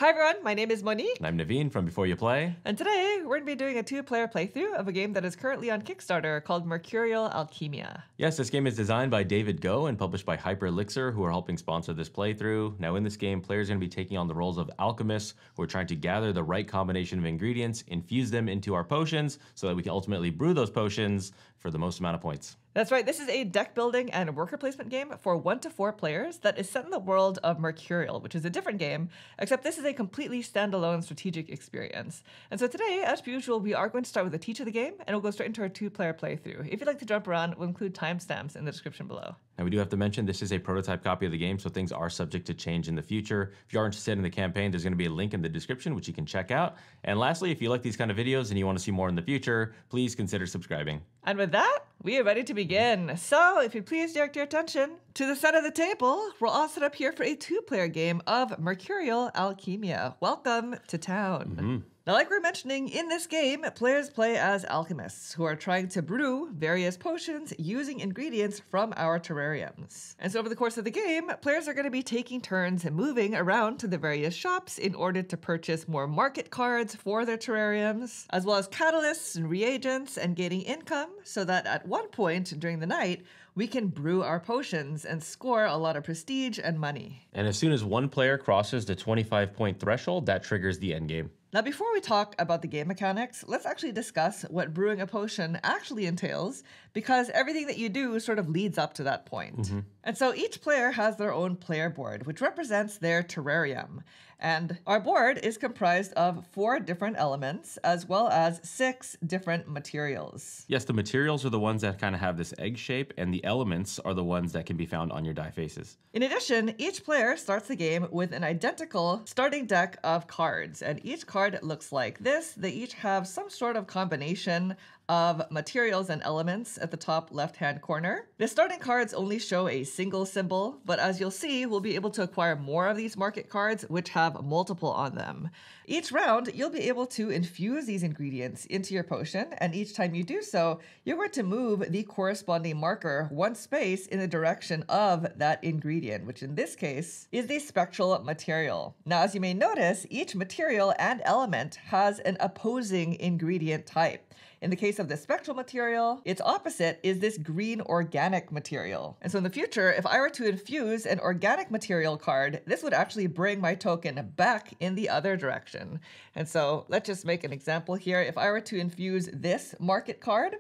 Hi everyone, my name is Monique. And I'm Naveen from Before You Play. And today we're going to be doing a two-player playthrough of a game that is currently on Kickstarter called Mercurial Alchemia. Yes, this game is designed by David Goh and published by Hyperlixir, who are helping sponsor this playthrough. Now in this game, players are going to be taking on the roles of alchemists who are trying to gather the right combination of ingredients, infuse them into our potions, so that we can ultimately brew those potions for the most amount of points. That's right, this is a deck building and worker placement game for 1 to 4 players that is set in the world of Mercurial, which is a different game, except this is a completely standalone strategic experience. And so today, as usual, we are going to start with a teach of the game, and we'll go straight into our 2-player playthrough. If you'd like to jump around, we'll include timestamps in the description below. Now we do have to mention this is a prototype copy of the game, so things are subject to change in the future. If you are interested in the campaign, there's going to be a link in the description, which you can check out. And lastly, if you like these kind of videos and you want to see more in the future, please consider subscribing. And with that, we are ready to begin. So, if you please direct your attention to the center of the table, we're all set up here for a 2-player game of Mercurial Alchemia. Welcome to town. Now, like we were mentioning, in this game, players play as alchemists who are trying to brew various potions using ingredients from our terrariums. And so over the course of the game, players are going to be taking turns and moving around to the various shops in order to purchase more market cards for their terrariums, as well as catalysts and reagents, and gaining income so that at one point during the night, we can brew our potions and score a lot of prestige and money. And as soon as one player crosses the 25-point threshold, that triggers the end game. Now, before we talk about the game mechanics, let's actually discuss what brewing a potion actually entails, because everything that you do sort of leads up to that point. And so each player has their own player board, which represents their terrarium. And our board is comprised of 4 different elements, as well as 6 different materials. Yes, the materials are the ones that kind of have this egg shape, and the elements are the ones that can be found on your die faces. In addition, each player starts the game with an identical starting deck of cards, and each card looks like this. They each have some sort of combination of materials and elements at the top left-hand corner. The starting cards only show a single symbol, but as you'll see, we'll be able to acquire more of these market cards, which have multiple on them. Each round, you'll be able to infuse these ingredients into your potion, and each time you do so, you're going to move the corresponding marker 1 space in the direction of that ingredient, which in this case is the spectral material. Now, as you may notice, each material and element has an opposing ingredient type. In the case of the spectral material, its opposite is this green organic material. And so in the future, if I were to infuse an organic material card, this would actually bring my token back in the other direction. And so let's just make an example here. If I were to infuse this market card,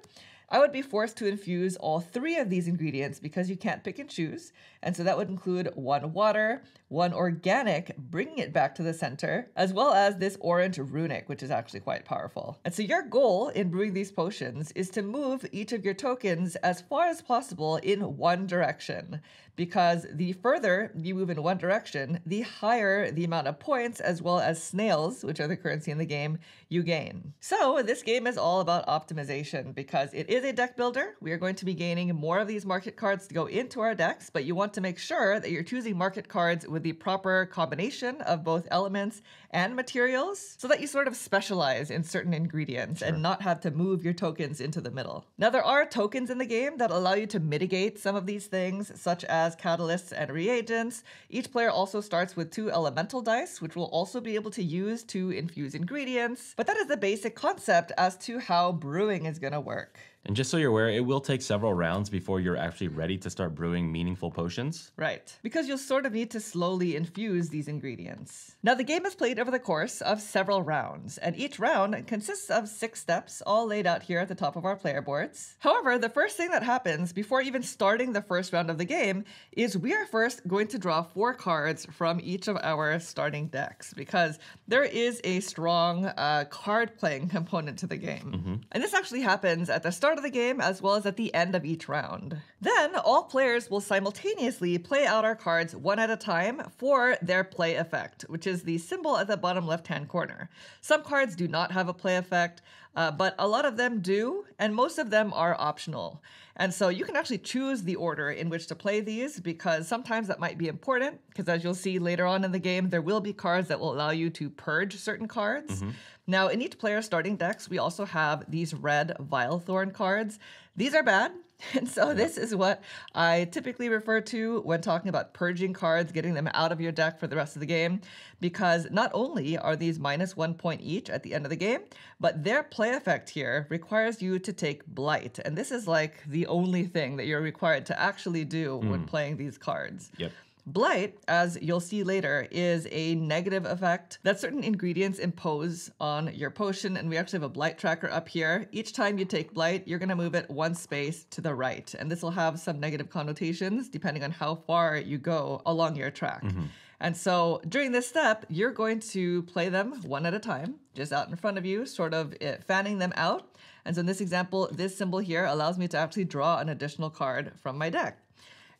I would be forced to infuse all 3 of these ingredients because you can't pick and choose. And so that would include 1 water, 1 organic, bringing it back to the center, as well as this orange runic, which is actually quite powerful. And so your goal in brewing these potions is to move each of your tokens as far as possible in one direction, because the further you move in one direction, the higher the amount of points, as well as snails, which are the currency in the game, you gain. So this game is all about optimization because it is a deck builder. We are going to be gaining more of these market cards to go into our decks, but you want to make sure that you're choosing market cards with the proper combination of both elements and materials so that you sort of specialize in certain ingredients and not have to move your tokens into the middle. Now, there are tokens in the game that allow you to mitigate some of these things, such as catalysts and reagents. Each player also starts with 2 elemental dice, which we'll also be able to use to infuse ingredients. But that is the basic concept as to how brewing is going to work. And just so you're aware, it will take several rounds before you're actually ready to start brewing meaningful potions. Right, because you'll sort of need to slowly infuse these ingredients. Now, the game is played over the course of several rounds, and each round consists of 6 steps, all laid out here at the top of our player boards. However, the first thing that happens before even starting the first round of the game is we are first going to draw 4 cards from each of our starting decks, because there is a strong card-playing component to the game. And this actually happens at the start of the game as well as at the end of each round. Then all players will simultaneously play out our cards one at a time for their play effect, which is the symbol at the bottom left-hand corner. Some cards do not have a play effect, but a lot of them do, and most of them are optional. And so you can actually choose the order in which to play these, because sometimes that might be important, because as you'll see later on in the game, there will be cards that will allow you to purge certain cards. Now, in each player's starting decks, we also have these red Vilethorn cards. These are bad. And so this is what I typically refer to when talking about purging cards, getting them out of your deck for the rest of the game, because not only are these -1 point each at the end of the game, but their play effect here requires you to take Blight. And this is like the only thing that you're required to actually do when playing these cards. Yep. Blight, as you'll see later, is a negative effect that certain ingredients impose on your potion, and we actually have a Blight tracker up here. Each time you take Blight, you're going to move it one space to the right, and this will have some negative connotations depending on how far you go along your track. And so during this step, you're going to play them one at a time, just out in front of you, sort of fanning them out. And so in this example, this symbol here allows me to actually draw an additional card from my deck.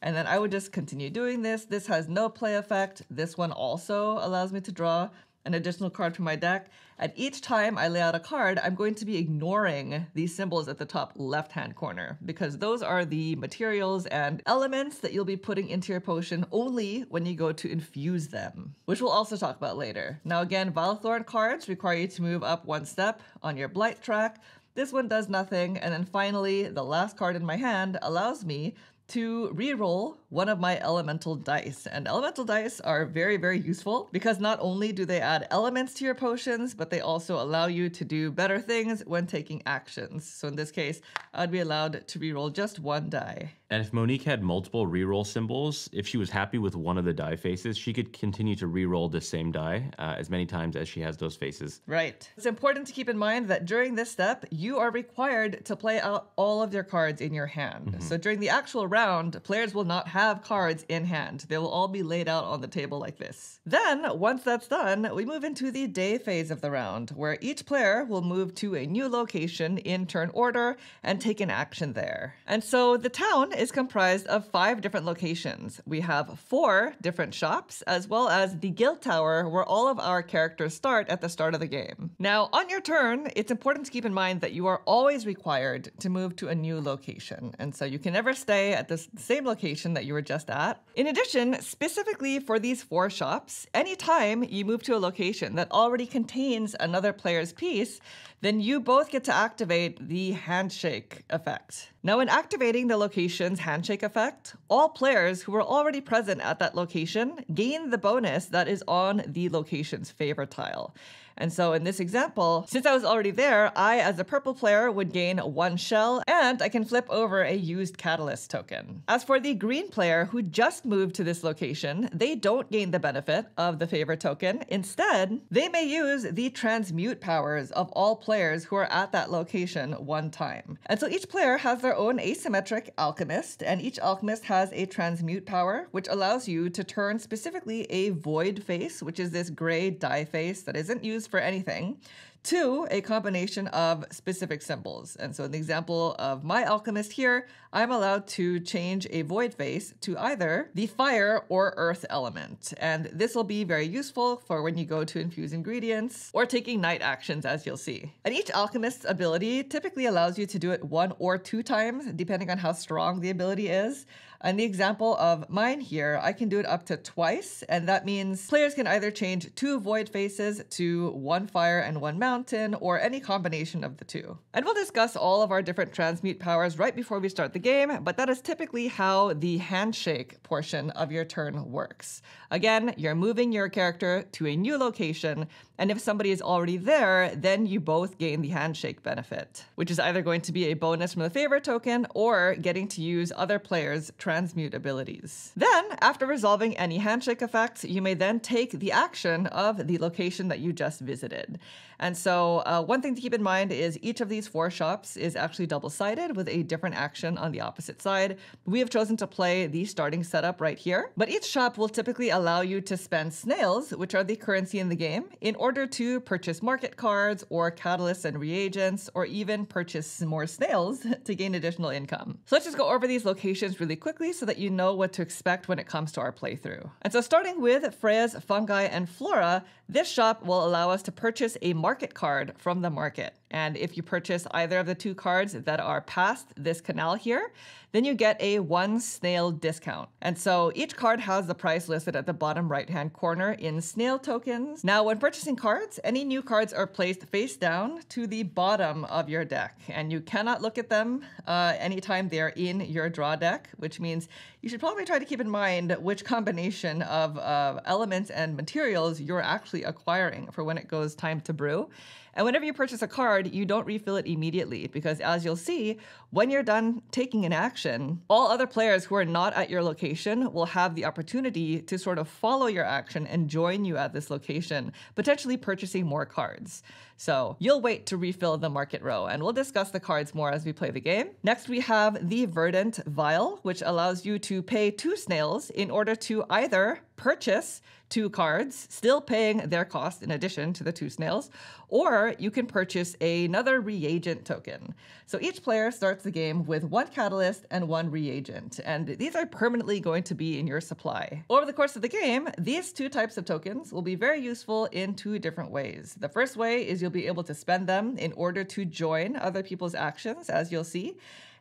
And then I would just continue doing this. This has no play effect. This one also allows me to draw an additional card from my deck. And each time I lay out a card, I'm going to be ignoring these symbols at the top left-hand corner, because those are the materials and elements that you'll be putting into your potion only when you go to infuse them, which we'll also talk about later. Now again, Vilethorn cards require you to move up one step on your Blight track. This one does nothing. And then finally, the last card in my hand allows me to re-roll one of my elemental dice. And elemental dice are very, very useful because not only do they add elements to your potions, but they also allow you to do better things when taking actions. So in this case, I'd be allowed to re-roll just one die. And if Monique had multiple reroll symbols, if she was happy with one of the die faces, she could continue to reroll the same die as many times as she has those faces. Right. It's important to keep in mind that during this step, you are required to play out all of your cards in your hand. So during the actual round, players will not have cards in hand. They will all be laid out on the table like this. Then, once that's done, we move into the day phase of the round, where each player will move to a new location in turn order and take an action there. And so the town is comprised of 5 different locations. We have 4 different shops, as well as the guild tower where all of our characters start at the start of the game. Now, on your turn, it's important to keep in mind that you are always required to move to a new location. And so you can never stay at the same location that you were just at. In addition, specifically for these 4 shops, anytime you move to a location that already contains another player's piece, then you both get to activate the handshake effect. Now, in activating the location's handshake effect, all players who were already present at that location gain the bonus that is on the location's favor tile. And so in this example, since I was already there, I, as a purple player, would gain 1 shell, and I can flip over a used catalyst token. As for the green player who just moved to this location, they don't gain the benefit of the favor token. Instead, they may use the transmute powers of all players who are at that location one time. And so each player has their own asymmetric alchemist, and each alchemist has a transmute power, which allows you to turn specifically a void face, which is this gray die face that isn't used for anything, to a combination of specific symbols. And so in the example of my alchemist here, I'm allowed to change a void face to either the fire or earth element. And this will be very useful for when you go to infuse ingredients or taking night actions, as you'll see. And each alchemist's ability typically allows you to do it 1 or 2 times, depending on how strong the ability is. In the example of mine here, I can do it up to twice, and that means players can either change 2 void faces to 1 fire and 1 mountain, or any combination of the 2. And we'll discuss all of our different transmute powers right before we start the game, but that is typically how the handshake portion of your turn works. Again, you're moving your character to a new location, and if somebody is already there, then you both gain the handshake benefit, which is either going to be a bonus from the favor token or getting to use other players' transmute abilities. Then, after resolving any handshake effects, you may then take the action of the location that you just visited. And so one thing to keep in mind is each of these 4 shops is actually double-sided with a different action on the opposite side. We have chosen to play the starting setup right here, but each shop will typically allow you to spend snails, which are the currency in the game, in order to purchase market cards or catalysts and reagents, or even purchase more snails to gain additional income. So let's just go over these locations really quickly so that you know what to expect when it comes to our playthrough. And so starting with Freya's Fungi and Flora, this shop will allow us to purchase a market card from the market. And if you purchase either of the 2 cards that are past this canal here, then you get a 1 snail discount. And so each card has the price listed at the bottom right-hand corner in snail tokens. Now, when purchasing cards, any new cards are placed face down to the bottom of your deck, and you cannot look at them anytime they're in your draw deck, which means you should probably try to keep in mind which combination of elements and materials you're actually acquiring for when it goes time to brew. And whenever you purchase a card, you don't refill it immediately because, as you'll see, when you're done taking an action, all other players who are not at your location will have the opportunity to sort of follow your action and join you at this location, potentially purchasing more cards. So you'll wait to refill the market row, and we'll discuss the cards more as we play the game. Next, we have the Verdant Vial, which allows you to pay 2 snails in order to either purchase 2 cards, still paying their cost in addition to the 2 snails, or you can purchase another reagent token. So each player starts the game with 1 catalyst and 1 reagent, and these are permanently going to be in your supply. Over the course of the game, these 2 types of tokens will be very useful in 2 different ways. The first way is you'll be able to spend them in order to join other people's actions, as you'll see.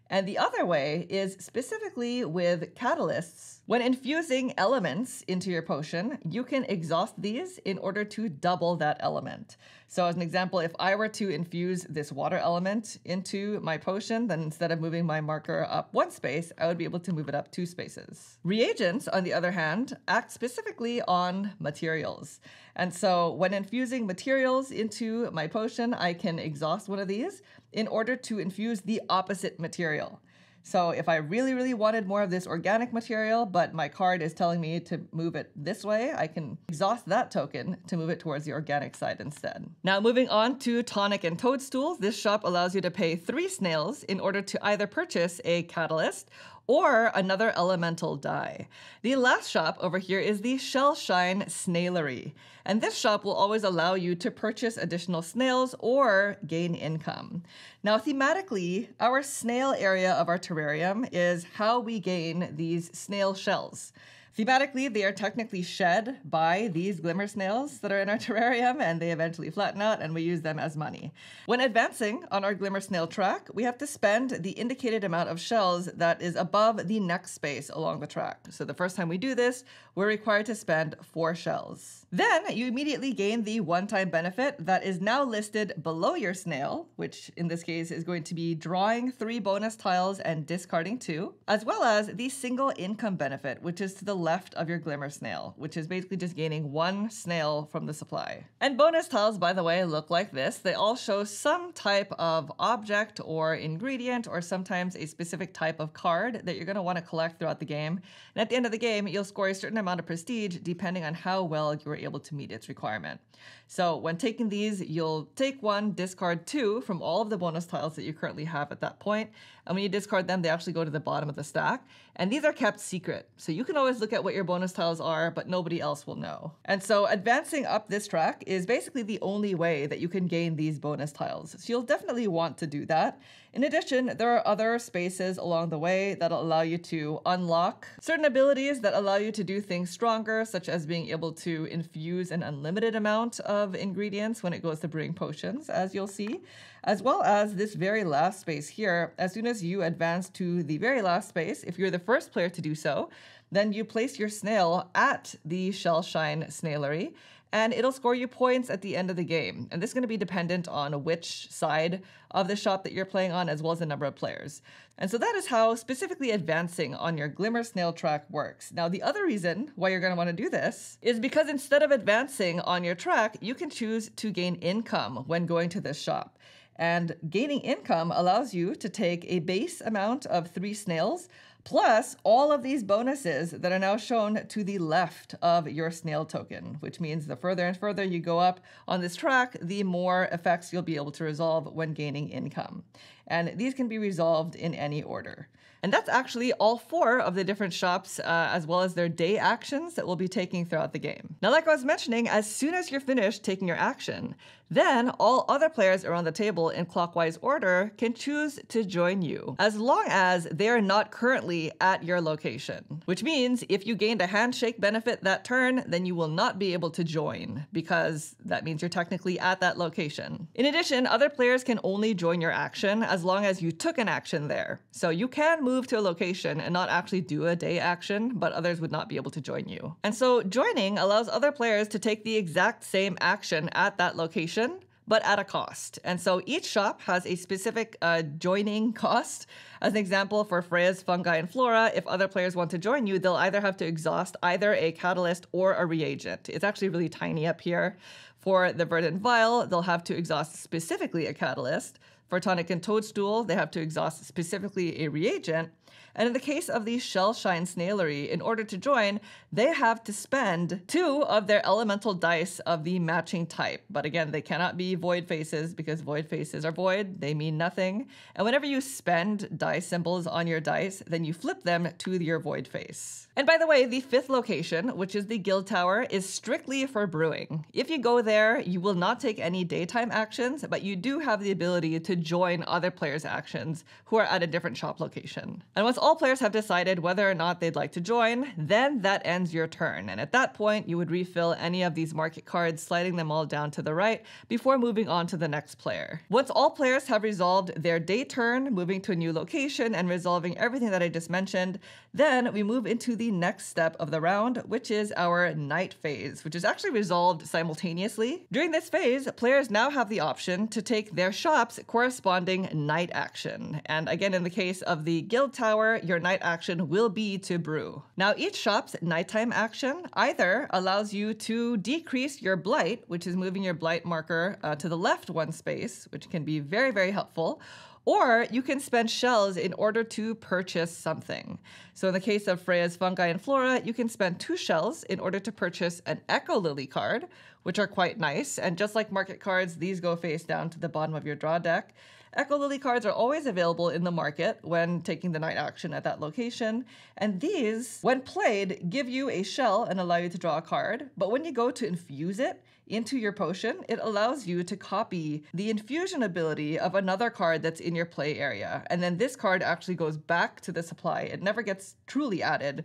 And the other way is specifically with catalysts. When infusing elements into your potion, you can exhaust these in order to double that element. So as an example, if I were to infuse this water element into my potion, then instead of moving my marker up 1 space, I would be able to move it up 2 spaces. Reagents, on the other hand, act specifically on materials. And so when infusing materials into my potion, I can exhaust one of these in order to infuse the opposite material. So if I really, really wanted more of this organic material, but my card is telling me to move it this way, I can exhaust that token to move it towards the organic side instead. Now, moving on to Tonic and Toadstool, this shop allows you to pay 3 snails in order to either purchase a catalyst or another elemental die. The last shop over here is the Shellshine Snailery. And this shop will always allow you to purchase additional snails or gain income. Now, thematically, our snail area of our terrarium is how we gain these snail shells. Thematically, they are technically shed by these glimmer snails that are in our terrarium, and they eventually flatten out, and we use them as money. When advancing on our glimmer snail track, we have to spend the indicated amount of shells that is above the next space along the track. So the first time we do this, we're required to spend 4 shells. Then you immediately gain the one-time benefit that is now listed below your snail, which in this case is going to be drawing 3 bonus tiles and discarding 2, as well as the single income benefit, which is to the left of your glimmer snail, which is basically just gaining 1 snail from the supply. And bonus tiles, by the way, look like this. They all show some type of object or ingredient, or sometimes a specific type of card that you're going to want to collect throughout the game. And at the end of the game, you'll score a certain amount of prestige depending on how well you were able to meet its requirement. So when taking these, you'll take 1, discard 2 from all of the bonus tiles that you currently have at that point. And when you discard them, they actually go to the bottom of the stack. And these are kept secret. So you can always look at what your bonus tiles are, but nobody else will know. And so advancing up this track is basically the only way that you can gain these bonus tiles. So you'll definitely want to do that. In addition, there are other spaces along the way that'll allow you to unlock certain abilities that allow you to do things stronger, such as being able to infuse an unlimited amount of ingredients when it goes to brewing potions, as you'll see, as well as this very last space here. As soon as you advance to the very last space, if you're the first player to do so, then you place your snail at the Shellshine Snailery, and it'll score you points at the end of the game. And this is going to be dependent on which side of the shop that you're playing on, as well as the number of players. And so that is how specifically advancing on your Glimmer Snail track works. Now, the other reason why you're going to want to do this is because instead of advancing on your track, you can choose to gain income when going to this shop. And gaining income allows you to take a base amount of 3 snails, plus all of these bonuses that are now shown to the left of your snail token, which means the further and further you go up on this track, the more effects you'll be able to resolve when gaining income. And these can be resolved in any order. And that's actually all 4 of the different shops, as well as their day actions that we'll be taking throughout the game. Now, like I was mentioning, as soon as you're finished taking your action, then all other players around the table in clockwise order can choose to join you, as long as they are not currently currently at your location. Which means if you gained a handshake benefit that turn, then you will not be able to join, because that means you're technically at that location. In addition, other players can only join your action as long as you took an action there. So you can move to a location and not actually do a day action, but others would not be able to join you. And so joining allows other players to take the exact same action at that location, but at a cost. And so each shop has a specific joining cost. As an example, for Freya's Fungi and Flora, if other players want to join you, they'll either have to exhaust either a catalyst or a reagent. It's actually really tiny up here. For the Verdant Vial, they'll have to exhaust specifically a catalyst. For Tonic and Toadstool, they have to exhaust specifically a reagent. And in the case of the Shellshine Snaillery, in order to join, they have to spend 2 of their elemental dice of the matching type. But again, they cannot be void faces because void faces are void. They mean nothing. And whenever you spend dice symbols on your dice, then you flip them to your void face. And by the way, the 5th location, which is the Guild Tower, is strictly for brewing. If you go there, you will not take any daytime actions, but you do have the ability to join other players' actions who are at a different shop location. And once all players have decided whether or not they'd like to join, then that ends your turn. And at that point, you would refill any of these market cards, sliding them all down to the right before moving on to the next player. Once all players have resolved their day turn, moving to a new location and resolving everything that I just mentioned, then we move into the next step of the round, which is our night phase, which is actually resolved simultaneously. During this phase, players now have the option to take their shop's corresponding night action. And again, in the case of the Guild Tower, your night action will be to brew. Now, each shop's nighttime action either allows you to decrease your blight, which is moving your blight marker to the left 1 space, which can be very, very helpful, or you can spend shells in order to purchase something. So in the case of Freya's Fungi and Flora, you can spend 2 shells in order to purchase an Echo Lily card, which are quite nice. And just like market cards, these go face down to the bottom of your draw deck. Echo Lily cards are always available in the market when taking the night action at that location. And these, when played, give you a shell and allow you to draw a card. But when you go to infuse it into your potion, it allows you to copy the infusion ability of another card that's in your play area. And then this card actually goes back to the supply. It never gets truly added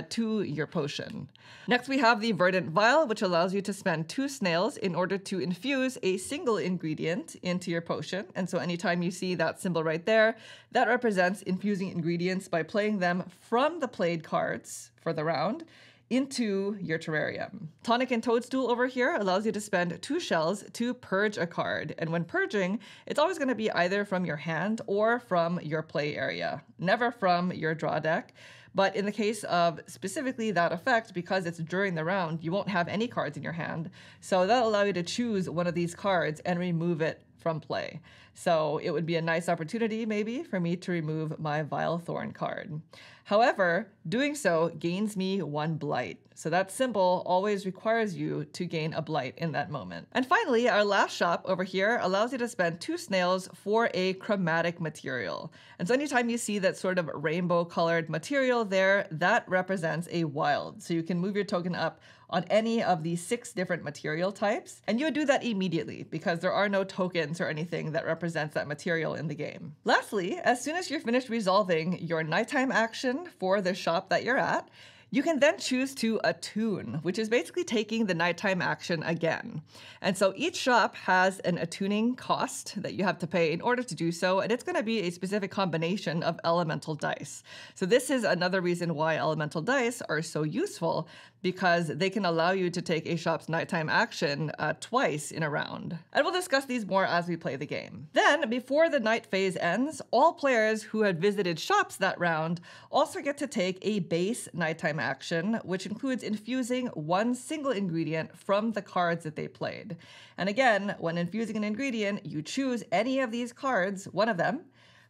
to your potion. Next, we have the Verdant Vial, which allows you to spend 2 snails in order to infuse a single ingredient into your potion. And so anytime you see that symbol right there, that represents infusing ingredients by playing them from the played cards for the round into your terrarium. Tonic and Toadstool over here allows you to spend 2 shells to purge a card. And when purging, it's always going to be either from your hand or from your play area, never from your draw deck. But in the case of specifically that effect, because it's during the round, you won't have any cards in your hand. So that'll allow you to choose one of these cards and remove it from play. So it would be a nice opportunity maybe for me to remove my Vile Thorn card. However, doing so gains me 1 blight. So that symbol always requires you to gain a blight in that moment. And finally, our last shop over here allows you to spend 2 snails for a chromatic material. And so anytime you see that sort of rainbow colored material there, that represents a wild. So you can move your token up on any of the 6 different material types. And you would do that immediately because there are no tokens or anything that represents that material in the game. Lastly, as soon as you're finished resolving your nighttime action for the shop that you're at, you can then choose to attune, which is basically taking the nighttime action again. And so each shop has an attuning cost that you have to pay in order to do so, and it's going to be a specific combination of elemental dice. So this is another reason why elemental dice are so useful, because they can allow you to take a shop's nighttime action twice in a round. And we'll discuss these more as we play the game. Then, before the night phase ends, all players who had visited shops that round also get to take a base nighttime action, which includes infusing 1 single ingredient from the cards that they played. And again, when infusing an ingredient, you choose any of these cards, 1 of them,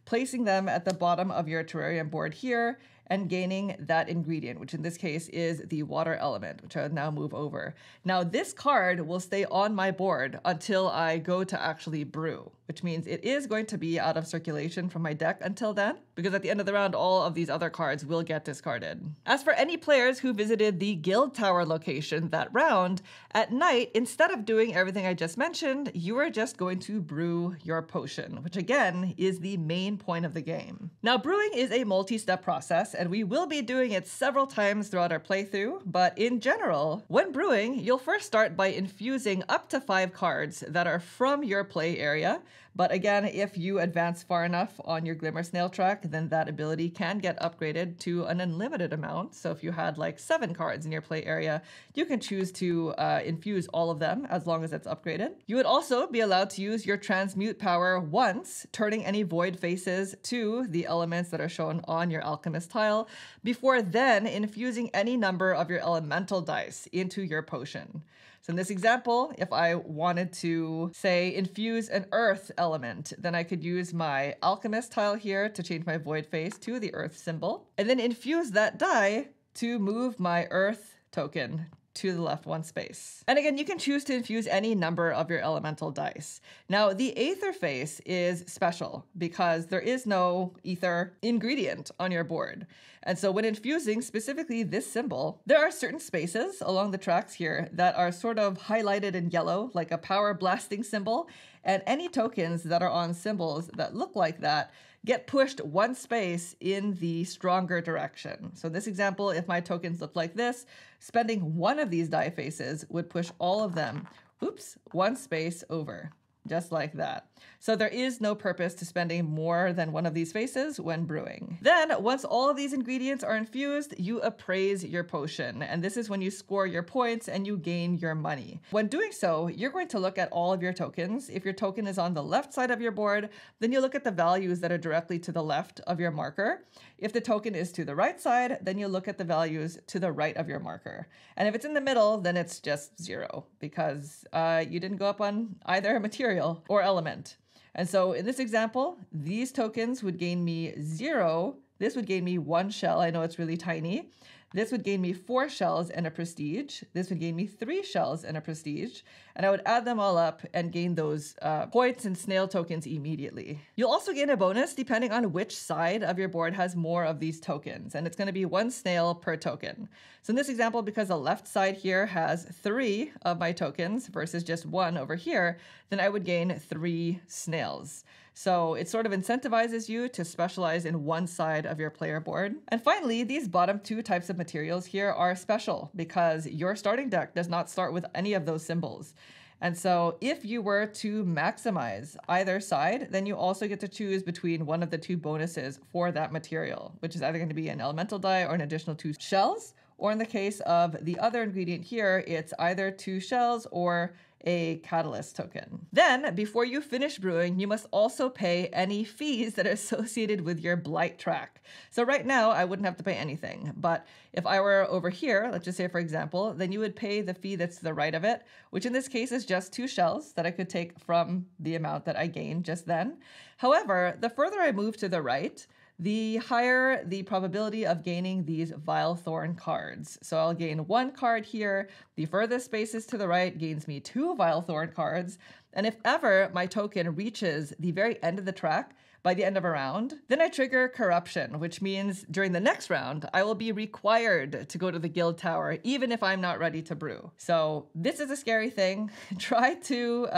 placing them at the bottom of your terrarium board here, and gaining that ingredient, which in this case is the water element, which I will now move over. Now this card will stay on my board until I go to actually brew. which means it is going to be out of circulation from my deck until then, because at the end of the round, all of these other cards will get discarded. As for any players who visited the guild tower location that round, at night, instead of doing everything I just mentioned, you are just going to brew your potion, which again is the main point of the game. Now, brewing is a multi-step process, and we will be doing it several times throughout our playthrough, but in general, when brewing, you'll first start by infusing up to 5 cards that are from your play area. But again, if you advance far enough on your Glimmer Snail track, then that ability can get upgraded to an unlimited amount. So if you had like 7 cards in your play area, you can choose to infuse all of them as long as it's upgraded. You would also be allowed to use your transmute power once, turning any void faces to the elements that are shown on your alchemist tile, before then infusing any number of your elemental dice into your potion. So in this example, if I wanted to, say, infuse an earth element, then I could use my alchemist tile here to change my void face to the earth symbol, and then infuse that die to move my earth token to the left 1 space. And again, you can choose to infuse any number of your elemental dice. Now, the aether face is special because there is no ether ingredient on your board. And so when infusing specifically this symbol, there are certain spaces along the tracks here that are sort of highlighted in yellow, like a power blasting symbol, and any tokens that are on symbols that look like that get pushed 1 space in the stronger direction. So in this example, if my tokens look like this, spending 1 of these die faces would push all of them, 1 space over, just like that. So there is no purpose to spending more than 1 of these faces when brewing. Then, once all of these ingredients are infused, you appraise your potion. And this is when you score your points and you gain your money. When doing so, you're going to look at all of your tokens. If your token is on the left side of your board, then you look at the values that are directly to the left of your marker. If the token is to the right side, then you look at the values to the right of your marker. And if it's in the middle, then it's just 0 because you didn't go up on either material or element. And so in this example, these tokens would gain me 0. This would gain me 1 shell. I know it's really tiny. This would gain me 4 shells and a prestige. This would gain me 3 shells and a prestige. And I would add them all up and gain those points and snail tokens immediately. You'll also gain a bonus depending on which side of your board has more of these tokens. And it's going to be 1 snail per token. So in this example, because the left side here has 3 of my tokens versus just 1 over here, then I would gain 3 snails. So it sort of incentivizes you to specialize in one side of your player board. And finally, these bottom 2 types of materials here are special because your starting deck does not start with any of those symbols. And so if you were to maximize either side, then you also get to choose between one of the 2 bonuses for that material, which is either going to be an elemental die or an additional 2 shells. Or in the case of the other ingredient here, it's either 2 shells or a catalyst token. Then, before you finish brewing, you must also pay any fees that are associated with your blight track. So right now, I wouldn't have to pay anything. But if I were over here, let's just say for example, then you would pay the fee that's to the right of it, which in this case is just 2 shells that I could take from the amount that I gained just then. However, the further I move to the right, the higher the probability of gaining these Vile Thorn cards. So I'll gain 1 card here. The furthest spaces to the right gains me 2 Vile Thorn cards. And if ever my token reaches the very end of the track, by the end of a round, then I trigger corruption, which means during the next round, I will be required to go to the guild tower, even if I'm not ready to brew. So this is a scary thing. Try to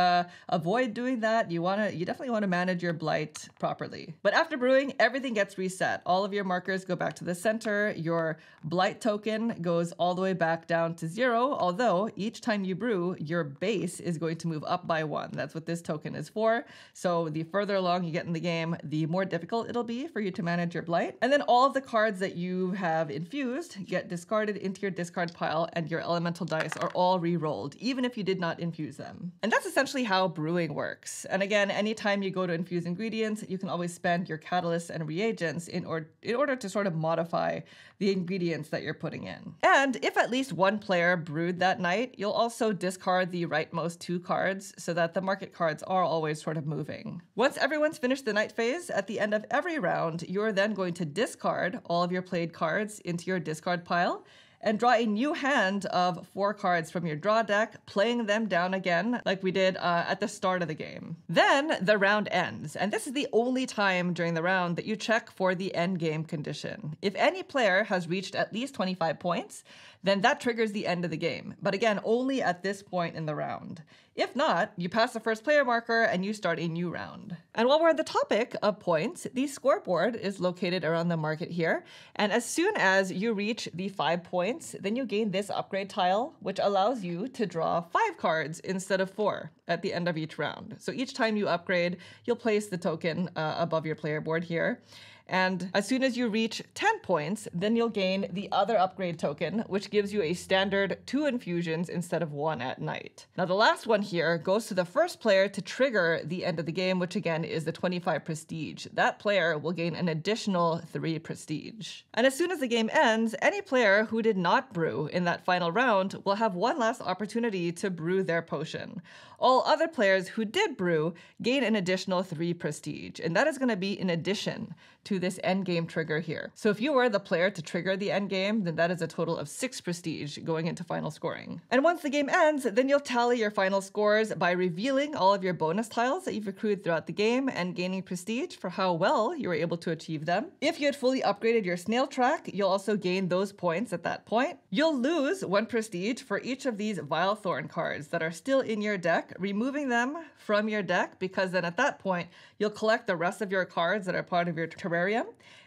avoid doing that. You definitely want to manage your blight properly. But after brewing, everything gets reset. All of your markers go back to the center. Your blight token goes all the way back down to 0, although each time you brew, your base is going to move up by 1. That's what this token is for. So the further along you get in the game, the more difficult it'll be for you to manage your blight. And then all of the cards that you have infused get discarded into your discard pile, and your elemental dice are all re-rolled, even if you did not infuse them. And that's essentially how brewing works. And again, anytime you go to infuse ingredients, you can always spend your catalysts and reagents in order to sort of modify the ingredients that you're putting in. And if at least one player brewed that night, you'll also discard the rightmost 2 cards so that the market cards are always sort of moving. Once everyone's finished the night phase, at the end of every round, you're then going to discard all of your played cards into your discard pile. and draw a new hand of 4 cards from your draw deck, playing them down again like we did at the start of the game. Then the round ends, and this is the only time during the round that you check for the end game condition. If any player has reached at least 25 points, then that triggers the end of the game. But again, only at this point in the round. If not, you pass the first player marker and you start a new round. And while we're on the topic of points, the scoreboard is located around the market here. And as soon as you reach the 5 points, then you gain this upgrade tile, which allows you to draw 5 cards instead of 4 at the end of each round. So each time you upgrade, you'll place the token above your player board here. And as soon as you reach 10 points, then you'll gain the other upgrade token, which gives you a standard 2 infusions instead of 1 at night. Now, the last one here goes to the first player to trigger the end of the game, which again is the 25 prestige. That player will gain an additional 3 prestige. And as soon as the game ends, any player who did not brew in that final round will have one last opportunity to brew their potion. All other players who did brew gain an additional 3 prestige, and that is going to be in addition to this endgame trigger here. So if you were the player to trigger the endgame, then that is a total of 6 prestige going into final scoring. And once the game ends, then you'll tally your final scores by revealing all of your bonus tiles that you've accrued throughout the game and gaining prestige for how well you were able to achieve them. If you had fully upgraded your snail track, you'll also gain those points at that point. You'll lose 1 prestige for each of these Vile Thorn cards that are still in your deck, removing them from your deck, because then at that point, you'll collect the rest of your cards that are part of your terrarium,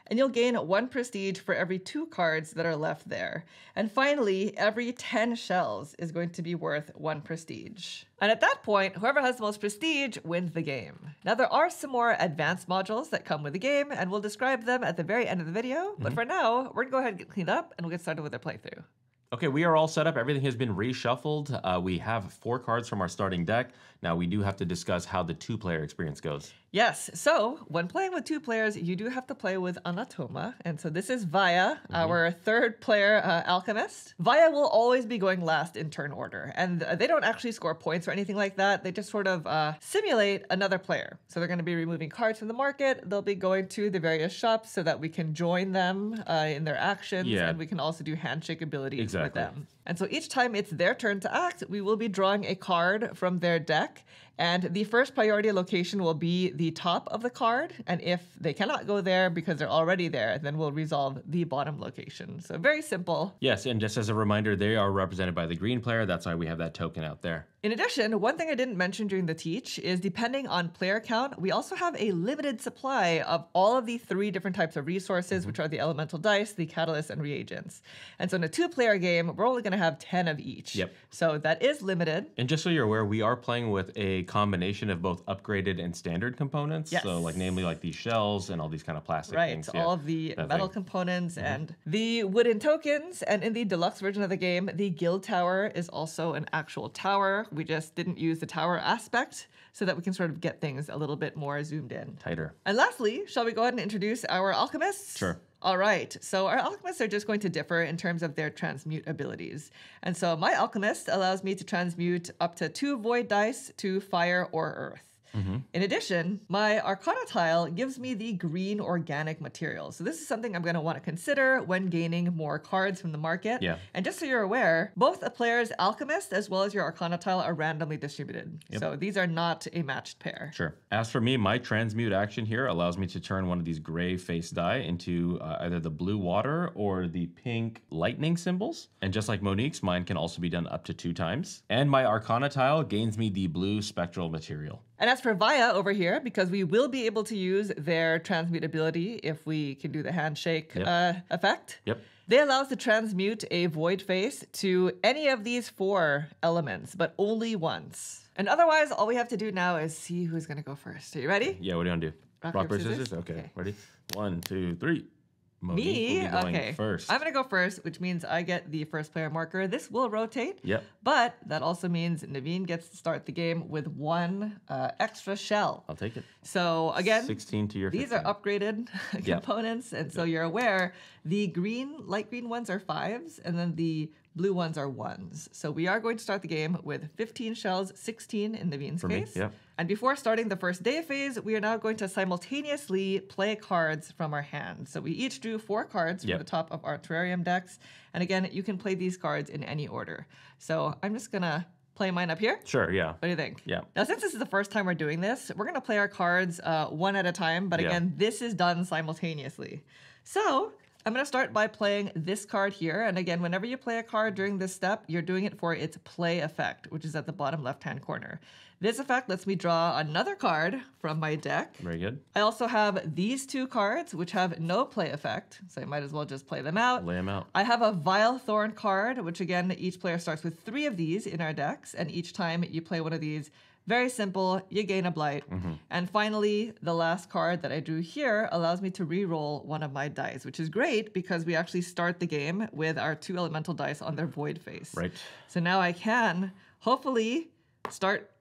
and you'll gain 1 prestige for every 2 cards that are left there. And finally, every 10 shells is going to be worth 1 prestige. And at that point, whoever has the most prestige wins the game. Now, there are some more advanced modules that come with the game, and we'll describe them at the very end of the video. But for now, we're gonna go ahead and get cleaned up, and we'll get started with our playthrough. Okay, we are all set up. Everything has been reshuffled. We have 4 cards from our starting deck. Now, we do have to discuss how the 2-player experience goes. Yes, so when playing with 2 players, you do have to play with Anatoma. And so this is Vaya, our 3rd player alchemist. Vaya will always be going last in turn order. And they don't actually score points or anything like that. They just sort of simulate another player. So they're going to be removing cards from the market. They'll be going to the various shops so that we can join them in their actions. Yeah. And we can also do handshake abilities with them. And so each time it's their turn to act, we will be drawing a card from their deck. And the first priority location will be the top of the card. And if they cannot go there because they're already there, then we'll resolve the bottom location. So very simple. Yes, and just as a reminder, they are represented by the green player. That's why we have that token out there. In addition, one thing I didn't mention during the teach is depending on player count, we also have a limited supply of all of the 3 different types of resources, which are the elemental dice, the catalyst, and reagents. And so in a 2-player game, we're only going to have 10 of each. Yep. So that is limited. And just so you're aware, we are playing with a combination of both upgraded and standard components. Yes. So namely like these shells and all these kind of plastic things. Right, all of the metal components and the wooden tokens. And in the deluxe version of the game, the guild tower is also an actual tower. We just didn't use the tower aspect so that we can sort of get things a little bit more zoomed in. Tighter. And lastly, shall we go ahead and introduce our alchemists? Sure. All right, so our alchemists are just going to differ in terms of their transmute abilities. And so my alchemist allows me to transmute up to 2 void dice to fire or earth. In addition, my Arcana tile gives me the green organic material. So this is something I'm going to want to consider when gaining more cards from the market. Yeah. And just so you're aware, both a player's alchemist as well as your Arcana tile are randomly distributed. Yep. So these are not a matched pair. Sure. As for me, my transmute action here allows me to turn one of these gray face die into either the blue water or the pink lightning symbols. And just like Monique's, mine can also be done up to 2 times. And my Arcana tile gains me the blue spectral material. And as for Vaya over here, because we will be able to use their transmute ability if we can do the handshake effect. Yep. They allow us to transmute a void face to any of these 4 elements, but only once. And otherwise, all we have to do now is see who's going to go first. Are you ready? Yeah, what do you want to do? Rock, paper, paper, scissors? Okay, ready? 1, 2, 3. Monique Me? will be going Okay. first. I'm going to go first, which means I get the first player marker. This will rotate. Yep. But that also means Naveen gets to start the game with 1 extra shell. I'll take it. So again, 16 to your 15. these are upgraded components. And so you're aware, the green, light green ones are 5s, and then the blue ones are ones. So we are going to start the game with 15 shells, 16 in Naveen's case. Yep. And before starting the first day phase, we are now going to simultaneously play cards from our hand. So we each drew 4 cards from the top of our terrarium decks. And again, you can play these cards in any order. So I'm just going to play mine up here. Sure, yeah. What do you think? Yeah. Now, since this is the first time we're doing this, we're going to play our cards one at a time. But again, this is done simultaneously. So I'm going to start by playing this card here. And again, whenever you play a card during this step, you're doing it for its play effect, which is at the bottom left-hand corner. This effect lets me draw another card from my deck. Very good. I also have these 2 cards, which have no play effect, so I might as well just play them out. Lay them out. I have a Vile Thorn card, which again, each player starts with 3 of these in our decks, and each time you play one of these, very simple, you gain a blight. And finally, the last card that I drew here allows me to re-roll one of my dice, which is great because we actually start the game with our 2 elemental dice on their void face. Right. So now I can hopefully start.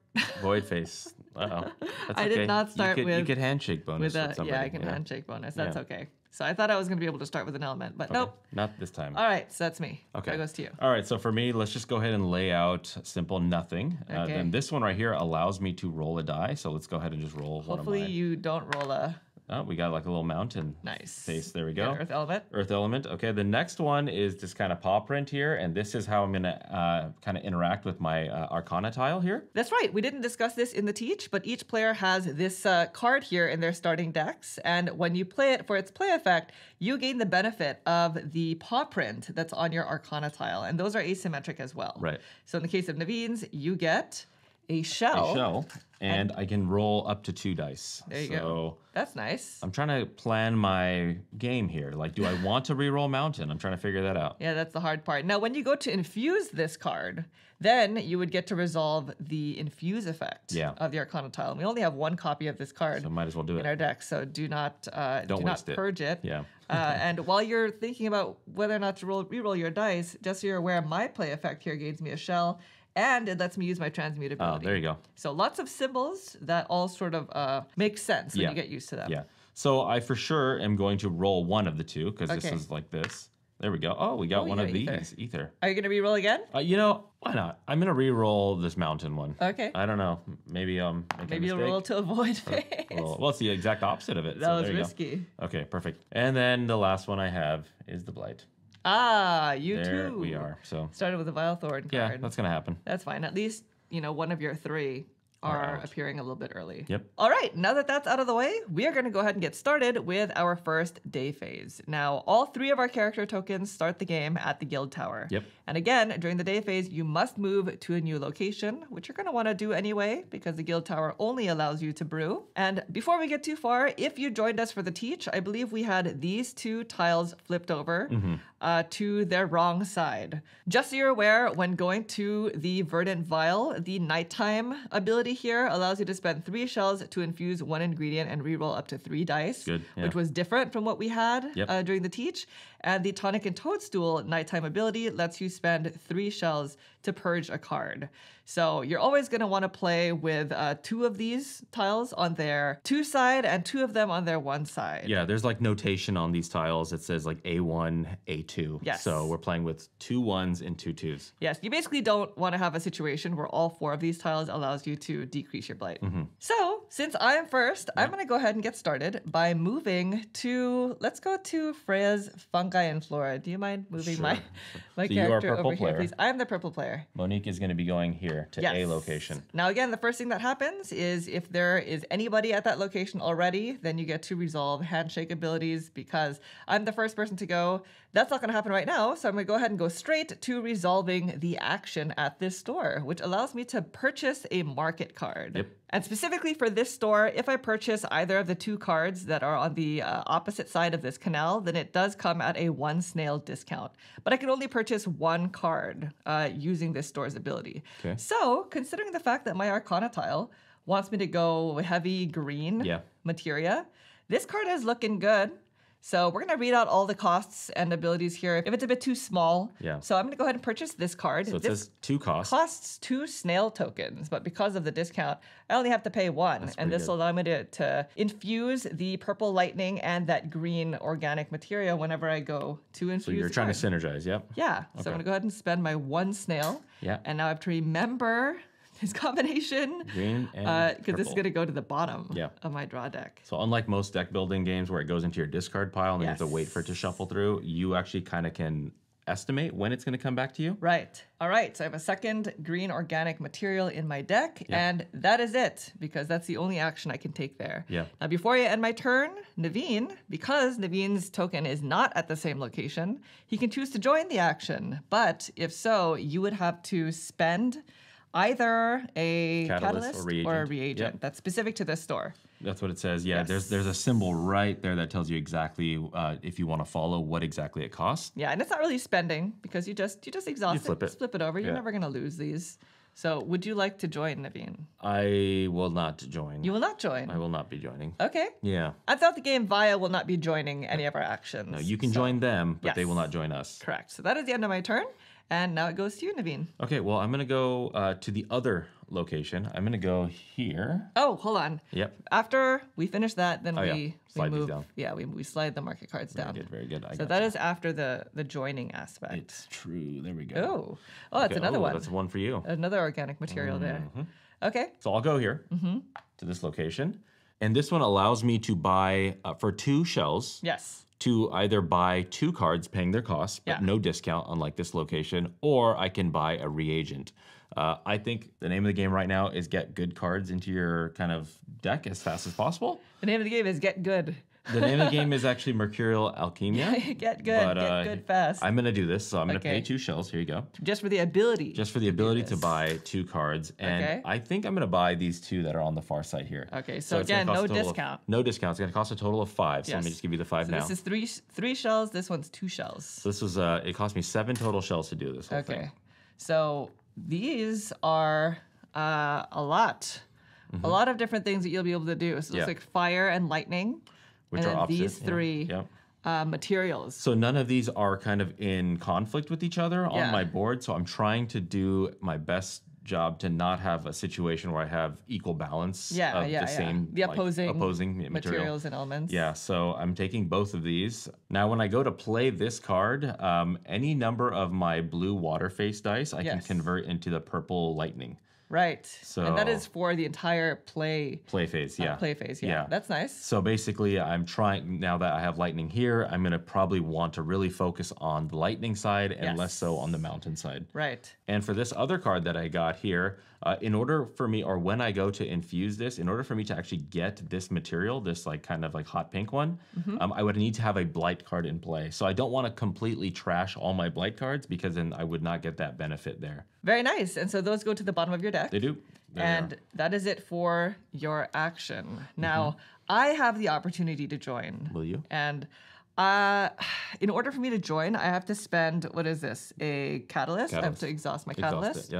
Void face. Uh-oh. That's I okay. did not start you with could handshake bonus with somebody. Yeah, I can handshake bonus. That's okay. So I thought I was going to be able to start with an element, but nope. Not this time. All right, so that's me. Okay. That goes to you. All right, so for me, let's just go ahead and lay out simple nothing. Okay. Then this one right here allows me to roll a die. So let's go ahead and just roll one of Hopefully mine. you don't roll a... Oh, we got like a little mountain Nice. face. There we Yeah, go. Earth element. Earth element. Okay, the next one is this kind of paw print here, and this is how I'm going to kind of interact with my Arcana tile here. That's right. We didn't discuss this in the teach, but each player has this card here in their starting decks, and when you play it for its play effect, you gain the benefit of the paw print that's on your Arcana tile, and those are asymmetric as well. Right. So in the case of Naveen's, you get a shell. And I can roll up to 2 dice. There you go. That's nice. I'm trying to plan my game here. Like, do I want to reroll mountain? I'm trying to figure that out. Yeah, that's the hard part. Now, when you go to infuse this card, then you would get to resolve the infuse effect of the Arcana tile. And we only have 1 copy of this card So might as well do in it. our deck, so do not waste it. purge it. Yeah. And while you're thinking about whether or not to reroll your dice, just so you're aware, my play effect here gains me a shell, and it lets me use my transmutability. Oh, there you go. So lots of symbols that all sort of make sense when you get used to them. Yeah. So I for sure am going to roll one of the 2 because this Okay. is like this. There we go. Oh, we got one you of got ether. these. Ether. Are you going to reroll again? You know, why not? I'm going to re-roll this mountain one. Okay. I don't know. Maybe Maybe you'll roll to avoid face. Well, it's the exact opposite of it. That so was there you risky. Go. Okay, perfect. And then the last one I have is the blight. Ah, you There too. we are. So Started with a Vile Thorn card. yeah, that's going to happen. That's fine. At least, one of your 3 are out. appearing a little bit early. Yep. All right, now that that's out of the way, we are going to go ahead and get started with our first day phase. Now, all 3 of our character tokens start the game at the guild tower. Yep. And again, during the day phase, you must move to a new location, which you're going to want to do anyway, because the guild tower only allows you to brew. And before we get too far, if you joined us for the teach, I believe we had these 2 tiles flipped over to their wrong side. Just so you're aware, when going to the Verdant Vial, the nighttime ability here allows you to spend 3 shells to infuse 1 ingredient and reroll up to 3 dice, Good, yeah. which was different from what we had during the teach. And the Tonic and Toadstool nighttime ability lets you spend 3 shells to purge a card. So you're always going to want to play with 2 of these tiles on their 2 side and 2 of them on their 1 side. Yeah, there's like notation on these tiles. It says like A1, A2. Yes. So we're playing with 2 1s and 2 2s. Yes, you basically don't want to have a situation where all 4 of these tiles allows you to decrease your blight. So, since I'm first, I'm going to go ahead and get started by moving to, let's go to Freya's Fungi and Flora. Do you mind moving my So you are character purple over here, player. please? I'm the purple player. Monique is going to be going here to A location. Now, again, the first thing that happens is if there is anybody at that location already, then you get to resolve handshake abilities because I'm the first person to go. That's not going to happen right now, so I'm going to go ahead and go straight to resolving the action at this store, which allows me to purchase a market card. Yep. And specifically for this store, if I purchase either of the 2 cards that are on the opposite side of this canal, then it does come at a 1 snail discount. But I can only purchase 1 card using this store's ability. Okay. So, considering the fact that my Arcana tile wants me to go heavy green materia, this card is looking good. So we're going to read out all the costs and abilities here. If it's a bit too small, so I'm going to go ahead and purchase this card. So it this says 2 costs. Costs 2 snail tokens, but because of the discount, I only have to pay 1. And this will allow me to infuse the purple lightning and that green organic material whenever I go to infuse. So you're trying to synergize, yep. Yeah. So I'm going to go ahead and spend my 1 snail. Yeah. And now I have to remember his combination. Green and because this is going to go to the bottom of my draw deck. So unlike most deck building games where it goes into your discard pile and you have to wait for it to shuffle through, you actually kind of can estimate when it's going to come back to you. Right. All right. So I have a second green organic material in my deck, and that is it, because that's the only action I can take there. Yeah. Now, before I end my turn, Naveen, because Naveen's token is not at the same location, he can choose to join the action. But if so, you would have to spend either a catalyst or a reagent that's specific to this store. That's what it says. Yeah, there's a symbol right there that tells you exactly if you want to follow what exactly it costs. Yeah, and it's not really spending because you just exhaust it, flip it over. You're never going to lose these. So would you like to join, Naveen? I will not join. You will not join? I will not be joining. Okay. Yeah. I thought the game Via will not be joining any of our actions. No, you can join them, but they will not join us. Correct. So that is the end of my turn. And now it goes to you, Naveen. Okay, well, I'm going to go to the other location. I'm going to go here. Oh, hold on. Yep. After we finish that, then we slide move. these down. Yeah, we slide the market cards down. Very good. So that is after the joining aspect. It's true. There we go. Oh, that's another one. That's one for you. Another organic material there. Okay. So I'll go here to this location. And this one allows me to buy, for 2 shells. Yes. To either buy 2 cards paying their costs, but no discount, unlike this location, or I can buy a reagent. I think the name of the game right now is get good cards into your kind of deck as fast as possible. The name of the game is Get Good. The name of the game is actually Mercurial Alchemia. Get good fast. I'm going to do this, so I'm going to pay 2 shells. Here you go. Just for the ability. Just for the ability to buy 2 cards. And I think I'm going to buy these 2 that are on the far side here. Okay, so again, no discount. No discount. It's going to cost a total of 5. So let me just give you the 5 now. This is 3 shells. This one's 2 shells. So this was, it cost me 7 total shells to do this whole thing. So these are a lot. A lot of different things that you'll be able to do. So it looks like fire and lightning. Which and are then opposite. These 3 materials. So none of these are kind of in conflict with each other on my board. So I'm trying to do my best job to not have a situation where I have equal balance of the same opposing materials and elements. Yeah, so I'm taking both of these. Now when I go to play this card, any number of my blue water face dice I can convert into the purple lightning. Right. So, and that is for the entire play phase. Yeah. That's nice. So basically, I'm trying, now that I have lightning here, I'm going to probably want to really focus on the lightning side and less so on the mountain side. Right. And for this other card that I got here, in order for me, or when I go to infuse this, in order for me to actually get this material, this like kind of like hot pink one, I would need to have a blight card in play. So I don't want to completely trash all my blight cards because then I would not get that benefit there. Very nice. And so those go to the bottom of your deck. They do. And that is it for your action. Now, I have the opportunity to join. Will you? And in order for me to join, I have to spend, what is this? A catalyst? I have to exhaust my catalyst.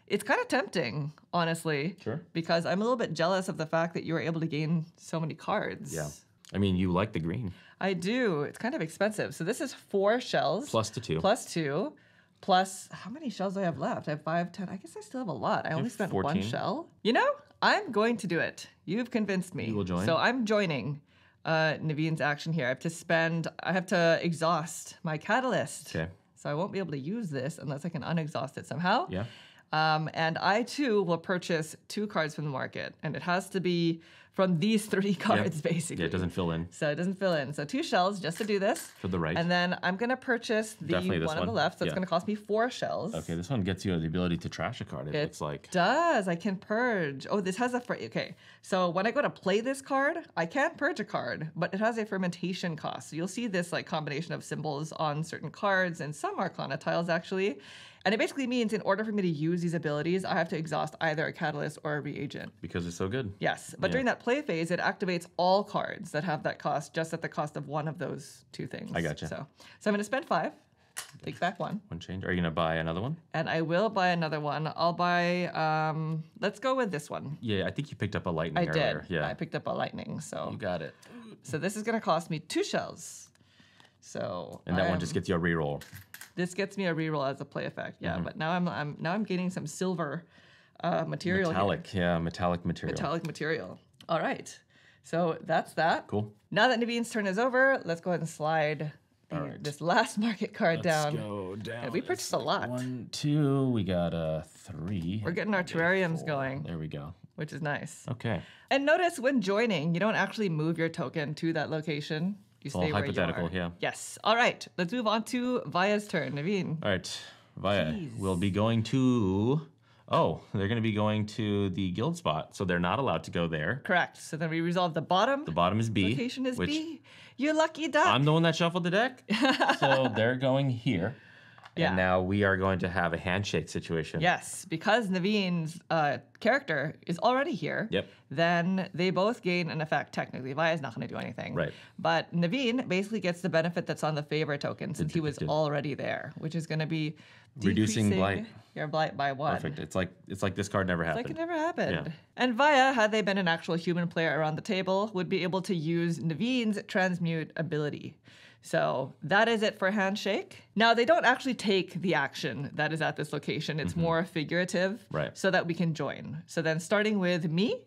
It's kind of tempting, honestly. Sure. Because I'm a little bit jealous of the fact that you were able to gain so many cards. Yeah. I mean, you like the green. I do. It's kind of expensive. So this is 4 shells. Plus the 2. Plus 2. Plus, how many shells do I have left? I have 5, 10. I guess I still have a lot. I only spent 14. 1 shell. You know, I'm going to do it. You've convinced me. You will join? So I'm joining Naveen's action here. I have to exhaust my catalyst. Okay. So I won't be able to use this unless I can unexhaust it somehow. Yeah. And I, too, will purchase 2 cards from the market. And it has to be from these 3 cards, basically. Yeah, it doesn't fill in. So it doesn't fill in. So 2 shells just to do this. For the right. And then I'm going to purchase the one on the left. So it's going to cost me 4 shells. Okay, this one gets you the ability to trash a card, it looks like. It does. I can purge. Oh, this has a... Okay, so when I go to play this card, I can purge a card, but it has a fermentation cost. So you'll see this like combination of symbols on certain cards and some Arcana tiles, actually. And it basically means in order for me to use these abilities, I have to exhaust either a catalyst or a reagent. Because it's so good. Yes, but during that play phase, it activates all cards that have that cost just at the cost of one of those 2 things. I gotcha. So I'm going to spend 5. Take back one. One change. Are you gonna buy another one? And I will buy another one. I'll buy, let's go with this one. Yeah, I think you picked up a lightning I earlier. did. Yeah, I picked up a lightning, so. you got it. So this is gonna cost me 2 shells. So. And that one just gets you a reroll. This gets me a reroll as a play effect, yeah. But now I'm gaining some silver material Metallic, here. yeah, metallic material. Metallic material. All right. So that's that. Cool. Now that Naveen's turn is over, let's go ahead and slide this last market card down. Let's go down. Yeah, we purchased a lot. 1, 2. We got 3. We're getting our terrariums going, There we go. which is nice. Okay. And notice when joining, you don't actually move your token to that location. You all stay where hypothetical, you are. yeah. Yes. All right. Let's move on to Vaya's turn. Naveen. All right. Vaya Jeez. will be going to. Oh, they're going to be going to the guild spot, so they're not allowed to go there. Correct. So then we resolve the bottom. The bottom is B. Location is which B. You lucky duck. I'm the one that shuffled the deck, so they're going here. Yeah. And now we are going to have a handshake situation. Yes, because Naveen's character is already here. Yep. Then they both gain an effect. Technically, Vaya's not going to do anything. Right. But Naveen basically gets the benefit that's on the favor token since he was already there, which is going to be Reducing decreasing blight. Your blight by 1. Perfect. It's like this card never happened. Like it never happened. Yeah. And Vaya, had they been an actual human player around the table, would be able to use Naveen's transmute ability. So that is it for Handshake. Now, they don't actually take the action that is at this location. It's more figurative, Right. so that we can join. So then starting with me,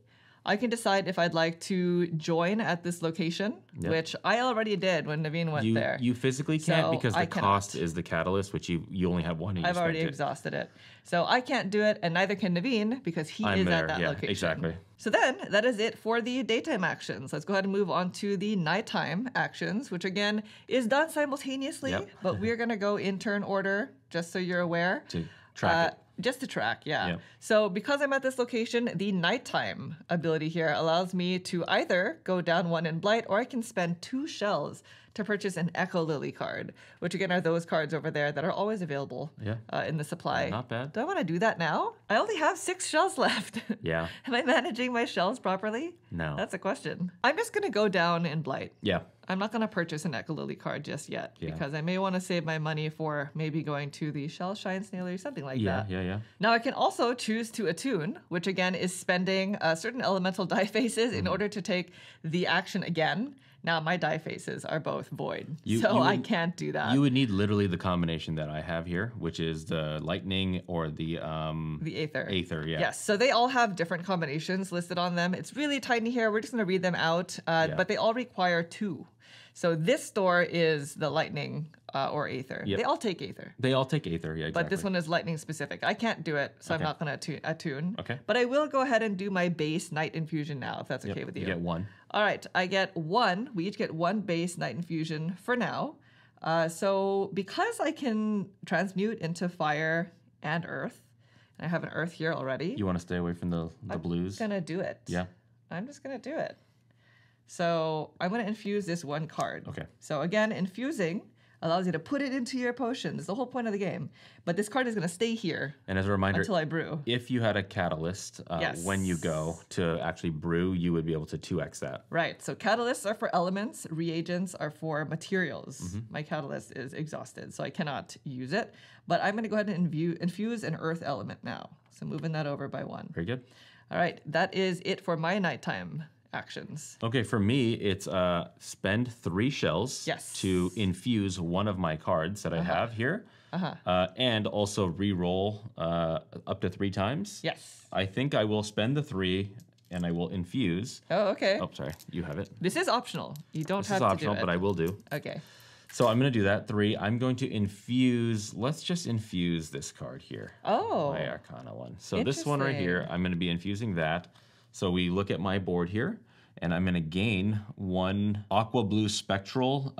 I can decide if I'd like to join at this location, which I already did when Naveen went there. You physically can't So because the I cost cannot. is the catalyst, which you only have one. And you I've already spent it. exhausted it. So I can't do it, and neither can Naveen because he I'm is there, at that yeah, location. exactly. So then that is it for the daytime actions. Let's go ahead and move on to the nighttime actions, which again is done simultaneously, Yep. but we're going to go in turn order, just so you're aware. To track it. Just to track, yeah. Yep. So because I'm at this location, the nighttime ability here allows me to either go down 1 in Blight, or I can spend 2 shells to purchase an Echo Lily card, which again are those cards over there that are always available in the supply. Not bad. Do I want to do that now? I only have 6 shells left. Yeah. Am I managing my shells properly? No. That's a question. I'm just going to go down in Blight. Yeah. I'm not going to purchase an Echolily card just yet Yeah. because I may want to save my money for maybe going to the Shell Shine Snail or something like Yeah. that. Yeah. Now I can also choose to attune, which again is spending certain elemental die faces in order to take the action again. Now my die faces are both void, so I can't do that. You would need literally the combination that I have here, which is the lightning or the Aether. Aether, yeah. Yes, so they all have different combinations listed on them. It's really tiny here. We're just going to read them out, but they all require 2. So this store is the lightning or Aether. Yep. They all take Aether. They all take Aether, yeah, exactly. But this one is lightning specific. I can't do it, so I'm not going to attune. Okay. But I will go ahead and do my base Night Infusion now, if that's okay with you. You get 1. All right, I get 1. We each get 1 base Night Infusion for now. So because I can transmute into fire and earth, and I have an earth here already. You want to stay away from the blues? I'm going to do it. Yeah. I'm just going to do it. So I'm going to infuse this 1 card. Okay. So again, infusing allows you to put it into your potion. It's the whole point of the game. But this card is going to stay here And as a reminder, until I brew. if you had a catalyst, Yes. when you go to actually brew, you would be able to 2x that. Right. So catalysts are for elements. Reagents are for materials. Mm-hmm. My catalyst is exhausted, so I cannot use it. But I'm going to go ahead and infuse an earth element now. So moving that over by 1. Very good. All right. That is it for my nighttime actions. Okay, for me, it's spend 3 shells Yes. to infuse one of my cards that I have here, and also re-roll up to 3 times. Yes. I think I will spend the 3, and I will infuse. Oh, okay. Oh, sorry, you have it. This is optional. You don't This have is to optional, do it. but I will do. Okay. So I'm going to do that. 3. I'm going to infuse. Let's just infuse this card here. Oh. My Arcana one. So this one right here, I'm going to be infusing that. So we look at my board here, and I'm going to gain 1 aqua blue spectral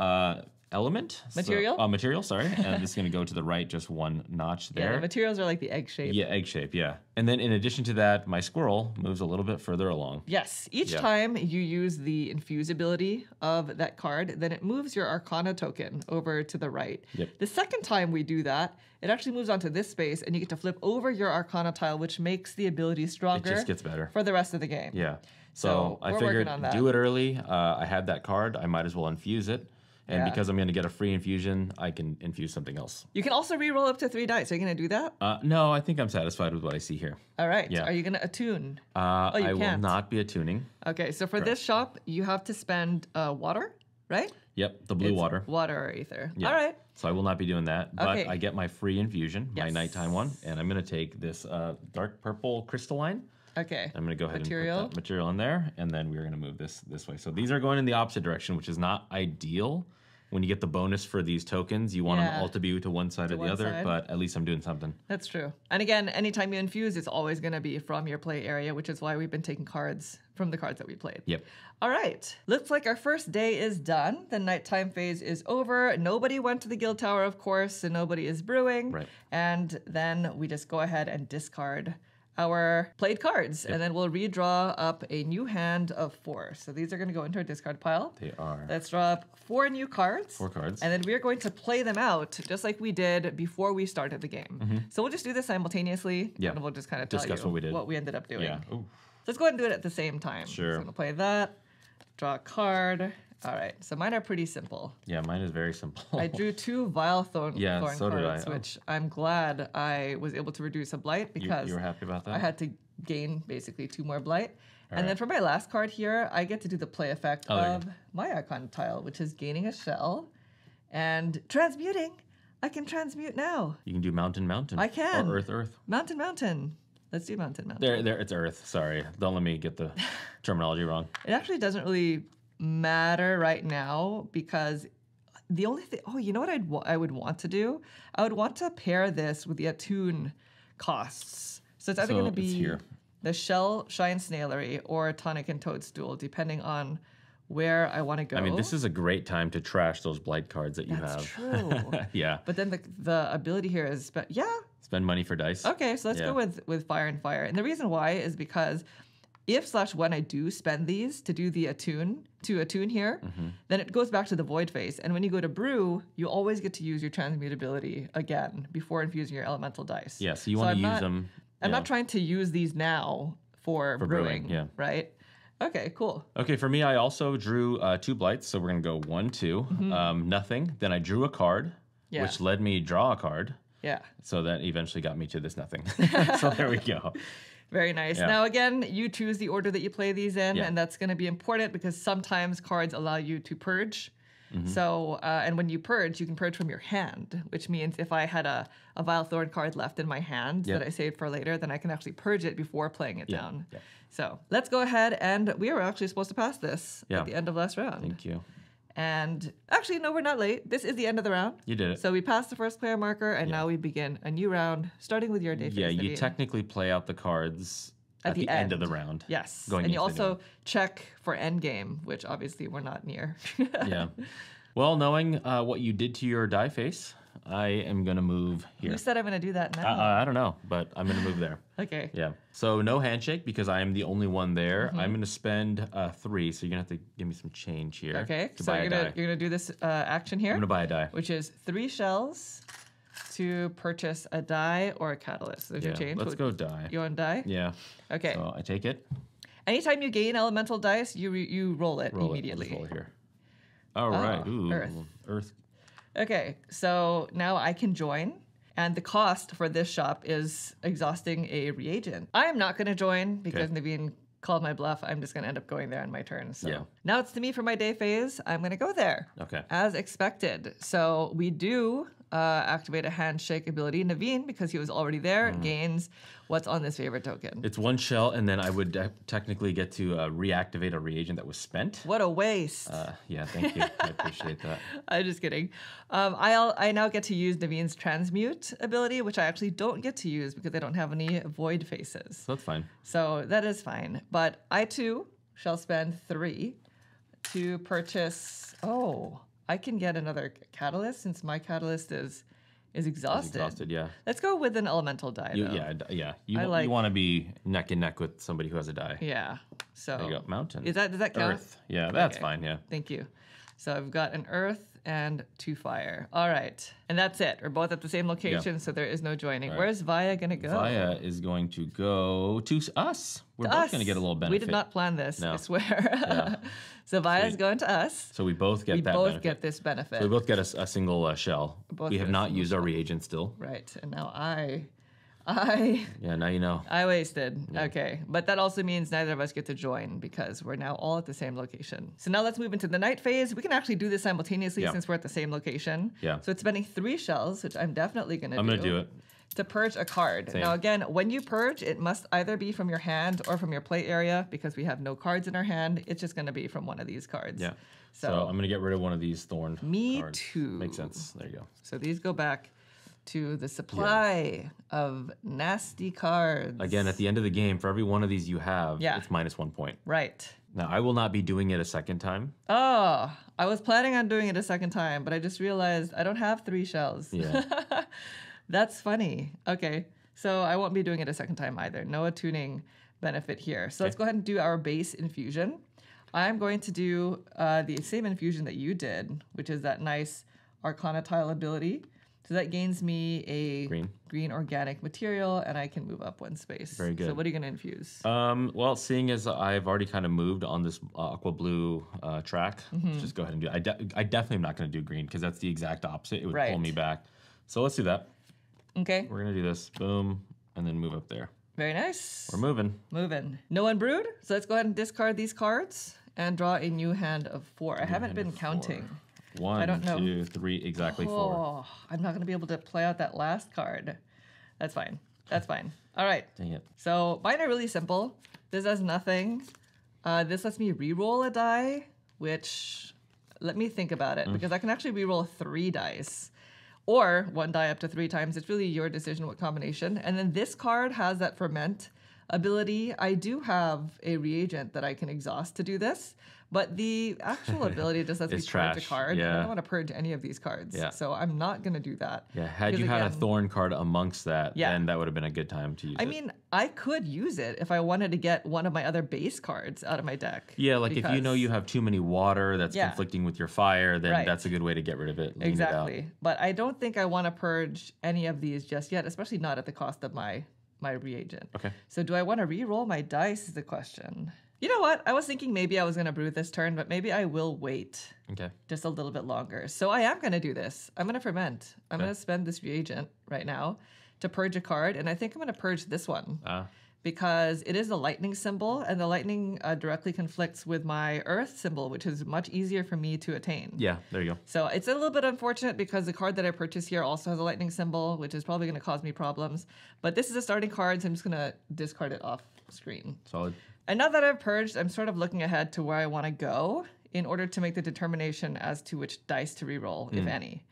element. Material? Material, sorry. And this is going to go to the right, just 1 notch Yeah, there. the materials are like the egg shape. Yeah, egg shape, yeah. And then in addition to that, my squirrel moves a little bit further along. Yes. Each time you use the infuse ability of that card, then it moves your Arcana token over to the right. Yep. The second time we do that, it actually moves onto this space, and you get to flip over your Arcana tile, which makes the ability stronger. It just gets better. For the rest of the game. Yeah. So So I we're figured working on that. do it early. I had that card. I might as well infuse it. And Yeah. because I'm going to get a free infusion, I can infuse something else. You can also re-roll up to 3 dice. Are you going to do that? No, I think I'm satisfied with what I see here. All right. Yeah. Are you going to attune? You I will can't. not be attuning. Okay, so for this shop, you have to spend water, right? Yep, the blue It's water. Water or ether. Yeah. All right. So I will not be doing that, but Okay. I get my free infusion, my Yes. nighttime one, and I'm going to take this dark purple crystalline. Okay. I'm going to go ahead Material. and put that material in there, and then we're going to move this way. So these are going in the opposite direction, which is not ideal. When you get the bonus for these tokens, you want them all to be to one side or the one other, side. but at least I'm doing something. That's true. And again, anytime you infuse, it's always going to be from your play area, which is why we've been taking cards from the cards that we played. Yep. All right. Looks like our first day is done. The nighttime phase is over. Nobody went to the guild tower, of course, and nobody is brewing. Right. And then we just go ahead and discard our played cards, and then we'll redraw up a new hand of 4. So these are going to go into our discard pile. They are. Let's draw up 4 new cards. 4 cards. And then we're going to play them out just like we did before we started the game. So we'll just do this simultaneously. Yeah. And we'll just kind of tell Discuss you what we did. what we ended up doing. Yeah. Ooh. Let's go ahead and do it at the same time. Sure. So I'm going to play that, draw a card. All right. So mine are pretty simple. Yeah, mine is very simple. I drew 2 Vile Thorn Yeah, so did cards, I. Oh. which I'm glad I was able to reduce a blight because you were happy about that? I had to gain basically 2 more blight. All and then right. for my last card here, I get to do the play effect Oh, there you of my icon tile, which is gaining a shell and transmuting. I can transmute now. You can do mountain. I can. Or earth. Mountain. Let's do mountain. There, it's earth. Sorry. Don't let me get the terminology wrong. It actually doesn't really matter right now because the only thing, you know what I would want to do? I would want to pair this with the attune costs. So it's either So going to it's be here. the Shell Shine Snailery or Tonic and Toadstool, depending on where I want to go. I mean, this is a great time to trash those blight cards that you That's have. true. Yeah. But then the ability here is, Spend money for dice. okay, so let's Yeah. go with Fire and Fire. And the reason why is because if/when I do spend these to do the attune here, Mm-hmm. then it goes back to the void phase. And when you go to brew, you always get to use your transmutability again before infusing your elemental dice. Yeah, so you want to use them. I'm not trying to use these now for brewing, yeah. Right? Okay, cool. Okay, for me, I also drew 2 blights. So we're going to go 1, 2, nothing. Then I drew a card, Yeah. which led me draw a card. Yeah. So that eventually got me to this nothing. So there we go. Very nice. Yeah. Now, again, you choose the order that you play these in, Yeah. and that's going to be important because sometimes cards allow you to purge. So, and when you purge, you can purge from your hand, which means if I had a Vile Thorn card left in my hand Yep. that I saved for later, then I can actually purge it before playing it down. Yeah. So let's go ahead, and we were actually supposed to pass this Yeah. at the end of last round. Thank you. And actually, no, we're not late. This is the end of the round. You did it. So we passed the first player marker, and now we begin a new round, starting with your day phase. Yeah, you Naveen. technically play out the cards at the end of the round. Yes. Going and you into the also check for endgame, which obviously we're not near. Yeah. Well, knowing what you did to your die face, I am going to move here. Who said I'm going to do that now? I don't know, but I'm going to move there. Okay. Yeah. So no handshake because I am the only one there. I'm going to spend 3, so you're going to have to give me some change here. Okay. To So buy you're a gonna die. you're gonna do this action here, I'm going to buy a die. which is 3 shells to purchase a die or a catalyst. There's your Yeah. change. Let's go die. You want die? Yeah. Okay. So I take it. Anytime you gain elemental dice, you roll it Roll immediately. it. I'll just roll it here. All right. Ooh. Earth. Earth. Okay, so now I can join, and the cost for this shop is exhausting a reagent. I am not going to join because Naveen called my bluff. I'm just going to end up going there on my turn. So Yeah. now it's to me for my day phase. I'm going to go there. Okay. As expected. So we do activate a handshake ability. Naveen, because he was already there, gains what's on this favorite token. It's 1 shell, and then I would technically get to reactivate a reagent that was spent. What a waste. Yeah, thank you. I appreciate that. I'm just kidding. I now get to use Naveen's transmute ability, which I actually don't get to use because I don't have any void faces. So that's fine. So that is fine. But I too shall spend 3 to purchase. Oh, I can get another catalyst since my catalyst is exhausted. Exhausted, yeah. Let's go with an elemental die. though. Yeah. I You want to be neck and neck with somebody who has a die. Yeah. So There you go. Mountain. does that count? Earth. Yeah, that's Okay. fine, yeah. Thank you. So I've got an earth and 2 fire. All right. And that's it. We're both at the same location, so there is no joining. Right. Where's Vaya going to go? Vaya is going to go to us. We're both going to get a little benefit. We did not plan this, I swear. Yeah. So Vaya's going to us. So we both get get this benefit. So we both get a single shell. We have not used our reagent still. Right. And now I... Yeah, now you know. I wasted. Yeah. Okay. But that also means neither of us get to join because we're now all at the same location. So now let's move into the night phase. We can actually do this simultaneously since we're at the same location. Yeah. So it's spending 3 shells, which I'm definitely going to do. I'm going to do it. To purge a card. Same. Now again, when you purge, it must either be from your hand or from your play area because we have no cards in our hand. It's just going to be from one of these cards. Yeah. So I'm going to get rid of one of these thorn cards. Me too. Makes sense. There you go. So these go back to the supply of nasty cards. Again, at the end of the game, for every one of these you have, it's -1 point. Right. Now, I will not be doing it a second time. Oh, I was planning on doing it a second time, but I just realized I don't have 3 shells. Yeah. That's funny. Okay, so I won't be doing it a second time either. No attuning benefit here. So let's go ahead and do our base infusion. I'm going to do the same infusion that you did, which is that nice Arcana tile ability. So that gains me a green organic material, and I can move up 1 space. Very good. So what are you going to infuse? Well, seeing as I've already kind of moved on this aqua blue track, let's just go ahead and do it. I definitely am not going to do green because that's the exact opposite. It would pull me back. So let's do that. Okay. We're going to do this. Boom. And then move up there. Very nice. We're moving. No one brewed. So let's go ahead and discard these cards and draw a new hand of 4. I haven't been counting. 1, 2, 3, exactly 4. I'm not going to be able to play out that last card. That's fine. That's fine. All right. Dang it. So mine are really simple. This does nothing. This lets me re-roll a die, which, let me think about it, because I can actually re-roll 3 dice. Or 1 die up to 3 times. It's really your decision what combination. And then this card has that ferment ability. I do have a reagent that I can exhaust to do this, but the actual ability just lets me purge a card. Yeah. And I don't want to purge any of these cards. Yeah. So I'm not going to do that. Yeah, had you had a thorn card amongst that, then that would have been a good time to use it. I mean, I could use it if I wanted to get one of my other base cards out of my deck. Yeah, like if you know you have too many water that's conflicting with your fire, then that's a good way to get rid of it. Exactly. But I don't think I want to purge any of these just yet, especially not at the cost of my reagent. Okay. So do I want to re-roll my dice is the question. You know what? I was thinking maybe I was going to brew this turn, but maybe I will wait just a little bit longer. So I am going to do this. I'm going to ferment. I'm going to spend this reagent right now to purge a card, and I think I'm going to purge this one because it is a lightning symbol, and the lightning directly conflicts with my earth symbol, which is much easier for me to attain. Yeah, there you go. So it's a little bit unfortunate because the card that I purchased here also has a lightning symbol, which is probably going to cause me problems. But this is a starting card, so I'm just going to discard it off screen. Solid. And now that I've purged, I'm sort of looking ahead to where I want to go in order to make the determination as to which dice to reroll, if any.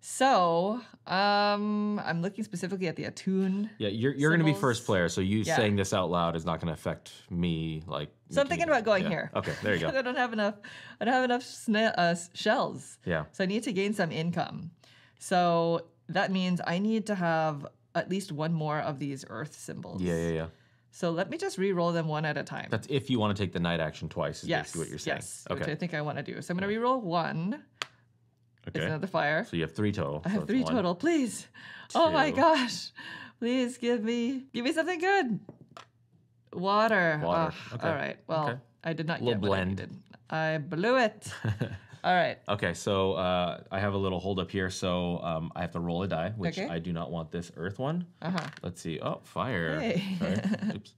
So I'm looking specifically at the attune. Yeah, you're going to be first player, so you saying this out loud is not going to affect me. So I'm thinking about going here. Okay, there you go. I don't have enough shells. Yeah. So I need to gain some income. So that means I need to have at least 1 more of these earth symbols. Yeah. So let me just re-roll them 1 at a time. That's if you want to take the night action twice, is basically what you're saying. Yes, which I think I want to do. So I'm going to re-roll 1. Okay. It's another fire. So you have 3 total. I have 3 total, please. 2. Oh my gosh. Please give me something good. Water. Okay. All right. Well, I did not get what I needed. I blew it. All right. Okay, so I have a little hold up here. So I have to roll a die, which I do not want this earth one. Let's see. Oh, fire. Hey. Sorry. Oops.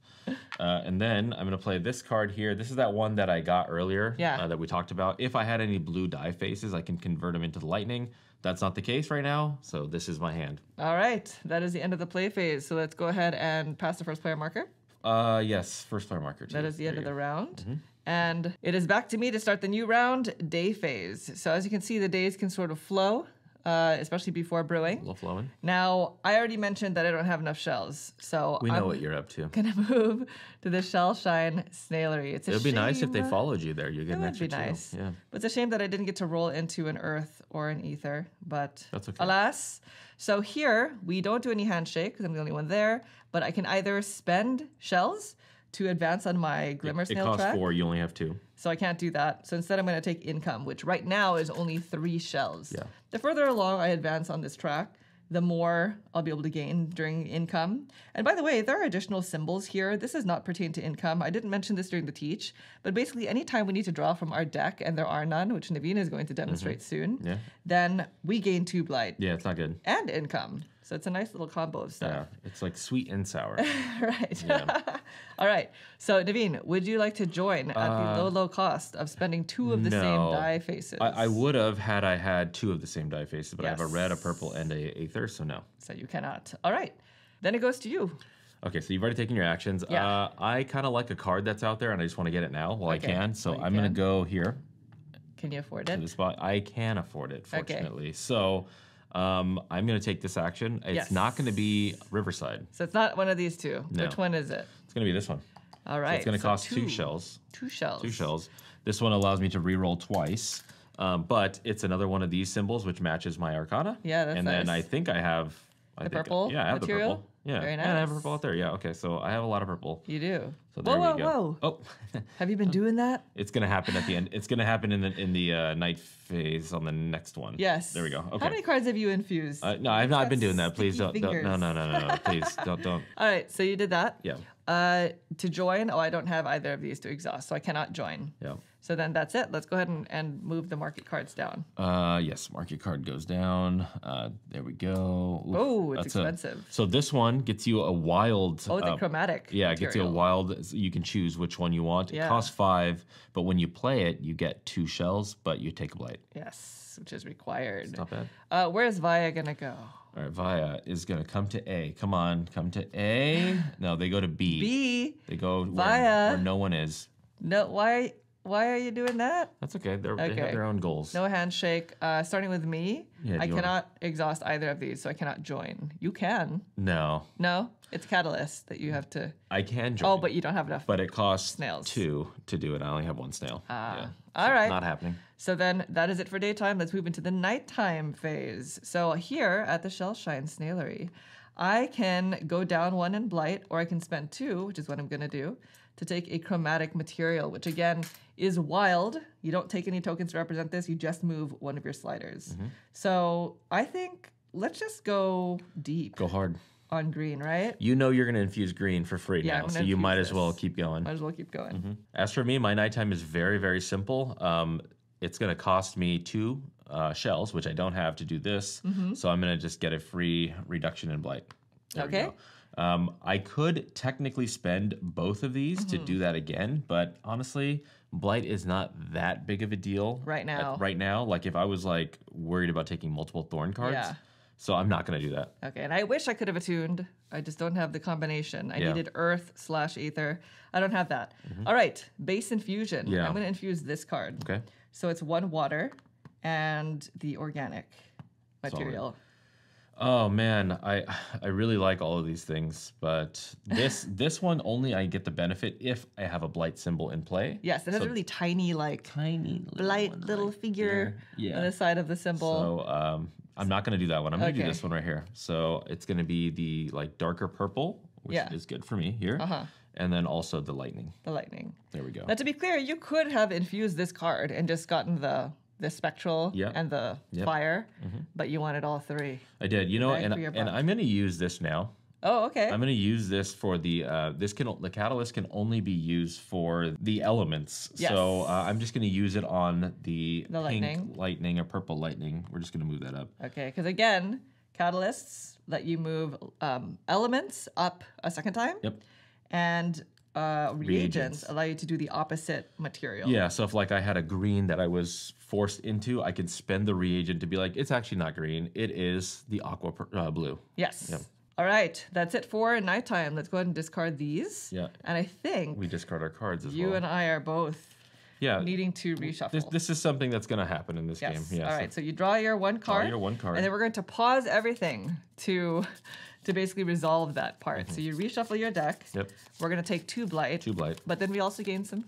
And then I'm going to play this card here. This is that one that I got earlier that we talked about. If I had any blue die faces, I can convert them into the lightning. That's not the case right now, so this is my hand. All right. That is the end of the play phase. So let's go ahead and pass the first player marker. Yes, first player marker. That is the end of the round. And it is back to me to start the new round, day phase. So as you can see, the days can sort of flow, especially before brewing. A little flowing. Now, I already mentioned that I don't have enough shells, so we know what you're up to. Gonna move to the Shell Shine Snailery. It would be nice if they followed you there. You get an extra 2. Nice. Yeah. But it's a shame that I didn't get to roll into an earth or an ether, but that's okay. Alas. So here, we don't do any handshake because I'm the only one there, but I can either spend shells to advance on my Glimmer It Snail costs track. 4. You only have 2. So I can't do that. So instead, I'm going to take income, which right now is only 3 shells. Yeah. The further along I advance on this track, the more I'll be able to gain during income. And by the way, there are additional symbols here. This does not pertain to income. I didn't mention this during the teach, but basically anytime we need to draw from our deck and there are none, which Naveen is going to demonstrate soon, then we gain 2 blight. Yeah, it's not good. And income. So it's a nice little combo of stuff. Yeah, it's like sweet and sour. Right. Yeah. All right. So Naveen, would you like to join at the low cost of spending 2 of the same die faces? I would have had I had 2 of the same die faces, but I have a red, a Yes. purple, and a aether, so no. So you cannot. All right. Then it goes to you. Okay, so you've already taken your actions. Yeah. I kind of like a card that's out there, and I just want to get it now while I Okay, can. So well, you I'm going to can. go here Can you afford to it? the spot. I can afford it, Okay. fortunately. So I'm going to take this action. It's Yes. not going to be Riverside. So it's not one of these 2. No. Which one is it? It's going to be this one. All So right. it's going to cost 2 shells. 2 shells. 2 shells. This one allows me to reroll twice, but it's another one of these symbols which matches my Arcana. Yeah, that's And then nice. I think I have purple Yeah, I have material? the purple. Yeah, Very and I have nice. purple out there. Yeah, okay, so I have a lot of purple. You do. So there whoa, we whoa, go. whoa. Oh, Have you been doing that? it's gonna happen at the end. It's gonna happen in the night phase on the next one. Yes. There we go. Okay. How many cards have you infused? No, I've not got been doing that. Please don't. sticky No, no, fingers. no, no, no. Please don't. All right. So you did that. Yeah. To join, I don't have either of these to exhaust, so I cannot join. Yeah. So then that's it. Let's go ahead and move the market cards down. Yes, market card goes down. There we go. Oof, Oh, it's that's expensive. So this one gets you a wild. Oh, the chromatic. Yeah, it gets you a material. wild. So you can choose which one you want. Yeah. It costs 5, but when you play it, you get 2 shells, but you take a blight. Yes, which is required. It's not bad. Where's Vaya gonna go? All right, Vaya is gonna come to A. Come on, come to A. No, they go to B. B. They go Vaya. where no one is. No. Why are you doing that? That's okay. They have Okay. their own goals. No handshake. Starting with me, Yeah, do I you wanna- cannot exhaust either of these, so I cannot join. You can. No, No, it's Catalyst that you have to. I can join. Oh, but you don't have enough. but it costs Snails. 2 to do it. I only have 1 snail. Ah. Yeah. All right. Not happening. So then that is it for daytime. Let's move into the nighttime phase. So here at the Shellshine Snailery, I can go down 1 in Blight, or I can spend 2, which is what I'm going to do, to take a chromatic material, which again is wild. You don't take any tokens to represent this. You just move one of your sliders. Mm-hmm. So I think let's just go deep Go hard. on green, right? You know you're going to infuse green for free Yeah, I'm now, gonna so you might infuse as well this. keep going. Might as well keep going. As for me, my nighttime is very, very simple. It's going to cost me 2 shells, which I don't have to do this. So I'm going to just get a free reduction in blight. There we Okay. go. I could technically spend both of these to do that again, but honestly, blight is not that big of a deal Right now. Right now, like if I was like worried about taking multiple thorn cards, Yeah. so I'm not going to do that. Okay, and I wish I could have attuned. I just don't have the combination. I Yeah. needed Earth/Ether. I don't have that. All right, base infusion. Yeah. I'm going to infuse this card. Okay. So it's 1 water and the organic material. Oh man, I really like all of these things, but this one only I get the benefit if I have a blight symbol in play. Yes, it has So a really tiny, like, tiny blight one little right figure there. on the side of the symbol. So I'm not gonna do that one. I'm gonna do Okay. this one right here. So it's gonna be the like darker purple, which Yeah. is good for me here, Uh-huh. and then also the lightning. The lightning. There we go. Now, to be clear, you could have infused this card and just gotten the spectral Yep. and the Yep. fire, but you wanted all 3. I did. You know, Bang and for your and buck. I'm gonna use this now. Oh, okay. I'm going to use this for the the catalyst can only be used for the elements. Yes. So I'm just going to use it on the pink lightning. or purple lightning. We're just going to move that up. Okay, because again, catalysts let you move elements up a second time. Yep. And reagents Reagents. allow you to do the opposite material. Yeah. So if like I had a green that I was forced into, I could spend the reagent to be like, it's actually not green. It is the aqua blue. Yes. Yep. All right, that's it for nighttime. Let's go ahead and discard these. Yeah. And I think We discard our cards as you well. and I are both Yeah. needing to reshuffle. This is something that's going to happen in this yes. game. Yeah. All right, so you draw your 1 card. your 1 card. And then we're going to pause everything to basically resolve that part. So you reshuffle your deck. Yep. We're going to take 2 blight. 2 blight. But then we also gain some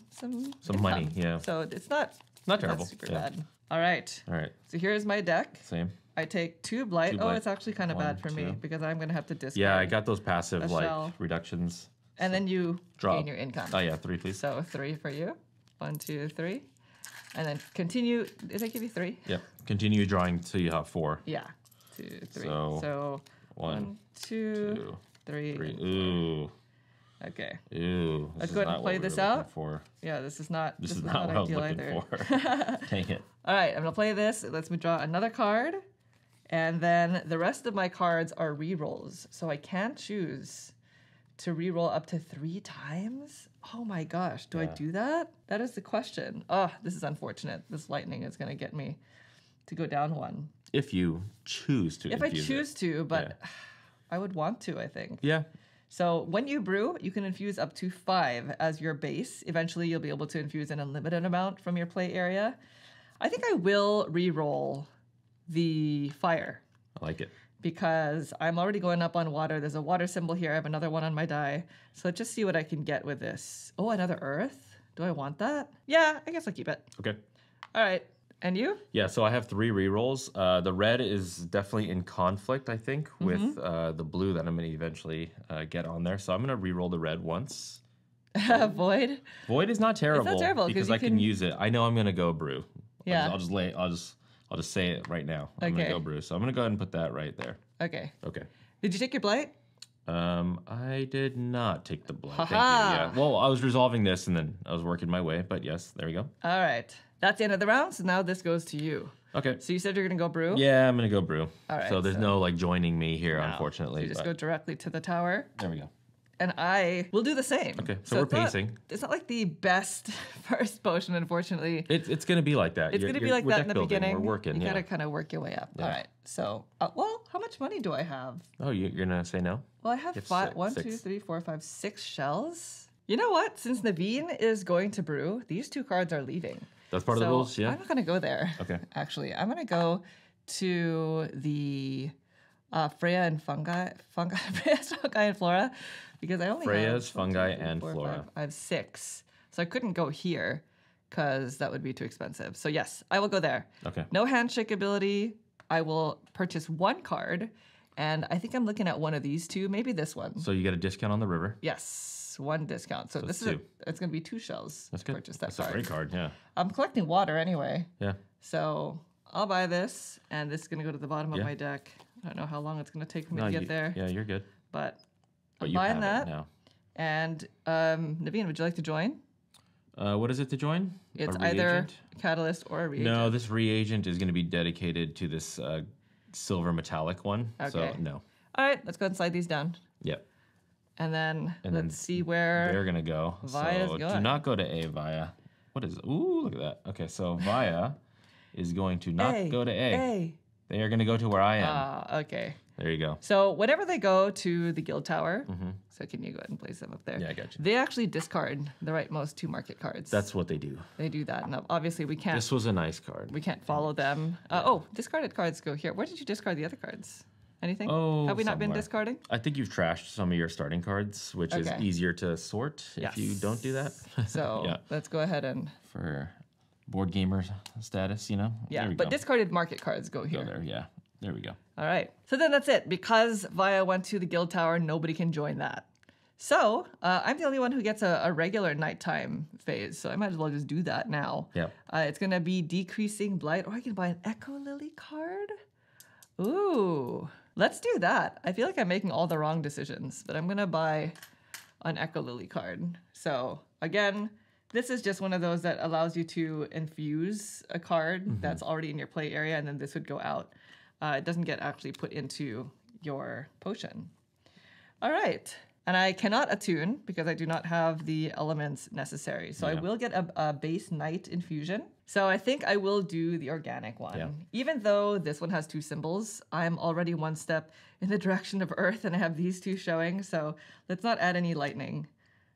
money, income. yeah. So it's not terrible, super yeah. bad. All right. All right. So here's my deck. Same. I take 2 blight. 2 Oh, blight. it's actually kind of 1, bad for me 2. because I'm going to have to discard. Yeah, I got those passive a like shell. reductions. And then you Drop. gain your income. Oh, yeah, 3, please. So 3 for you. 1, 2, 3. And then continue. Did I give you 3? Yep. Continue drawing till you have 4. Yeah. 2, 3. So, So 1, 2, 3. 3. Ooh. Okay. Ooh. Let's go ahead and play this out. For. Yeah, this is not This is not what I was ideal looking either. for. Dang it. All right, I'm gonna play this. Let's me draw another card, and then the rest of my cards are re-rolls. So I can't choose to re-roll up to 3 times. Oh my gosh, do I do that? That is the question. Oh, this is unfortunate. This lightning is gonna get me to go down 1. If you choose to. If I choose to, but I would want to, I think. Yeah. So when you brew, you can infuse up to 5 as your base. Eventually, you'll be able to infuse an unlimited amount from your play area. I think I will re-roll the fire I like it. because I'm already going up on water. There's a water symbol here. I have another one on my die. So let's just see what I can get with this. Oh, another earth? Do I want that? Yeah, I guess I'll keep it. Okay. All right. And you? Yeah, so I have 3 rerolls. The red is definitely in conflict, I think, with the blue that I'm going to eventually get on there. So I'm going to reroll the red once. Void? Void is not terrible. It's not terrible because you I can use it. I know I'm going to go brew. Yeah. I'll just say it right now. I'm going to go brew. So I'm going to go ahead and put that right there. Okay. Okay. Did you take your blight? I did not take the blight. Thank you. Ha-ha. Yeah. Well, I was resolving this and then I was working my way, but yes, there we go. All right. That's the end of the round. So now this goes to you. Okay. So you said you're going to go brew? Yeah, I'm gonna go brew. All right, So there's no like joining me here, No. unfortunately. So you just but go directly to the tower. there we go. And I will do the same. Okay, so we're it's not- pacing. It's not like the best first potion, unfortunately. It's gonna be like that. It's going to be like we're that deck in the building, beginning. We're working. You Yeah. got to kind of work your way up. Yeah. All right. So, well, how much money do I have? Oh, you're gonna say no? Well, I have It's 1, 2, six. 3, 4, 5, 6 shells. You know what? Since Naveen is going to brew, these 2 cards are leaving. That's part of the So rules. Yeah. I'm not going to go there. Okay. Actually, I'm going to go to the Freya and Freya's fungi and flora, because I only Freya's have 1, 2, fungi 3, and 4, flora. 5, I have 6, so I couldn't go here because that would be too expensive. So yes, I will go there. Okay. No handshake ability. I will purchase 1 card, and I think I'm looking at one of these 2, maybe this one. So you get a discount on the river. Yes, 1 discount. So So this it's is 2. it's going to be 2 shells. That's to good. Purchase that That's card. a great card. Yeah. I'm collecting water anyway. Yeah. So I'll buy this, and this is going to go to the bottom of Yeah. my deck. I don't know how long it's going to take for me No, to get there, Yeah, you're good. but But I'm you buying have that. it now. And Naveen, would you like to join? What is it to join? It's A either reagent? catalyst or a reagent. No, this reagent is going to be dedicated to this silver metallic one. So Okay. no. All right, let's go ahead and slide these down. Yep. And then And then let's see where They're gonna go. Via's so do going. not go to A, Via. What is it? Ooh, look at that. Okay, so Via is going to not go to A. A. They are gonna go to where I am. Ah, okay. There you go. So whenever they go to the guild tower, so can you go ahead and place them up there? Yeah, I got you. They actually discard the rightmost 2 market cards. That's what they do. They do that, and obviously we can't. This was a nice card. We can't follow them. Oh, discarded cards go here. Where did you discard the other cards? Anything? Oh, Have we not been somewhere. discarding? I think you've trashed some of your starting cards, which is Okay. easier to sort if you don't do that. So Yeah. let's go ahead and For board gamer status, you know? yeah. There we But go. discarded market cards go Go here. there, yeah. There we go. All right. So then that's it. Because Via went to the guild tower, nobody can join that. So I'm the only one who gets a regular nighttime phase. So I might as well just do that now. Yeah. It's going to be decreasing blight, or I can buy an Echo Lily card. Ooh, let's do that. I feel like I'm making all the wrong decisions, but I'm going to buy an Echo Lily card. So again, this is just one of those that allows you to infuse a card that's already in your play area, and then this would go out. It doesn't get actually put into your potion. All right. And I cannot attune because I do not have the elements necessary. So I Yeah. will get a base night infusion. So I think I will do the organic one. Yeah. Even though this one has 2 symbols, I'm already 1 step in the direction of Earth, and I have these 2 showing. So let's not add any lightning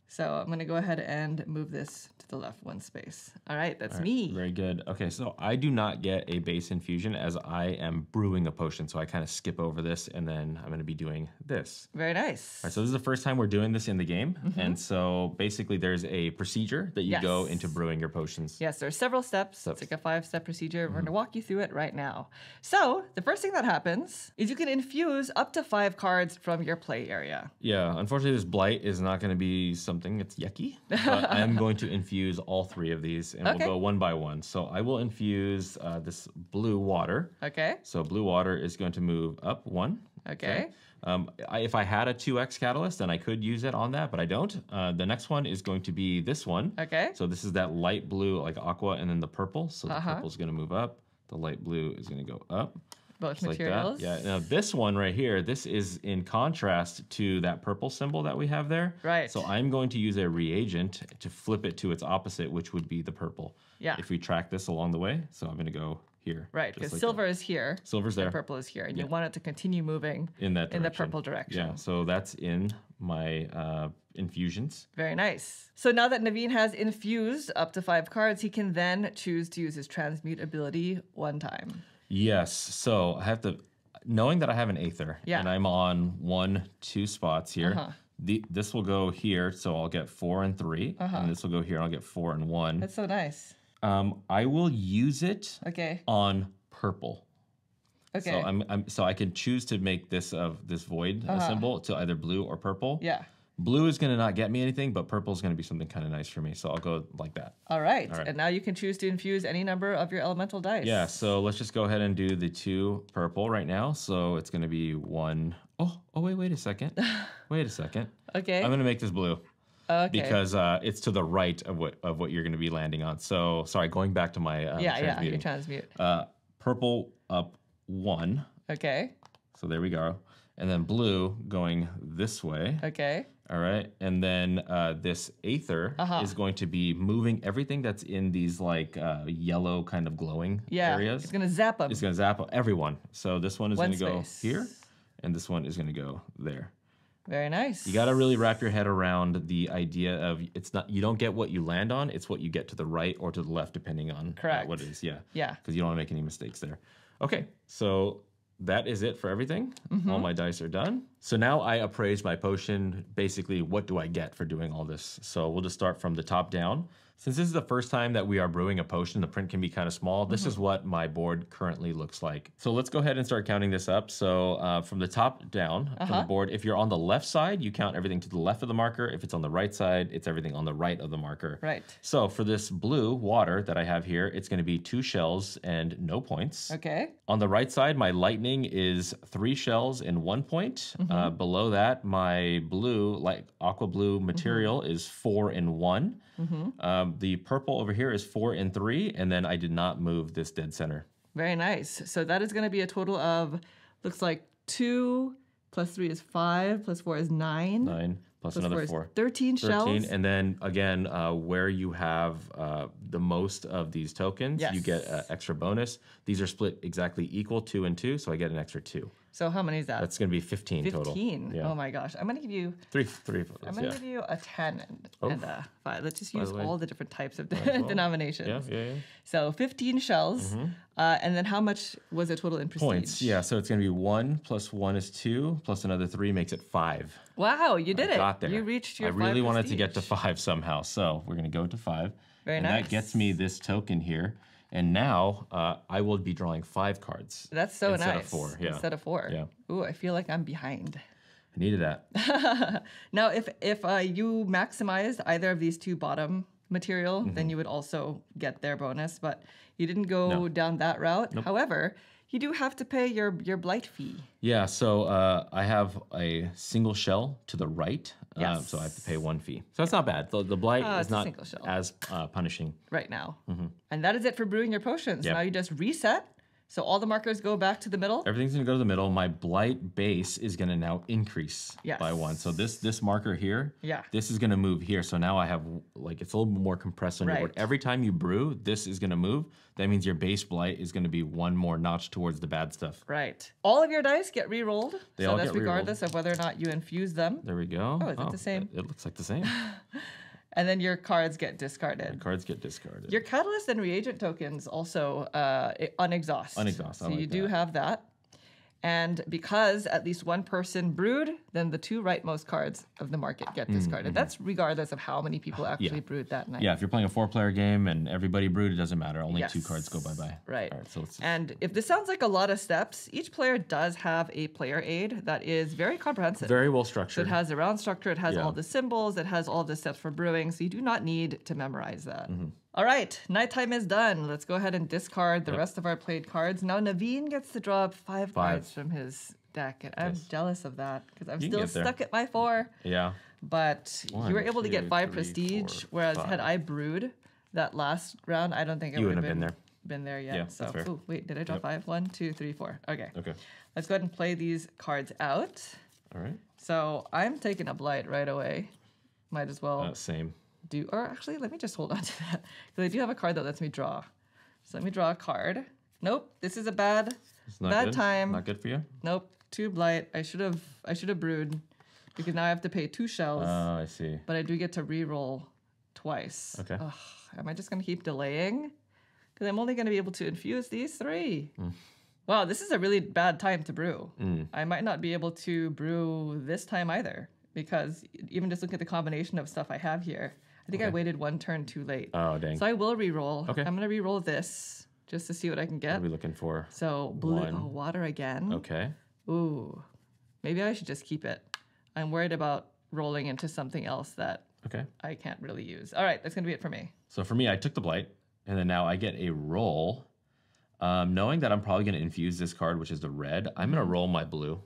So I'm going to go ahead and move this to the left 1 space. All right, that's me. Very good. Okay, so I do not get a base infusion as I am brewing a potion. So I kind of skip over this, and then I'm going to be doing this. Very nice. All right, so this is the first time we're doing this in the game. And so basically there's a procedure that you go into brewing your potions. Yes, there are several steps. It's like a 5-step procedure. We're going to walk you through it right now. So the first thing that happens is you can infuse up to 5 cards from your play area. Yeah, unfortunately this blight is not going to be something that's yucky. But I am going to infuse all 3 of these, and we'll go one by one. So I will infuse this blue water. Okay. So blue water is going to move up 1. Okay. If I had a 2x catalyst, then I could use it on that, but I don't. The next one is going to be this one. Okay. So this is that light blue, like aqua, and then the purple. So the purple is going to move up. The light blue is going to go up. Both Just materials. Like that. Yeah. Now this one right here, this is in contrast to that purple symbol that we have there. Right. So I'm going to use a reagent to flip it to its opposite, which would be the purple. Yeah. If we track this along the way, so I'm going to go here. Right, because like silver is here. Silver's there. And purple is here, and you want it to continue moving in that direction. in the purple direction. Yeah, so that's in my infusions. Very nice. So now that Naveen has infused up to 5 cards, he can then choose to use his transmute ability 1 time. Yes, so I have to, knowing that I have an Aether, and I'm on 1, 2 spots here, this will go here, so I'll get 4 and 3, and this will go here, and I'll get 4 and 1. That's so nice. I will use it on purple. Okay. So so I can choose to make this void symbol to either blue or purple. Yeah. Blue is going to not get me anything, but purple is going to be something kind of nice for me. So I'll go like that. All right. And now you can choose to infuse any number of your elemental dice. Yeah. So let's just go ahead and do the 2 purple right now. So it's going to be 1. Oh, wait a second. Wait a second. Okay. I'm going to make this blue. Okay. Because it's to the right of what you're going to be landing on. So sorry, going back to my your transmute. Purple up 1. Okay. So there we go. And then blue going this way. Okay. All right. And then this Aether is going to be moving everything that's in these like yellow kind of glowing areas. It's going to zap them. It's going to zap everyone. So this one is going to go space. here, and this one is going to go there. Very nice. You got to really wrap your head around the idea of it's not, you don't get what you land on, it's what you get to the right or to the left, depending on what it is. Yeah. Yeah. Because you don't want to make any mistakes there. Okay. So that is it for everything. All my dice are done. So now I appraise my potion. Basically, what do I get for doing all this? So we'll just start from the top down. Since this is the first time that we are brewing a potion, the print can be kind of small. This is what my board currently looks like. So let's go ahead and start counting this up. So from the top down, from the board, if you're on the left side, you count everything to the left of the marker. If it's on the right side, it's everything on the right of the marker. Right. So for this blue water that I have here, it's going to be 2 shells and no points. Okay. On the right side, my lightning is 3 shells and 1 point. Below that, my blue, like aqua blue material is 4 and 1. The purple over here is 4 and 3, and then I did not move this dead center. Very nice. So that is going to be a total of, looks like 2 plus 3 is 5, plus 4 is 9. 9 plus another 4. 13 shells. And then again, where you have the most of these tokens, you get an extra bonus. These are split exactly equal, 2 and 2, so I get an extra 2. So how many is that? That's going to be 15 total. 15? Yeah. Oh my gosh. I'm going to give you... Three of those, I'm going to give you a 10 and a 5. Let's just use all the different types of denominations. Yeah. So 15 shells. And then how much was the total in prestige? Points, yeah. So it's going to be 1 plus 1 is 2, plus another 3 makes it 5. Wow, you did it. Got there. You reached your 5 I really wanted to prestige. get to 5 somehow, so we're going to go to 5. Very and nice. that gets me this token here. And now I will be drawing 5 cards. That's so instead nice. Of 4, yeah. Instead of 4. Yeah. Ooh, I feel like I'm behind. I needed that. Now, if you maximized either of these 2 bottom material, then you would also get their bonus, but you didn't go down that route. Nope. However, you do have to pay your blight fee. Yeah, so I have a single shell to the right, so I have to pay 1 fee. So that's not bad. The blight is not as punishing. Right now. And that is it for brewing your potions. Yep. Now you just reset So all the markers go back to the middle? Everything's going to go to the middle. My blight base is going to now increase by 1. So this marker here, this is going to move here. So now I have, like, it's a little bit more compressed on your board. Every time you brew, this is going to move. That means your base blight is going to be 1 more notch towards the bad stuff. Right. All of your dice get re-rolled. So that's regardless of whether or not you infuse them. There we go. Oh, is it the same? It looks like the same. And then your cards get discarded. The cards get discarded. Your catalyst and reagent tokens also unexhaust. Unexhaust. So you do have that. And because at least one person brewed, then the 2 rightmost cards of the market get discarded. That's regardless of how many people actually brewed that night. Yeah, if you're playing a 4-player game and everybody brewed, it doesn't matter. Only 2 cards go bye-bye. Right. All right, so and if this sounds like a lot of steps, each player does have a player aid that is very comprehensive. Very well structured. So it has a round structure, it has all the symbols, it has all the steps for brewing, so you do not need to memorize that. All right, nighttime is done. Let's go ahead and discard the rest of our played cards. Now Naveen gets to draw up 5 cards from his deck, and I'm jealous of that because I'm still stuck at my 4. Yeah. But you were able to get 5 prestige, whereas had I brewed that last round, I don't think I would have been there yet. Yeah, so, that's fair. wait, did I draw 5? 1, 2, 3, 4. Okay. Okay. Let's go ahead and play these cards out. All right. So I'm taking a blight right away. Might as well same. Or actually, let me just hold on to that because I do have a card that lets me draw. So let me draw a card. Nope, this is a bad time. Not good for you. Nope, 2 blight. I should have brewed because now I have to pay 2 shells. Oh, I see. But I do get to re-roll twice. Okay. Ugh, am I just gonna keep delaying? Because I'm only gonna be able to infuse these 3. Wow, this is a really bad time to brew. I might not be able to brew this time either because even just looking at the combination of stuff I have here, I think I waited 1 turn too late. Oh, dang. So I will re-roll. Okay. I'm going to re-roll this just to see what I can get. What are we looking for? So blue, water again. Okay. Ooh, maybe I should just keep it. I'm worried about rolling into something else that I can't really use. All right, that's going to be it for me. So for me, I took the blight, and then now I get a roll. Knowing that I'm probably going to infuse this card, which is the red, I'm going to roll my blue.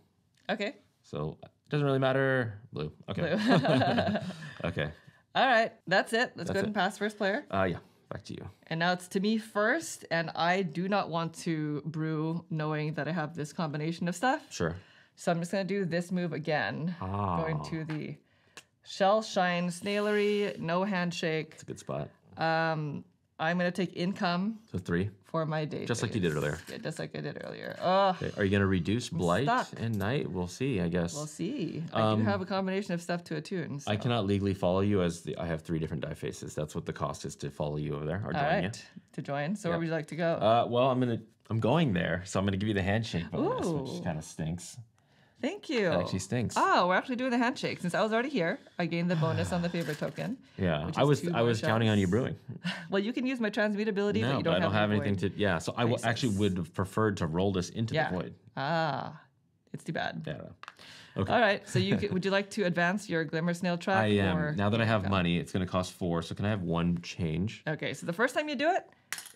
Okay. So it doesn't really matter. Blue. Okay. Blue. Okay. All right, that's it. Let's go ahead and pass first player. Yeah, back to you. And now it's to me first, and I do not want to brew knowing that I have this combination of stuff. Sure. So I'm just going to do this move again. Going to the Shell Shine Snailery, no handshake. It's a good spot. I'm going to take income. So 3. For my day. Just like you did earlier. Yeah, just like I did earlier. Okay. Are you going to reduce blight stuck. and night? We'll see, I guess. We'll see. I do have a combination of stuff to attune. So. I cannot legally follow you as I have 3 different die faces. That's what the cost is to follow you over there. Or all join right. To join. So where would you like to go? Well, I'm going there, so I'm going to give you the handshake bonus, which kind of stinks. Thank you. It actually stinks. Oh, we're actually doing the handshake. Since I was already here, I gained the bonus on the favorite token. Yeah, I was counting on you brewing. Well, you can use my transmutability, but you but I don't have anything void. to. Yeah, so I actually would have preferred to roll this into the void. It's too bad. Yeah. Okay. All right. So would you like to advance your Glimmer Snail track? I am. Now that I have money, it's going to cost 4. So can I have 1 change? Okay. So the first time you do it,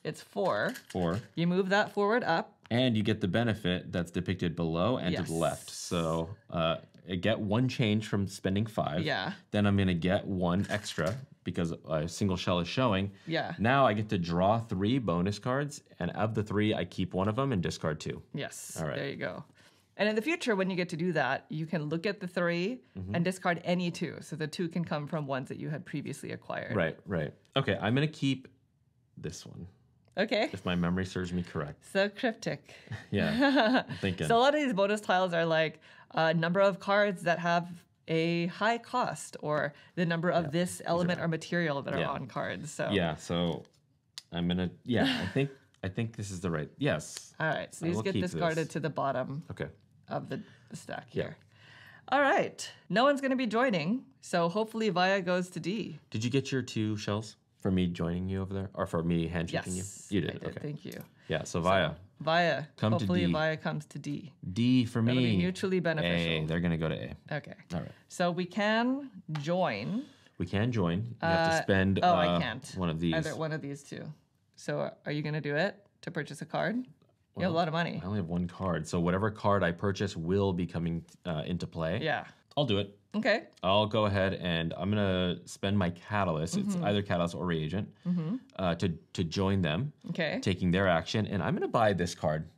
it's 4. 4. You move that forward up. And you get the benefit that's depicted below and to the left. So I get 1 change from spending 5. Yeah. Then I'm going to get 1 extra because a single shell is showing. Yeah. Now I get to draw 3 bonus cards, and of the 3, I keep 1 of them and discard 2. Yes. All right. There you go. And in the future, when you get to do that, you can look at the 3 and discard any 2. So the 2 can come from ones that you had previously acquired. Right. Okay, I'm going to keep this one. Okay. If my memory serves me correct. So cryptic. Yeah, I'm thinking. So a lot of these bonus tiles are like a number of cards that have a high cost or the number of this element or material that are on cards. So yeah, so I'm going to, I think this is the right, yes. All right, so these get discarded to the bottom of the stack here. All right, no one's going to be joining, so hopefully Vaya goes to D. Did you get your 2 shells for me joining you over there? Or for me handshaking you? You did, I did. Okay. Thank you. Yeah, so Vaya. Vaya. Come to D. Hopefully Vaya comes to D. D for me. That'll be mutually beneficial. A. They're going to go to A. Okay. All right. So we can join. We can join. You have to spend I can't. one of these. Either one of these 2. So are you going to do it to purchase a card? You have a lot of money. I only have 1 card. So whatever card I purchase will be coming into play. Yeah. I'll do it. Okay. I'll go ahead and I'm gonna spend my catalyst. It's either catalyst or reagent to join them, Okay. taking their action, and I'm gonna buy this card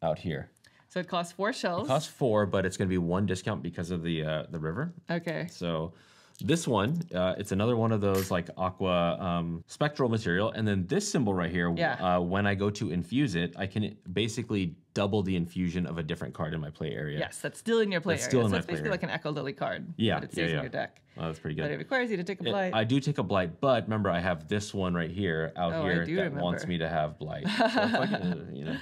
out here. So it costs 4 shells. It costs 4, but it's gonna be 1 discount because of the river. Okay. So this one, it's another one of those like aqua spectral material, and then this symbol right here. Yeah. When I go to infuse it, I can basically double the infusion of a different card in my play area. Yes, that's still in your play area. Still in so my it's play basically area. like an Echo Lily card. Yeah, But it stays in yeah. your deck. Oh, that's pretty But it good. requires you to take a blight. I do take a blight, but remember I have this one right here out Oh, I here do that remember. wants me to have blight. So if I can, you know.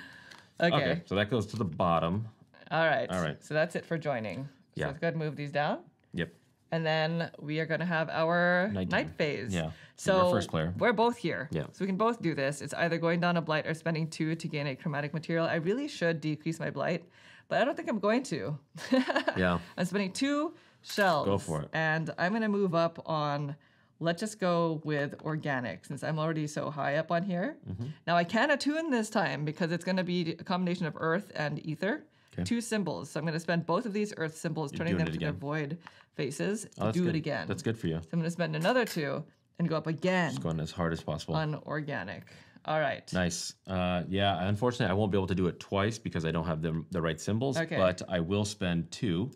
Okay. So that goes to the bottom. All right. All right. So that's it for joining. So Yeah. let's go ahead and move these down. Yep. And then we are going to have our Nighttime. night phase. Yeah. So You're first player. we're both here. Yeah. So we can both do this. It's either going down a blight or spending 2 to gain a chromatic material. I really should decrease my blight, but I don't think I'm going to. Yeah. I'm spending 2 shells. Go for it. And I'm going to move up on, let's just go with organic since I'm already so high up on here. Mm-hmm. Now I can attune this time because it's going to be a combination of earth and ether. Okay. 2 symbols. So I'm going to spend both of these earth symbols, turning doing them it to their again. void faces Oh, that's do good. it again. That's good for you. So I'm going to spend another 2 and go up again Just going as hard as possible. on organic. All right. Nice. Yeah, unfortunately, I won't be able to do it twice because I don't have the right symbols, Okay. but I will spend 2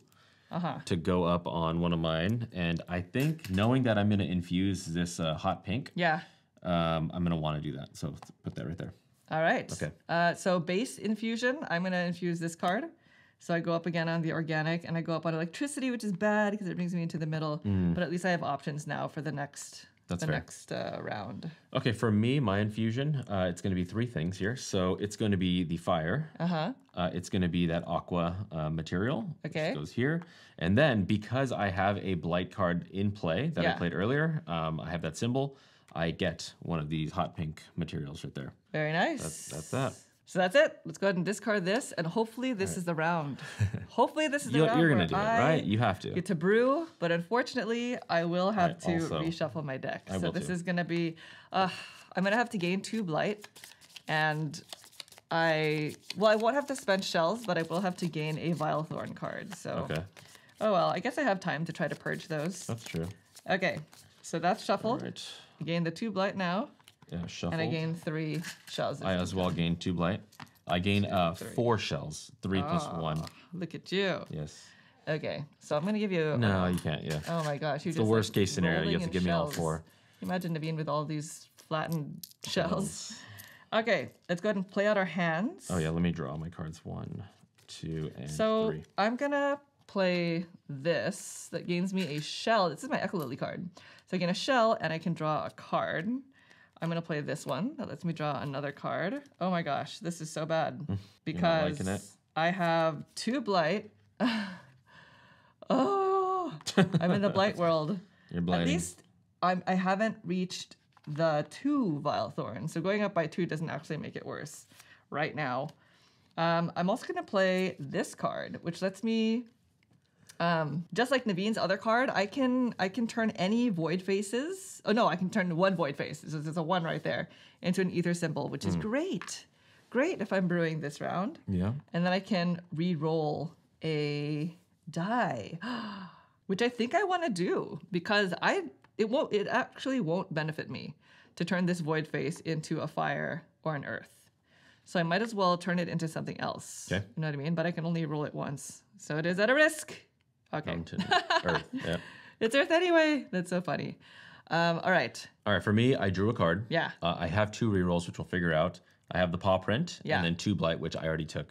to go up on one of mine. And I think knowing that I'm going to infuse this hot pink, Yeah. I'm going to want to do that. So put that right there. All right. Okay. So base infusion, I'm going to infuse this card. So I go up again on the organic, and I go up on electricity, which is bad because it brings me into the middle. But at least I have options now for the next That's fair. next round. Okay, for me, my infusion, it's going to be 3 things here. So it's going to be the fire. It's going to be that aqua material, Okay. which goes here. And then because I have a blight card in play that I Yeah. played earlier, I have that symbol. I get one of these hot pink materials right there. Very nice. That's that. So that's it. Let's go ahead and discard this, and hopefully this is the round. Hopefully this is the round. You're where going to do it, I right? You have to. get to brew, but unfortunately, I will have to also- reshuffle my deck. I So will this too. is going to be, I'm going to have to gain 2 blight, and I won't have to spend shells, but I will have to gain a Vile Thorn card. So, Okay, oh well, I guess I have time to try to purge those. that's true. Okay, so that's All shuffled. right. I gain the 2 blight now, Yeah, shuffled. and I gain 3 shells. I as well gain 2 blight. I gain 4 shells, 3 plus 1. Look at you. Yes. Okay, so I'm going to give you... No, you can't. Yeah. Oh my gosh, you It's the just worst case scenario. You rolling have to in give me all shells. 4. Imagine Naveen with all these flattened shells. Okay, let's go ahead and play out our hands. Oh yeah, let me draw my cards. 1, 2, and So 3. I'm gonna play this that gains me a shell. This is my Echolily card. So I gain a shell and I can draw a card. I'm gonna play this one that lets me draw another card. Oh my gosh, this is so bad because liking it? I have 2 blight. Oh, I'm in the blight world. You're blighting. At least I haven't reached the 2 Vile Thorns, so going up by 2 doesn't actually make it worse right now. I'm also going to play this card, which lets me, just like Naveen's other card, I can turn any void faces. Oh no, I can turn 1 void face. So there's a 1 right there into an ether symbol, which is great. Great if I'm brewing this round. Yeah. And then I can re-roll a die, which I think I want to do because it actually won't benefit me to turn this void face into a fire or an earth. So I might as well turn it into something else. Okay. You know what I mean? But I can only roll it once. So it is at a risk. Okay. Mountain, Earth. Yeah. It's earth anyway. That's so funny. All right. All right. For me, I drew a card. Yeah. I have 2 rerolls, which we'll figure out. I have the paw print. Yeah. And then 2 blight, which I already took.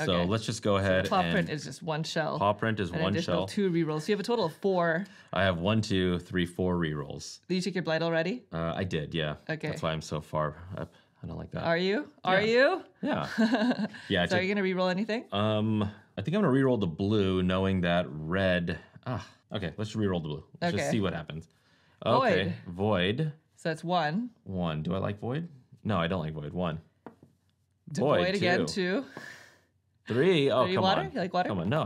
So Okay. let's just go ahead. Paw and print is just 1 shell. paw print is an 1 additional shell. 2 rerolls. So you have a total of 4. I have 1, 2, 3, 4 rerolls. Did you take your blight already? I did. Yeah. Okay. That's why I'm so far up. I don't like that. Are you? Are you? Yeah. Yeah. I So are took, you going to re-roll anything? I think I'm gonna reroll the blue, knowing that red. Okay, let's reroll the blue. Let's just Okay. see what happens. Okay, void. So that's 1. 1. Do I like void? No, I don't like void. 1. Void again, 2. 2. 3. Oh, Are you come water? on. You like water? Come on. No,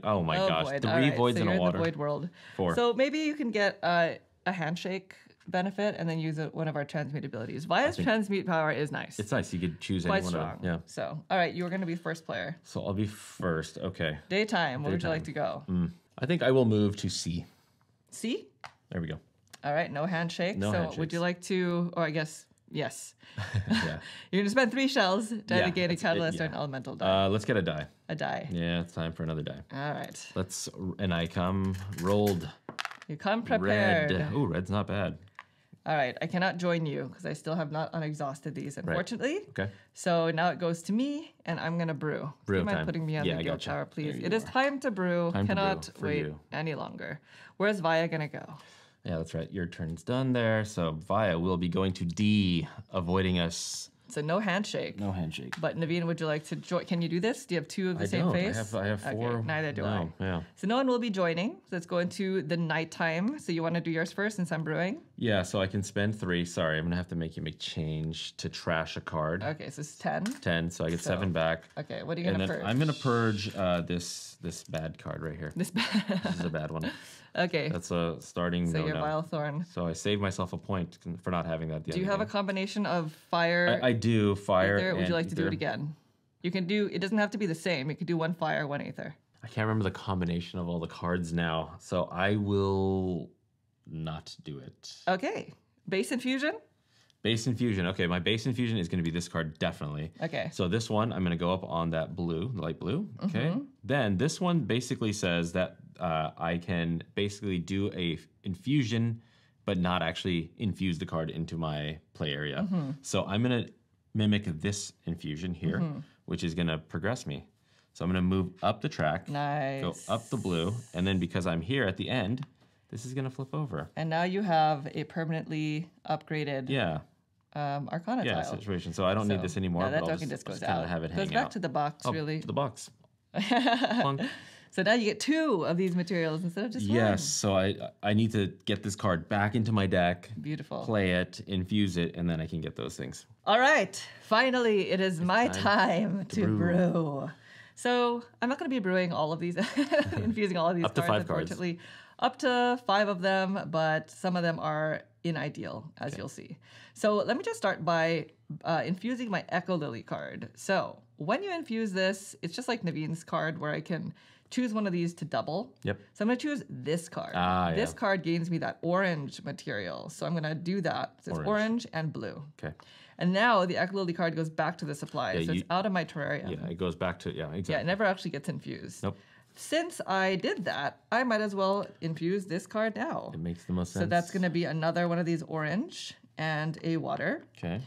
oh my gosh. Void. 3 All right, voids so in you're a water. in the void world. 4. So maybe you can get a handshake benefit and then use one of our transmute abilities. Via's transmute power is nice. It's nice. You could choose quite any one strong. of them. Yeah. So, all right, you're going to be first player. So I'll be first. Okay. Daytime. Where would you like to Daytime. go? I think I will move to C. C? There we go. All right, no handshake. No so handshakes. would you like to, or I guess, yes. Yeah. You're going to spend 3 shells to Yeah, gain a that's it, catalyst or yeah. an elemental die. Let's get a die. A die. Yeah, it's time for another die. All right. And I come rolled You come prepared. red. Ooh, red's not bad. All right, I cannot join you because I still have not unexhausted these, unfortunately. Okay. So now it goes to me, and I'm going to brew. Brew Do you mind time. putting me on Yeah, the I guild gotcha. tower, please? There you It is are. time to brew. Time to Cannot brew for wait you. any longer. Where's Vaya going to go? Yeah, that's right. Your turn's done there. So Vaya will be going to D, avoiding us. So no handshake. No handshake. But Naveen, would you like to join? Can you do this? Do you have 2 of the same don't. face? I have 4. Okay, neither do I. No, yeah. So no one will be joining. So let's go into the nighttime. So you want to do yours first since I'm brewing? Yeah, so I can spend 3. Sorry, I'm going to have to make you make change to trash a card. Okay, so it's 10. 10, so I get So- 7 back. Okay, what are you And going to then purge? I'm going to purge this bad card right here. This This is a bad one. Okay, That's a starting so no your no. Vile Thorn. So I saved myself a point for not having that at the Do end you of have the a combination of fire? game. I do fire. Ether? Would and you like to do it ether. again? You can do. It doesn't have to be the same. You could do 1 fire, 1 ether. I can't remember the combination of all the cards now, so I will not do it. Okay, base infusion. Base infusion. Okay, my base infusion is going to be this card definitely. Okay. So this one, I'm going to go up on that blue, light blue. Okay. Mm-hmm. Then this one basically says that I can basically do a infusion, but not actually infuse the card into my play area. Mm-hmm. So I'm going to mimic this infusion here, which is going to progress me. So I'm going to move up the track, Nice. go up the blue, and then because I'm here at the end, this is going to flip over. And now you have a permanently upgraded Yeah. Arcana Yeah, tile. situation. So I don't need this anymore. No, that but I'll token just goes kinda out. have it Goes hang back out. to the box, Oh, really. to the box. Plunk. So now you get 2 of these materials instead of just Yes, so I need to get this card back into my deck, one. Beautiful. play it, infuse it, and then I can get those things. All right, finally, it is my time to brew. brew. So I'm not going to be brewing all of these, infusing all of these Up to cards, 5 cards. unfortunately. Up to 5 of them, but some of them are inimdeal, as you'll see. So let me just start by infusing my Echo Lily card. So when you infuse this, it's just like Naveen's card where I can choose one of these to double. Yep. So I'm going to choose this card. Ah, This yeah. card gains me that orange material. So I'm going to do that. So it's orange and blue. Okay. And now the Echolily card goes back to the supply. Yeah, so it's out of my terrarium. Yeah, it goes back to, yeah, exactly. Yeah, it never actually gets infused. Nope. Since I did that, I might as well infuse this card now. It makes the most sense. So that's going to be another one of these orange and a water. Okay.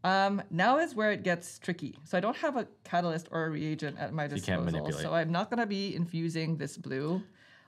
Now is where it gets tricky. So I don't have a catalyst or a reagent at my you disposal. can't manipulate. So I'm not going to be infusing this blue. Or else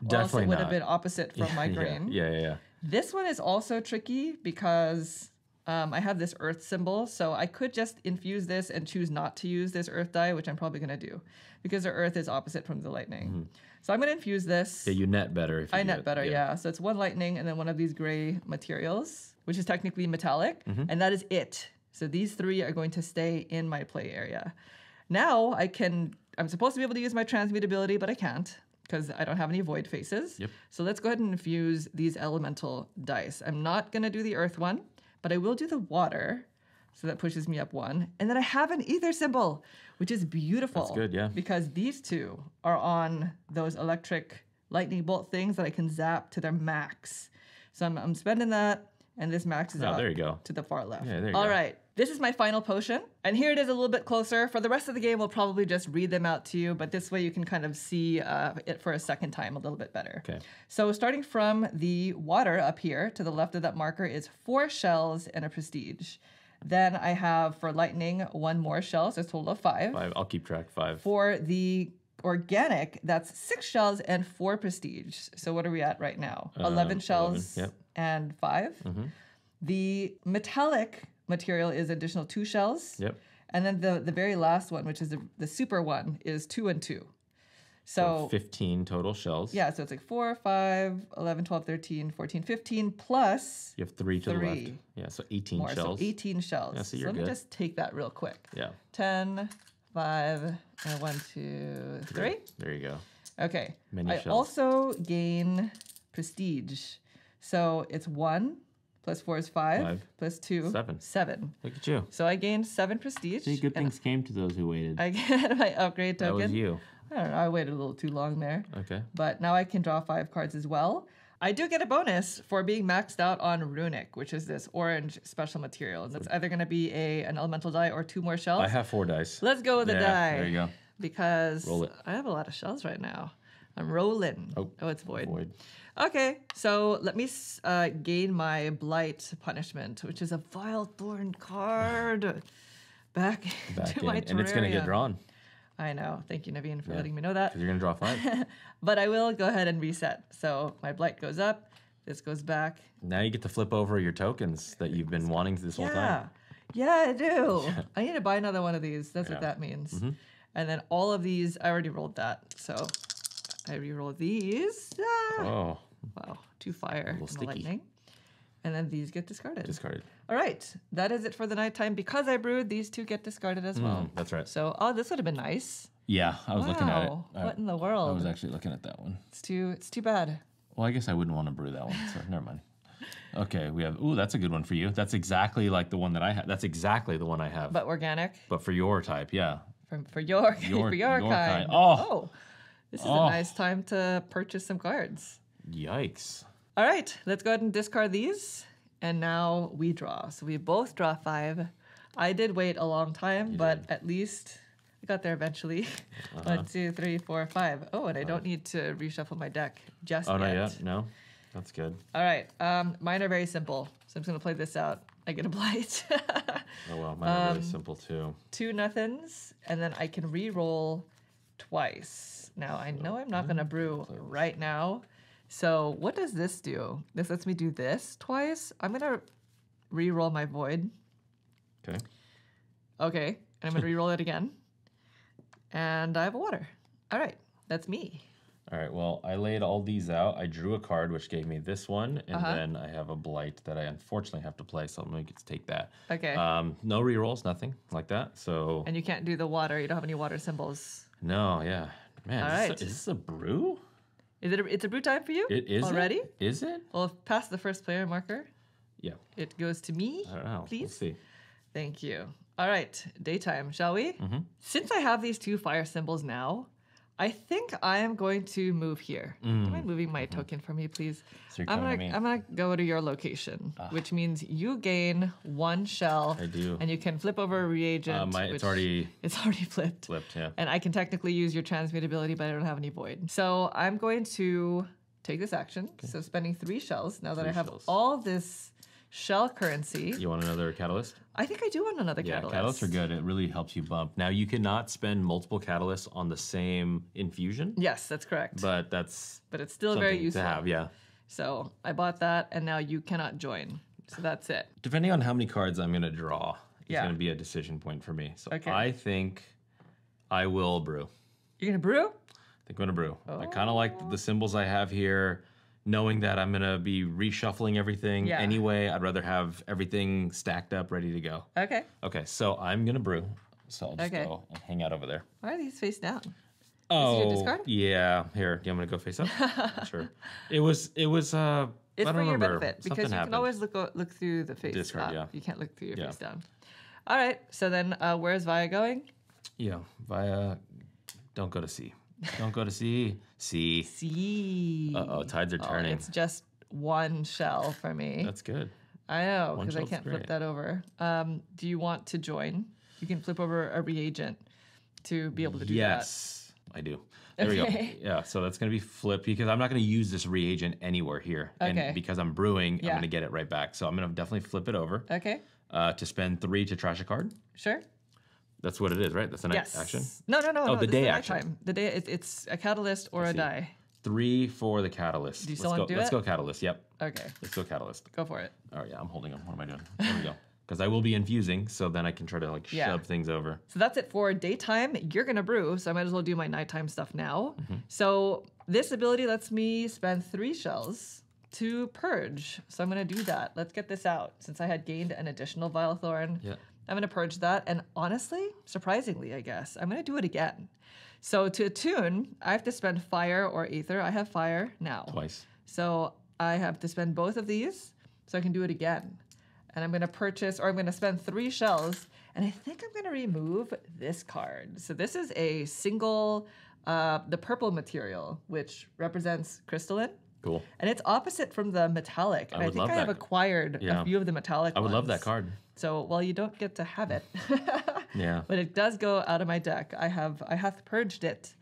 Definitely it would not. have been opposite from my grain. Yeah. This one is also tricky because I have this earth symbol, so I could just infuse this and choose not to use this earth die, which I'm probably going to do because the earth is opposite from the lightning. So I'm going to infuse this. Yeah, you net better if you I do net it. better, yeah. So it's 1 lightning and then one of these gray materials, which is technically metallic, and that is it. So these 3 are going to stay in my play area. Now I'm supposed to be able to use my transmutability, but I can't because I don't have any void faces. Yep. So let's go ahead and infuse these elemental dice. I'm not going to do the earth one, but I will do the water. So that pushes me up 1. And then I have an ether symbol, which is beautiful. That's good, yeah. Because these 2 are on those electric lightning bolt things that I can zap to their max. So I'm spending that, and this max is up there you go. to the far left. Yeah, there you All go. right. This is my final potion. And here it is a little bit closer. For the rest of the game, we'll probably just read them out to you, but this way you can kind of see it for a second time a little bit better. Okay. So starting from the water up here to the left of that marker is 4 shells and a prestige. Then I have for lightning 1 more shell, so it's a total of 5. 5. I'll keep track. 5. For the organic, that's 6 shells and 4 prestige. So what are we at right now? 11 shells 11, yep. and 5. The metallic material is additional 2 shells. Yep. And then the very last one, which is the super one, is 2 and 2. So 15 total shells. yeah, so it's like 4, 5, 11, 12, 13, 14, 15, plus You have 3 to the left. 3 Yeah, so 18 more. shells. So 18 shells. Yeah, so you're let me good. just take that real quick. Yeah. 10, 5, and 1, 2, 3. There you go. Okay. Many I shells. also gain prestige. So it's 1 plus 4 is 5, 5, plus 2, 7. 7. Look at you. So I gained 7 prestige. See, good and things came to those who waited. I get my upgrade That token. was you. I don't know. I waited a little too long there. Okay. But now I can draw 5 cards as well. I do get a bonus for being maxed out on Runic, which is this orange special material. And that's either going to be an elemental die or 2 more shells. I have 4 dice. Let's go with the die. There you go. Because Roll it. I have a lot of shells right now. I'm rolling. Oh, it's void. Void. Okay, so let me gain my Blight punishment, which is a Vile Thorn card. Back to my Terraria. And it's going to get drawn. I know. Thank you, Naveen, for letting me know that. Because you're going to draw 5. But I will go ahead and reset. So my Blight goes up. This goes back. Now you get to flip over your tokens that you've been wanting this whole time. Yeah, I do. I need to buy another one of these. That's what that means. Mm-hmm. And then all of these, I already rolled that. So I re-roll these. Ah. Oh. Wow, 2 fire and the sticky. lightning. And then these get discarded. Discarded. All right, that is it for the nighttime. Because I brewed, these 2 get discarded as well. That's right. So, this would have been nice. Yeah, I was looking at it. What in the world? I was actually looking at that one. It's too bad. Well, I guess I wouldn't want to brew that one, so never mind. Okay, we have, that's a good one for you. That's exactly like the one that I have. That's exactly the one I have. But organic? But for your type, yeah. For your kind. Oh, this is a nice time to purchase some cards. Yikes. All right, let's go ahead and discard these. And now we draw. So we both draw 5. I did wait a long time, but at least I got there eventually. 1, 2, 3, 4, 5. Oh, and I don't need to reshuffle my deck just yet. Oh, not yet? No? That's good. All right. Mine are very simple. So I'm just going to play this out. I get a Blight. Oh, well, mine are really simple, too. 2 nothings, and then I can re-roll twice. Now, I know I'm not going to brew right now. So what does this do? This lets me do this twice. I'm going to re-roll my Void. Okay. Okay. And I'm going to re-roll it again. And I have a water. All right. That's me. All right, well, I laid all these out. I drew a card, which gave me this one, and then I have a Blight that I unfortunately have to play, so I'm going to get to take that. Okay. No rerolls, nothing like that, so... And you can't do the water. You don't have any water symbols. No, yeah. Man, all right. Is this a brew? It's a brew time for you? It is already? Is it? Well, past the first player marker. Yeah. It goes to me. I don't know. Please. Let's see. Thank you. All right, daytime, shall we? Mm-hmm. Since I have these 2 fire symbols now, I think I am going to move here. Do you mind moving my token for me, please? So you're coming to me. I'm gonna go to your location, which means you gain 1 shell. I do. And you can flip over a reagent. It's already flipped. flipped, yeah. And I can technically use your transmutability, but I don't have any void. So I'm going to take this action. Okay. So spending 3 shells now that I have all this shell currency. You want another catalyst? I think I do want another catalyst. Yeah, catalysts are good. It really helps you bump. Now, you cannot spend multiple catalysts on the same infusion. Yes, that's correct. But it's still very useful to have, yeah. So I bought that, and now you cannot join. So that's it. Depending on how many cards I'm going to draw, it's going to be a decision point for me. So I think I will brew. You're going to brew? I think I'm going to brew. I kind of like the symbols I have here. Knowing that I'm going to be reshuffling everything anyway, I'd rather have everything stacked up, ready to go. Okay. Okay, so I'm going to brew. So I'll just go and hang out over there. Why are these face down? Oh, this is your discard? Yeah. Here, do you want me to go face up? Sure. It was it's I don't for your remember. benefit, because you can always look through the face discard, up. You can't look through your face down. All right, so then where's Via going? Yeah, Via, don't go to C. Don't go to C. C. C. Uh-oh, tides are turning. It's just 1 shell for me. That's good. I know, because I can't flip that over. Do you want to join? You can flip over a reagent to be able to do that. Yes, I do. There we go. Yeah, so that's going to be flipped because I'm not going to use this reagent anywhere here. Okay. And because I'm brewing, I'm going to get it right back. So I'm going to definitely flip it over. Okay. To spend 3 to trash a card. Sure. That's what it is, right? That's the night action? No. Oh, the day action. The day, it's a catalyst or a die. 3 for the catalyst. Do you still want to do it? Let's go catalyst, yep. Okay. Let's go catalyst. Go for it. Oh, yeah, I'm holding them. What am I doing? There we go. Because I will be infusing, so then I can try to shove things over. So that's it for daytime. You're going to brew, so I might as well do my nighttime stuff now. So this ability lets me spend 3 shells to purge. So I'm going to do that. Let's get this out. Since I had gained an additional Vile Thorn, I'm going to purge that. And honestly, surprisingly, I guess, I'm going to do it again. So to attune, I have to spend fire or ether. I have fire now. Twice. So I have to spend both of these so I can do it again. And I'm going to purchase, or I'm going to spend 3 shells. And I think I'm going to remove this card. So this is a single, the purple material, which represents crystalline. Cool. And it's opposite from the metallic. And I think I have acquired a few of the metallic I would ones. love that card. So, well, you don't get to have it. Yeah. But it does go out of my deck. I have purged it.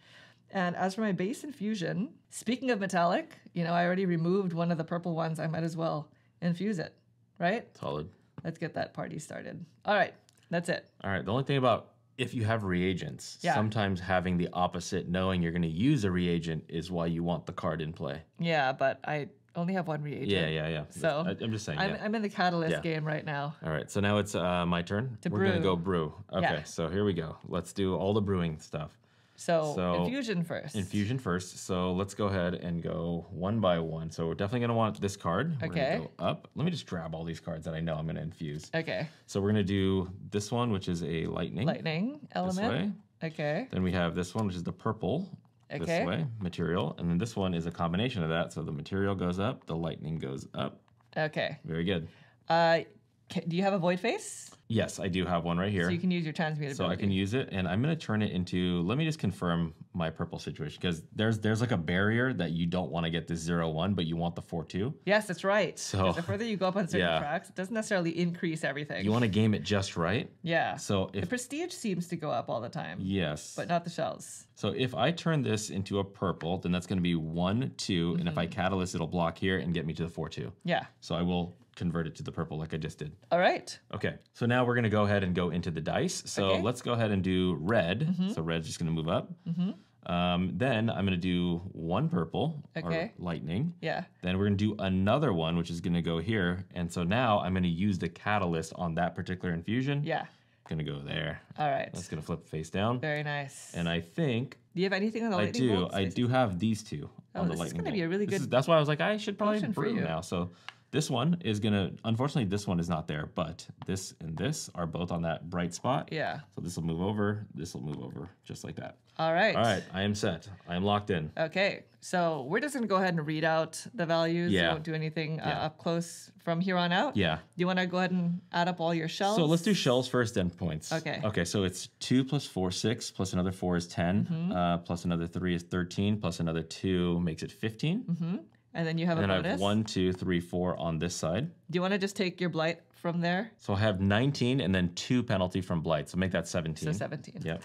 And as for my base infusion, speaking of metallic, I already removed one of the purple ones. I might as well infuse it, right? Solid. Let's get that party started. All right, that's it. All right, the only thing about if you have reagents, sometimes having the opposite, knowing you're going to use a reagent, is why you want the card in play. Yeah, but I only have one reagent. Yeah. So I'm just saying. I'm in the catalyst game right now. All right, so now it's my turn. We're going to go brew. Okay, so here we go. Let's do all the brewing stuff. So infusion first. Infusion first. So let's go ahead and go one by one. So we're definitely going to want this card. We're going to go up. Let me just grab all these cards that I know I'm going to infuse. Okay. So we're going to do this one, which is a lightning. Lightning element. This way. Okay. Then we have this one, which is the purple. This way, material. And then this one is a combination of that. So the material goes up, the lightning goes up. Okay. Very good. Do you have a void face? Yes, I do have one right here. So you can use your transmutability. So I can use it, and I'm going to turn it into, let me just confirm my purple situation, because there's like a barrier that you don't want to get this 0-1, but you want the 4-2. Yes, that's right. So the further you go up on certain tracks, it doesn't necessarily increase everything. You want to game it just right. Yeah. So the prestige seems to go up all the time. Yes. But not the shells. So if I turn this into a purple, then that's going to be 1-2, and if I catalyst, it'll block here and get me to the 4-2. Yeah. So I will convert it to the purple like I just did. All right. Okay, so now we're going to go ahead and go into the dice. So let's go ahead and do red. So red's just going to move up. Then I'm going to do one purple, or lightning. Yeah. Then we're going to do another one, which is going to go here. And so now I'm going to use the catalyst on that particular infusion. Yeah. Going to go there. All right. That's going to flip face down. Very nice. And I think... Do you have anything on the lightning bolts? I do have these two on the lightning bolt. This is going to be a really good... That's why I was like, I should probably brew now. So... This one is going to, unfortunately, this one is not there, but this and this are both on that bright spot. Yeah. So this will move over, this will move over, just like that. All right. All right, I am set. I am locked in. Okay, so we're just going to go ahead and read out the values. Yeah. We won't do anything up close from here on out. Yeah. Do you want to go ahead and add up all your shells? So let's do shells first, then points. Okay. Okay, so it's 2 plus 4, 6, plus another 4 is 10, plus another 3 is 13, plus another 2 makes it 15. And then you have a bonus. And I have 1, 2, 3, 4 on this side. Do you want to just take your blight from there? So I have 19 and then 2 penalty from blight. So make that 17. So 17. Yep.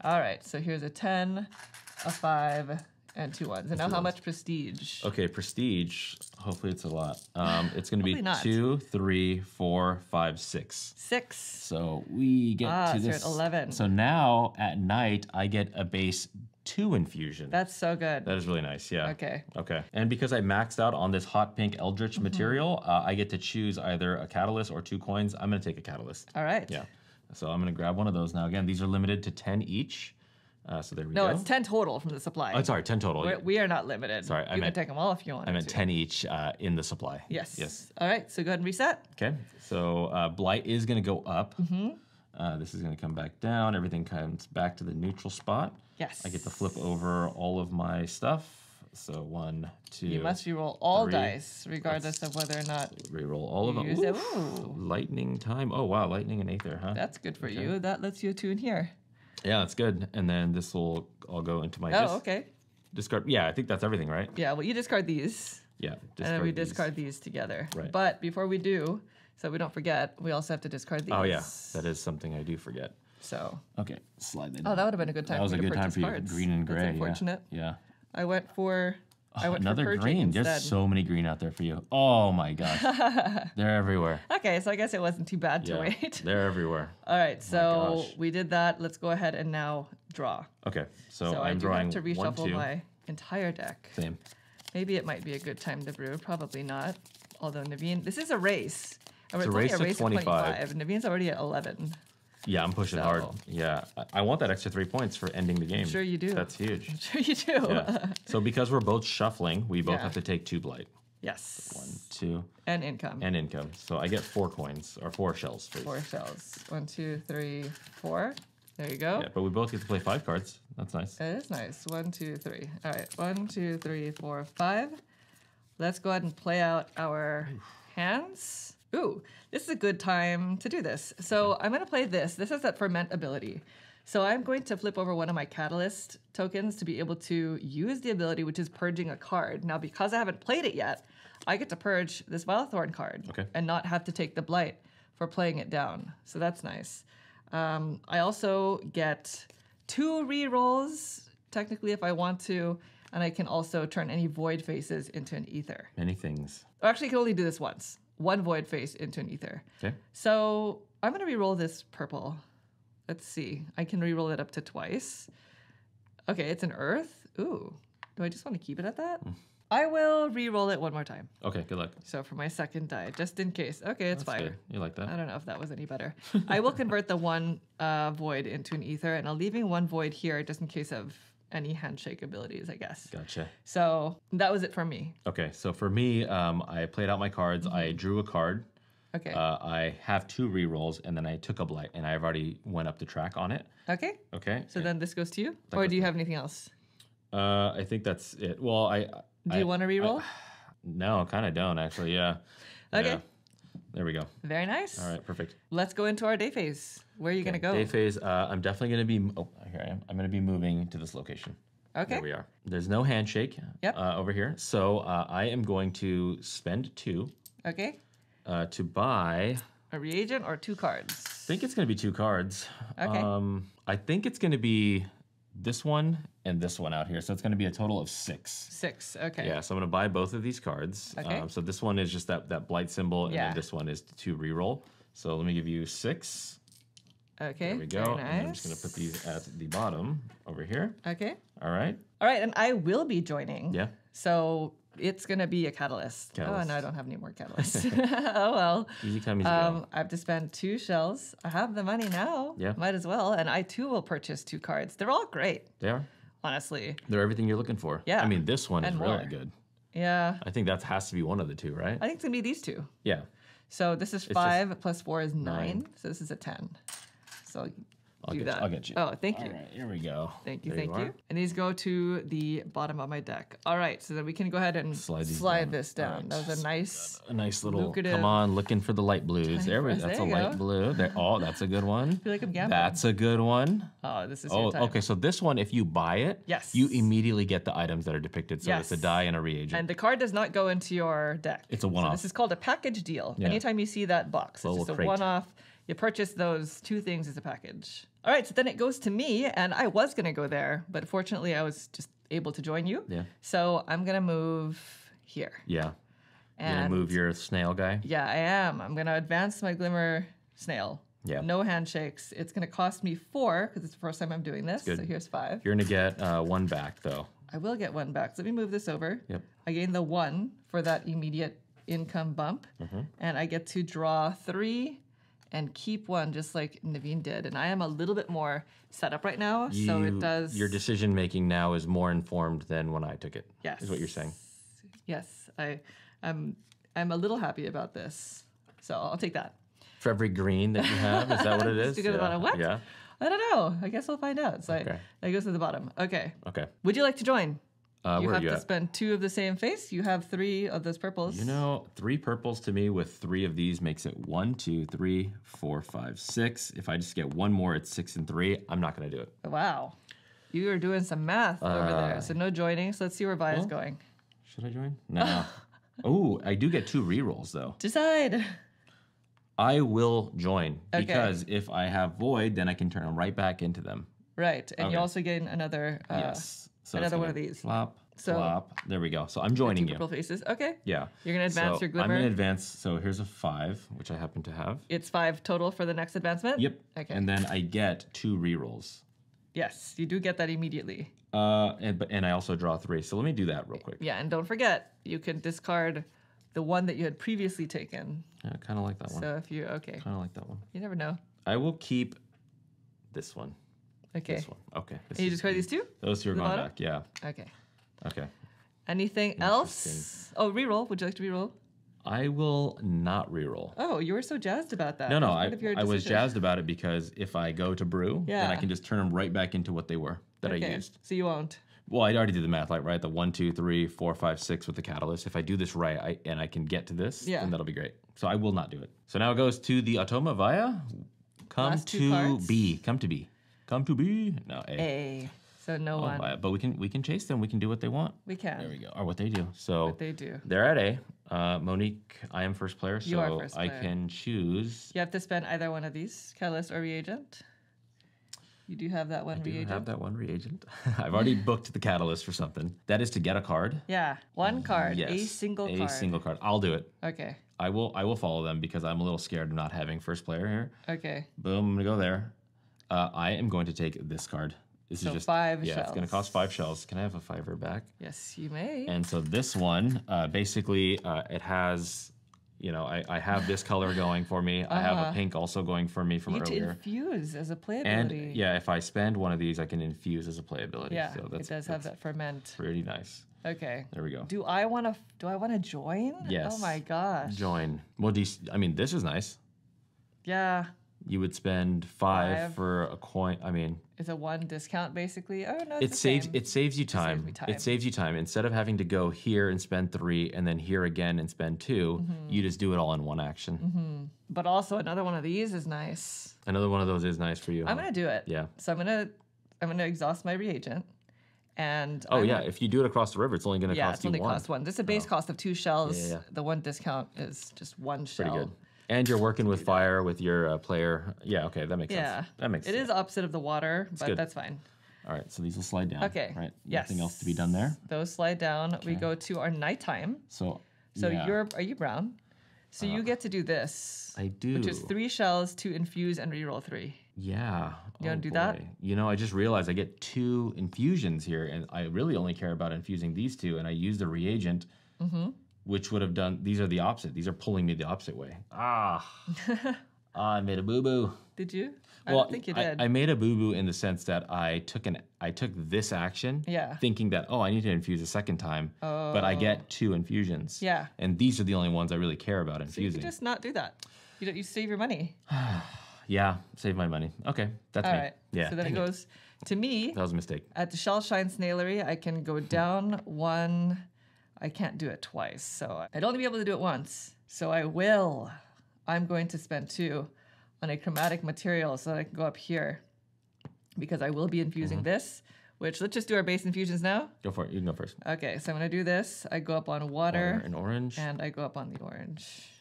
All right. So here's a 10, a 5, and 2 1s. And now how much prestige? Okay, prestige. Hopefully it's a lot. It's going to be not. 2, 3, 4, 5, 6. 6. So we get to so this. you're at 11. So now at night I get a base 2 infusion. That's so good. That is really nice, yeah. Okay. Okay. And because I maxed out on this hot pink Eldritch material, I get to choose either a catalyst or 2 coins. I'm going to take a catalyst. All right. Yeah. So I'm going to grab one of those now. Again, these are limited to 10 each. So there we go. No, it's 10 total from the supply. Oh, sorry, 10 total. We are not limited. Sorry, you can take them all if you want. I meant 10 each in the supply. Yes. Yes. All right, so go ahead and reset. Okay. So blight is going to go up. This is going to come back down. Everything comes back to the neutral spot. Yes. I get to flip over all of my stuff. So 1, 2. You must reroll all 3. dice, regardless of whether or not Reroll all of them. use it. Ooh. Lightning time. Oh, wow. Lightning and Aether, huh? That's good for you. That lets you tune here. Yeah, that's good. And then this will all go into my okay. discard. Yeah, I think that's everything, right? Yeah, well, you discard these. Yeah. And then we discard these together. Right. But before we do, so we don't forget, we also have to discard these. Oh, yeah. That is something I do forget. So. Okay, slide that. Oh, that would have been a good time. That was for a me good to time for you. cards. Green and gray. That's unfortunate. Yeah. I went for. Another for green. instead. There's so many green out there for you. Oh my gosh. They're everywhere. Okay, so I guess it wasn't too bad to wait. They're everywhere. All right, so we did that. Let's go ahead and now draw. Okay, so I I'm do drawing have to 1, reshuffle 2. my entire deck. Same. Maybe it might be a good time to brew. Probably not. Although Naveen, this is a race. It's a race to 25. Naveen's already at 11. Yeah, I'm pushing hard. Yeah, I want that extra 3 points for ending the game. Sure you do. That's huge. I'm sure you do. Yeah. So because we're both shuffling, we both have to take 2 blight. Yes. 1, 2. And income. And income. So I get 4 coins, or 4 shells. Please. 4 shells. 1, 2, 3, 4. There you go. Yeah, but we both get to play 5 cards. That's nice. It is nice. 1, 2, 3. All right. 1, 2, 3, 4, 5. Let's go ahead and play out our hands. Ooh, this is a good time to do this. So I'm going to play this. This is that ferment ability. So I'm going to flip over one of my catalyst tokens to be able to use the ability, which is purging a card. Now, because I haven't played it yet, I get to purge this Vilethorn card and not have to take the Blight for playing it down. So that's nice. I also get 2 rerolls, technically, if I want to, and I can also turn any void faces into an ether. Many things. Or actually, I can only do this once. 1 void face into an ether. Okay. So I'm going to reroll this purple. Let's see. I can reroll it up to twice. Okay, it's an earth. Ooh. Do I just want to keep it at that? I will reroll it one more time. Okay, good luck. So for my second die, just in case. Okay, it's That's fine. fair. You like that? I don't know if that was any better. I will convert the 1 void into an ether, and I'm leaving 1 void here just in case of any handshake abilities, I guess. Gotcha. So that was it for me. Okay, so for me, I played out my cards. I drew a card. Okay. I have 2 rerolls, and then I took a Blight, and I've already went up the track on it. Okay. Okay. So then this goes to you? That Or goes do you have anything else? I think that's it. Well, Do you want to reroll? No, kind of don't, actually, yeah. Okay. Yeah. There we go. Very nice. All right, perfect. Let's go into our day phase. Where are you going to go? Day phase, I'm definitely going to be... Oh, here I am. I'm going to be moving to this location. Okay. There we are. There's no handshake over here. So I am going to spend 2 Okay. to buy... A reagent or 2 cards? I think it's going to be 2 cards. Okay. I think it's going to be this one and this one out here. So it's going to be a total of 6. 6. Okay. Yeah, so I'm going to buy both of these cards. Okay. So this one is just that blight symbol, and Yeah. then this one is to reroll. So let me give you 6. Okay. There we go. Very nice. And I'm just going to put these at the bottom over here. Okay. All right. All right, and I will be joining. Yeah. So it's going to be a catalyst. Catalyst. Oh, no, I don't have any more catalysts. Oh, well. Easy come, easy go. I have to spend 2 shells. I have the money now. Yeah. Might as well. And I, too, will purchase 2 cards. They're all great, They are. honestly. They're everything you're looking for. Yeah. I mean, this one is And really more. good. Yeah. I think that has to be one of the 2, right? I think it's going to be these 2. Yeah. So this is 5 plus 4 is 9. So this is a 10. So do that. I'll get you. Oh, thank you. All right, here we go. Thank you, There thank are. you. And these go to the bottom of my deck. All right, so then we can go ahead and Slide these slide down. this down. All right. That was a nice. A nice little, lucrative come on, looking for the light blues. There we press. That's a There you light go. blue. There, oh, that's a good one. I feel like I'm gambling. That's a good one. Oh, this is Oh, your time. okay. So this one, if you buy it, Yes. you immediately get the items that are depicted. So it's a Yes. die and a reagent. And the card does not go into your deck. It's a one-off. So this is called a package deal. Yeah. Anytime you see that box, Little it's just a crate. one-off. You purchase those 2 things as a package. All right, so then it goes to me, and I was going to go there, but fortunately I was just able to join you. Yeah. So I'm going to move here. Yeah. You're And gonna move your snail guy. yeah, I am. I'm going to advance my Glimmer Snail. Yeah. No handshakes. It's going to cost me 4 because it's the first time I'm doing this. good. So here's 5. You're gonna get 1 back though. I will get 1 back. So let me move this over. Yep. I gain the 1 for that immediate income bump. Mm-hmm. And I get to draw 3 and keep 1 just like Naveen did. And I am a little bit more set up right now. So it does. Your decision making now is more informed than when I took it. Yes. Is what you're saying. Yes. I'm a little happy about this. So I'll take that. For every green that you have, is that what it is? To go to the bottom. What? Yeah. I don't know. I guess we'll find out. So Okay. that goes to the bottom. Okay. Okay. Would you like to join? You Where have are you to at? spend 2 of the same face. You have 3 of those purples. You know, 3 purples to me with 3 of these makes it 1, 2, 3, 4, 5, 6. If I just get 1 more, it's 6 and 3. I'm not gonna do it. Wow. You are doing some math over there. So no joining. So let's see where Vaya's going. Should I join? No. Oh, I do get 2 rerolls though. Decide. I will join Okay. because if I have void, then I can turn them right back into them. Right. And you Okay. also gain another Yes. So another it's one of gonna these. Flop, So- flop. There we go. So I'm joining 2 you. purple faces. Okay. Yeah. You're gonna advance So your glimmer. I'm gonna advance. So here's a 5, which I happen to have. It's 5 total for the next advancement? Yep. Okay. And then I get 2 rerolls. Yes, you do get that immediately. And I also draw 3. So let me do that real quick. Yeah, and don't forget, you can discard the one that you had previously taken. Yeah, I kind of like that one. So if you okay. Kind of like that one. You never know. I will keep this one. Okay. This one. Okay. This And you is- discard these 2? Those 2 are the going bottom? back. Yeah. Okay. Okay. Anything else? Oh, reroll. Would you like to reroll? I will not reroll. Oh, you were so jazzed about that. No, That's I part of your was decision. jazzed about it because if I go to brew, then I Yeah. can just turn them right back into what they were that I Okay, used. so you won't. Well, I already did the math, like right? The 1, 2, 3, 4, 5, 6 with the catalyst. If I do this right, and I can get to this, Yeah. then that'll be great. So I will not do it. So now it goes to the Automa Vaya. Come Last 2 to cards. B. Come to B. Come to B. No, A. A. So no one. But we can chase them. We can do what they want. We can. There we go. Or what they do. So What they do. they're at A. Monique, I am first player, so You are first I player. can choose. You have to spend either one of these, catalyst or reagent. You do have that one I do reagent. have that one reagent. I've already booked the catalyst for something. That is to get a card. Yeah, one card, Yes. a single card. A single card. I'll do it. Okay. I will follow them because I'm a little scared of not having first player here. Okay. Boom, I'm gonna go there. I am going to take this card. This So is just 5 yeah, it's gonna shells. cost 5 shells. Can I have a 5er back? Yes, you may. And so this one, basically, it has, I have this color going for me. I have a pink also going for me from you need to earlier. infuse as a playability. And yeah, if I spend one of these, I can infuse as a playability. Yeah, so it does have that ferment. pretty nice. Okay. There we go. Do I want to join? Yes. Oh my gosh. Join. Well, I mean, this is nice. Yeah. You would spend 5 for a coin. I mean, It's a 1 discount basically. Oh no, it it's saves the same. it saves you time. me time. It saves you time. Instead of having to go here and spend 3 and then here again and spend 2, you just do it all in one action. But also another one of these is nice. Another one of those is nice for you. I'm huh? gonna do it. Yeah. So I'm gonna exhaust my reagent, and Oh yeah, if you do it across the river, it's only going to yeah, cost it's you only 1. cost 1. This is a base cost of 2 shells. Yeah. The 1 discount is just 1 shell. Pretty good. And you're working with fire with your player. Yeah, okay, that makes Yeah, sense. That makes It sense. is opposite of the water, but good. that's fine. All right, so these will slide down. Okay. Right. Yes. Nothing else to be done there. Those slide down. We go to our nighttime. So. So yeah, are you brown? So you get to do this. I do. Which is 3 shells to infuse and reroll 3. Yeah. You wanna do that? I just realized I get 2 infusions here, and I really only care about infusing these 2, and I use the reagent, which would have done. These are the opposite. These are pulling me the opposite way. I made a boo boo. Did you? I Well, don't think you did. I made a boo boo in the sense that I took this action, Yeah. thinking that I need to infuse a second time, but I get 2 infusions. Yeah. And these are the only ones I really care about So you infusing. can just not do that. You save your money. Yeah, save my money. Okay, that's All me. right. Yeah. So then it dang goes to me. That was a mistake. At the Shell Shine Snailery, I can go down 1. I can't do it twice. So I'd only be able to do it once. So I'm going to spend 2 on a chromatic material so that I can go up here. Because I will be infusing this, which let's just do our base infusions now. Go for it. You can go first. Okay, so I'm going to do this. I go up on water, And orange. and I go up on the orange.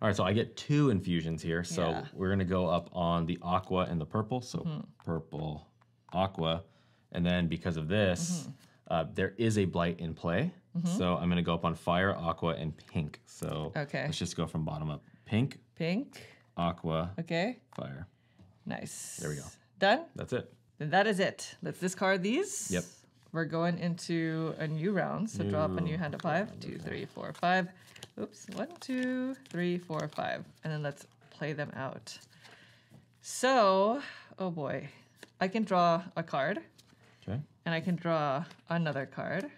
All right, so I get 2 infusions here. So Yeah. we're going to go up on the aqua and the purple. So purple, aqua. And then because of this, there is a blight in play. So I'm going to go up on fire, aqua, and pink. So Okay. let's just go from bottom up. Pink, Pink. aqua, Okay, fire. nice. There we go. Done? That's it. Then that is it. Let's discard these. Yep. We're going into a new round. So draw up a new hand of 5. 2, 3, 4, 5. Oops. 1, 2, 3, 4, 5. And then let's play them out. So, oh boy. I can draw a card. Okay. And I can draw another card.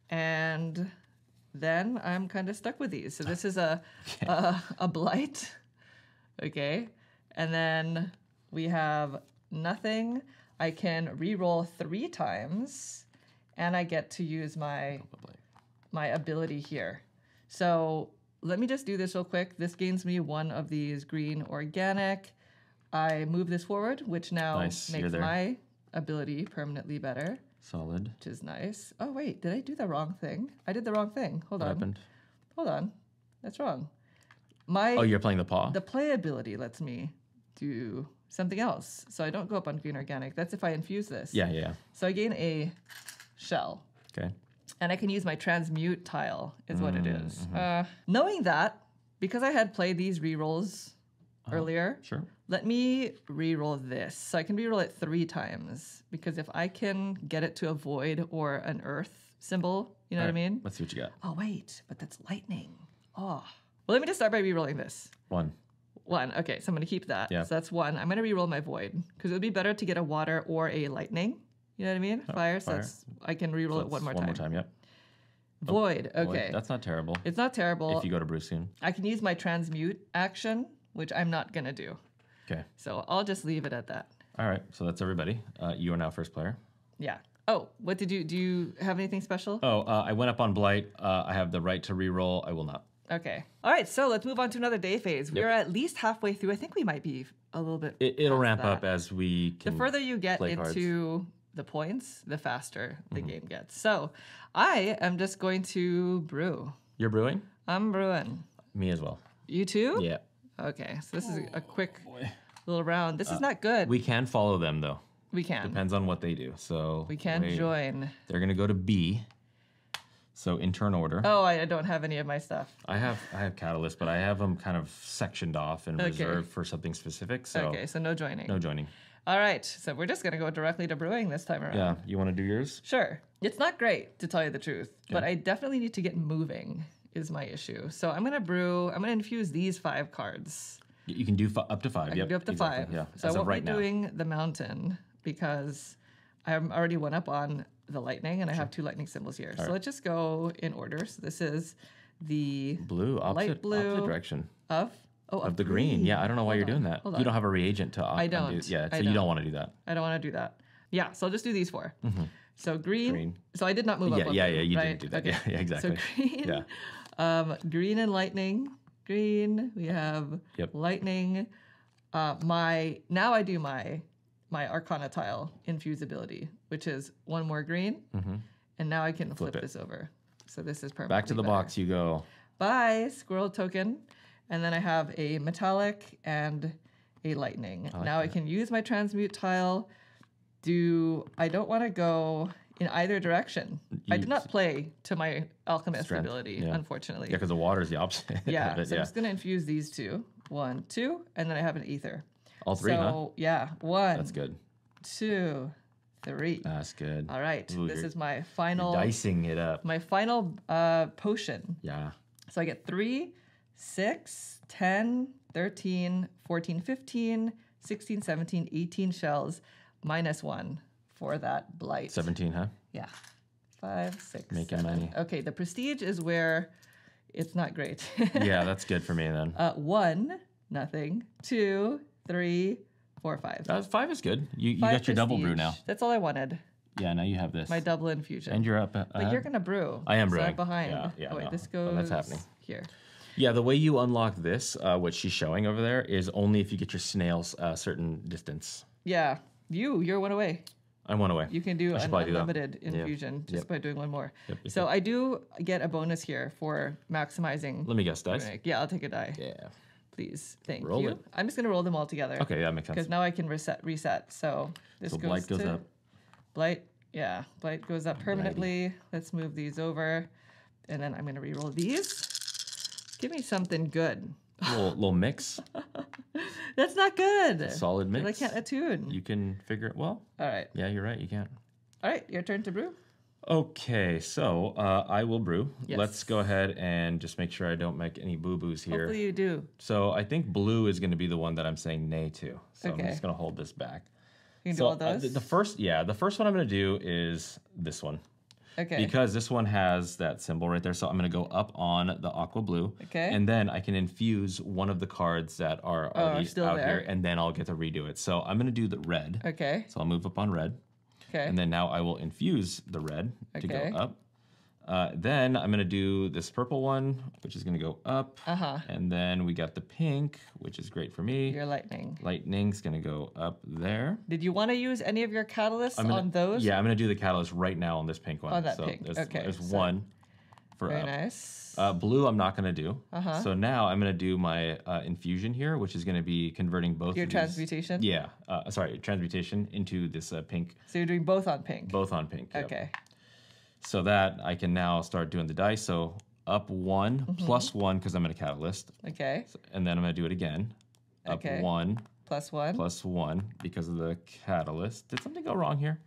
And then I'm kind of stuck with these. So this is a blight. Okay. And then we have nothing. I can re-roll 3 times, and I get to use my ability here. So let me just do this real quick. This gains me 1 of these green organic. I move this forward, which now Nice, you're makes there. my ability permanently better, Solid. which is nice. Oh wait, did I do the wrong thing? I did the wrong thing. Hold What on. happened? Hold on. That's wrong. Oh, you're playing the paw? The play ability lets me do something else. So I don't go up on green organic. That's if I infuse this. Yeah. So I gain a shell. Okay. And I can use my transmute tile, is what it is. Knowing that, because I had played these rerolls earlier, Sure. let me reroll this. So I can reroll it 3 times. Because if I can get it to a void or an earth symbol, you know what I mean? Let's see what you got. Oh, wait, but that's lightning. Oh. Well, let me just start by rerolling this. 1. 1. Okay, so I'm going to keep that. Yeah. So that's 1. I'm going to reroll my void because it would be better to get a water or a lightning. You know what I mean? Fire. So fire. that's, I can reroll it one more time. Yep. Void. Boy, Okay. that's not terrible. It's not terrible. If you go to Bruce soon. I can use my transmute action, which I'm not going to do. Okay. So I'll just leave it at that. All right. So that's everybody. You are now first player. Yeah. Oh, what did you do? You have anything special? Oh, I went up on Blight. I have the right to reroll. I will not. Okay. All right, so let's move on to another day phase. We are at least halfway through. I think we might be a little bit. It'll past ramp that. up as we can. The further you get play into the points, the faster the game gets. So I am just going to brew. You're brewing? I'm brewing. Me as well. You too? Yeah. Okay, so this is a quick little round. This is not good. We can follow them though. We can. Depends on what they do. So We can join. They're gonna go to B. So in turn order. Oh, I don't have any of my stuff. I have catalyst, but I have them kind of sectioned off and Okay. reserved for something specific. So Okay, so no joining. no joining. All right, so we're just gonna go directly to brewing this time around. Yeah. You want to do yours? Sure. It's not great, to tell you the truth, but I definitely need to get moving is my issue. So I'm gonna brew, I'm gonna infuse these 5 cards. You can do up to 5. I can do up to 5. Yeah. So As I of won't right be now. doing the mountain because I'm already one up on the lightning and I have 2 lightning symbols here. So let's just go in order. So this is the Blue, opposite direction of of the green. Yeah, I don't know why you're doing that. hold You on. don't have a reagent to I don't. undo. Yeah, so I you don't. don't want to do that. I don't want to do that. Yeah, so I'll just do these 4. So green. So I did not move up. Yeah, one, you right? didn't do that. Okay. Yeah, exactly. So green. Yeah. Green and lightning. Green. We have Yep. lightning. Now I do my Arcana tile infusibility, which is 1 more green, and now I can flip it. this over. So this is perfect. Back to the box you go. Bye, squirrel token, and then I have a metallic and a lightning. Now I can use my transmute tile. I don't want to go in either direction. I did not play to my alchemist Strength, ability, yeah. unfortunately. Yeah, because the water is the opposite. Yeah, of it, so I'm just gonna infuse these 2. 1, 2, and then I have an ether. All 3, huh? So yeah, 1, That's good. 2, 3. That's good. All right, Ooh, this you're- is my final Dicing it up. potion. Yeah. So I get 3, 6, 10, 13, 14, 15, 16, 17, 18 shells, -1 for that blight. 17, huh? Yeah. 5, 6, Making 7. money. Okay, the prestige is where it's not great. Yeah, that's good for me then. 1, nothing. 2, 3, 4, 5. 5 is good. You 5 got your double brew prestige. now. That's all I wanted. Yeah, now you have this. My double infusion. And you're up. But you're gonna brew. I am so I'm brewing. behind. Yeah, oh wait, no. this Oh, goes that's happening. here. Yeah, the way you unlock this, what she's showing over there, is only if you get your snails a certain distance. Yeah, you're 1 away. I'm 1 away. You can do I should an probably do that. unlimited infusion just Yep. by doing 1 more. Yep, yep, So I do get a bonus here for maximizing. Let me guess, dice. Yeah, I'll take a die, Yeah. please. Thank Roll you. it. I'm just gonna roll them all together. Okay, that makes Because sense. now I can reset. So this So goes blight goes to up. blight. Yeah, blight goes up permanently. Let's move these over, and then I'm gonna re-roll these. Give me something good. Little mix, That's not good. solid mix. I can't attune. You can figure it. Well, All right. yeah, you're right. You can't. All right, your turn to brew. Okay, so I will brew. Yes. Let's go ahead and just make sure I don't make any boo-boos here. Hopefully you do. So I think blue is going to be the one that I'm saying nay to. So I'm Okay. just going to hold this back. You can So do all those. the first one I'm going to do is this one. Okay. Because this one has that symbol right there. So I'm going to go up on the aqua blue. Okay. And then I can infuse one of the cards that are already still out there. here. And then I'll get to redo it. So I'm going to do the red. Okay. So I'll move up on red. Okay. And then now I will infuse the red to Okay. go up. Then I'm going to do this purple one, which is going to go up. Uh-huh. And then we got the pink, which is great for me. Your lightning. Lightning's going to go up there. Did you want to use any of your catalysts on those? Yeah, I'm going to do the catalyst right now on this pink one. On that so pink, There's, okay, There's so- one for Very up. nice. Blue, I'm not going to do. Uh-huh. So now I'm going to do my infusion here, which is going to be converting both Your of these. transmutation? Yeah. Transmutation into this pink. So you're doing both on pink. Both on pink. Yep. Okay. So that I can now start doing the dice. So up 1, Mm-hmm. plus 1, because I'm in a catalyst. Okay. And then I'm going to do it again. Up Okay. 1, +1. plus 1, because of the catalyst. Did something go wrong here?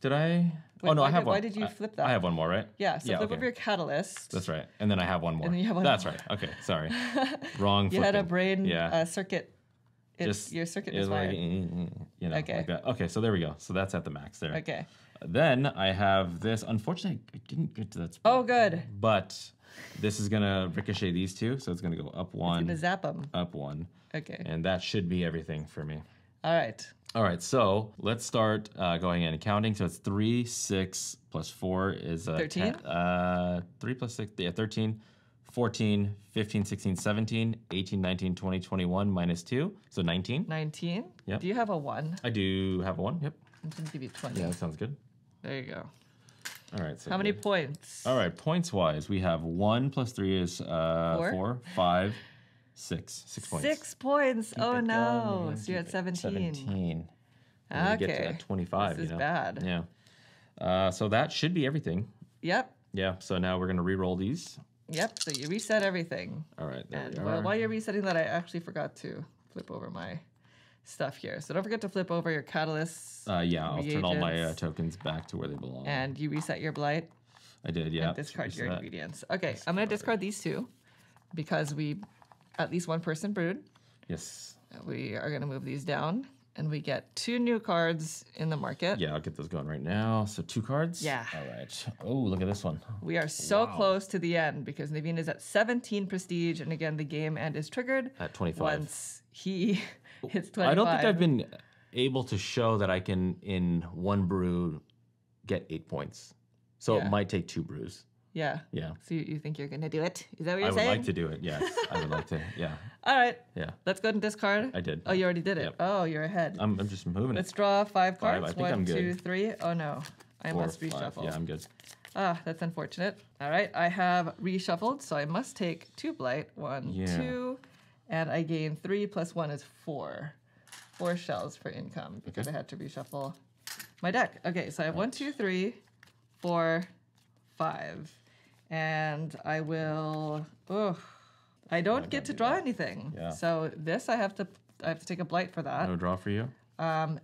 Did I? Wait, Oh, no, I have one. why did you flip that? I have one more, right? Yeah, so flip okay. over your catalyst. That's right. And then I have one more. And then you have one That's more. right. Okay, sorry. Wrong You had a flipping. brain Yeah. circuit. Your circuit it is like, wired. you know, Okay. like that. Okay, so there we go. So that's at the max there. Okay. Then I have this. Unfortunately, I didn't get to that spot. Oh, good. But this is going to ricochet these two. So it's going to go up I'm 1, gonna zap them. up 1. Okay. And that should be everything for me. All right. All right, so let's start going in and counting. So it's 3, 6 plus 4 is 13? 3 plus 6, yeah, 13. 14, 15, 16, 17, 18, 19, 20, 21, minus 2. So 19. 19. Yep. Do you have a 1? I do have a 1. Yep. I'm going to give you 20. Yeah, that sounds good. There you go. All right. So How many points? All right. Points-wise, we have 1 plus 3 is 4, 5, 6. 6 points. 6 points. Keep oh, it no. going, So you're at 17. 17. And we get to that 25. This is bad. Yeah. So that should be everything. Yep. Yeah. So now we're going to re-roll these. Yep. So you reset everything. All right. There And we are. while you're resetting that, I actually forgot to flip over my stuff here. So don't forget to flip over your catalysts. Yeah, I'll turn all my reagents, tokens back to where they belong. And you reset your blight. I did, yeah. And discard your Reset. ingredients. Okay, I'm going to discard these 2 because at least one person brewed. Yes. We are going to move these down, and we get 2 new cards in the market. Yeah, I'll get those going right now. So 2 cards. Yeah. All right. Oh, look at this one. We are so Wow. close to the end because Naveen is at 17 prestige, and again, the game end is triggered At 25. once he hits 25. I don't think I've been able to show that I can, in one brew, get 8 points. So Yeah. it might take 2 brews. Yeah. Yeah. So you think you're going to do it? Is that what you're I would saying? like to do it, yes. I would like to, yeah. All right. Yeah. Let's go ahead and discard. I did. Oh, you already did it. Yep. Oh, you're ahead. I'm just moving Let's it. draw 5 Five, cards. I think 1, I'm 2, good. 3. Oh, no. I 4, must 5. reshuffle. Yeah, I'm good. Ah, that's unfortunate. All right, I have reshuffled, so I must take 2 blight. 1, Yeah. 2, and I gain 3 plus 1 is 4. 4 shells for income because I had to reshuffle my deck. Okay, so I have 1, 2, 3, 4, 5, and I will. Oh, I don't get to draw anything. Yeah. So this I have to take a blight for that. No draw for you?